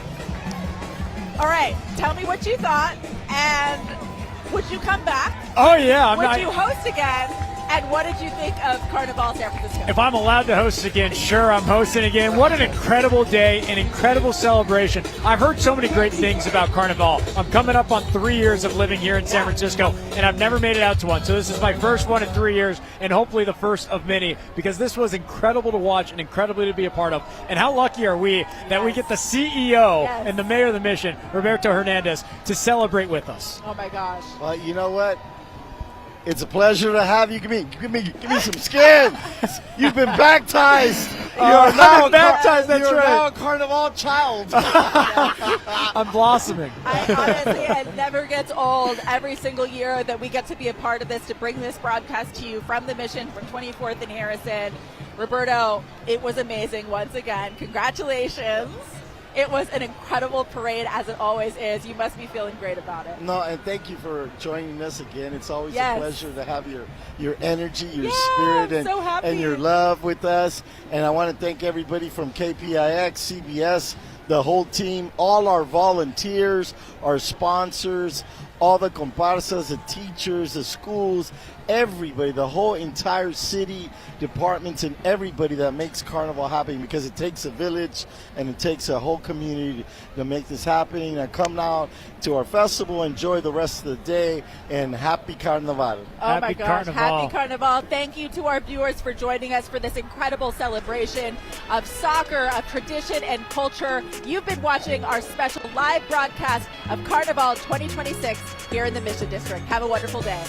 All right, tell me what you thought, and would you come back? Oh, yeah. Would you host again? And what did you think of Carnaval San Francisco? If I'm allowed to host again, sure, I'm hosting again. What an incredible day, an incredible celebration. I've heard so many great things about Carnival. I'm coming up on 3 years of living here in San Francisco, and I've never made it out to one. So this is my first one in 3 years, and hopefully the first of many, because this was incredible to watch and incredibly to be a part of. And how lucky are we that we get the CEO and the mayor of the Mission, Roberto Hernandez, to celebrate with us. Oh, my gosh. Well, you know what? It's a pleasure to have you. Give me some skin. You've been baptized. You're now baptized. That's you're right. now a Carnival child. I'm blossoming. Honestly, it never gets old. Every single year that we get to be a part of this, to bring this broadcast to you from the Mission from 24th and Harrison. Roberto, it was amazing once again. Congratulations. It was an incredible parade, as it always is. You must be feeling great about it. No, and thank you for joining us again. It's always a pleasure to have your energy, your spirit, and your love with us. And I want to thank everybody from KPIX, CBS, the whole team, all our volunteers, our sponsors, all the comparsas, the teachers, the schools, everybody, the whole entire city, departments, and everybody that makes Carnival happen, because it takes a village and it takes a whole community to make this happening. And come now to our festival, enjoy the rest of the day, and happy Carnaval. Oh my gosh, happy Carnival. Thank you to our viewers for joining us for this incredible celebration of soccer, of tradition and culture. You've been watching our special live broadcast of Carnival 2026 here in the Mission District. Have a wonderful day.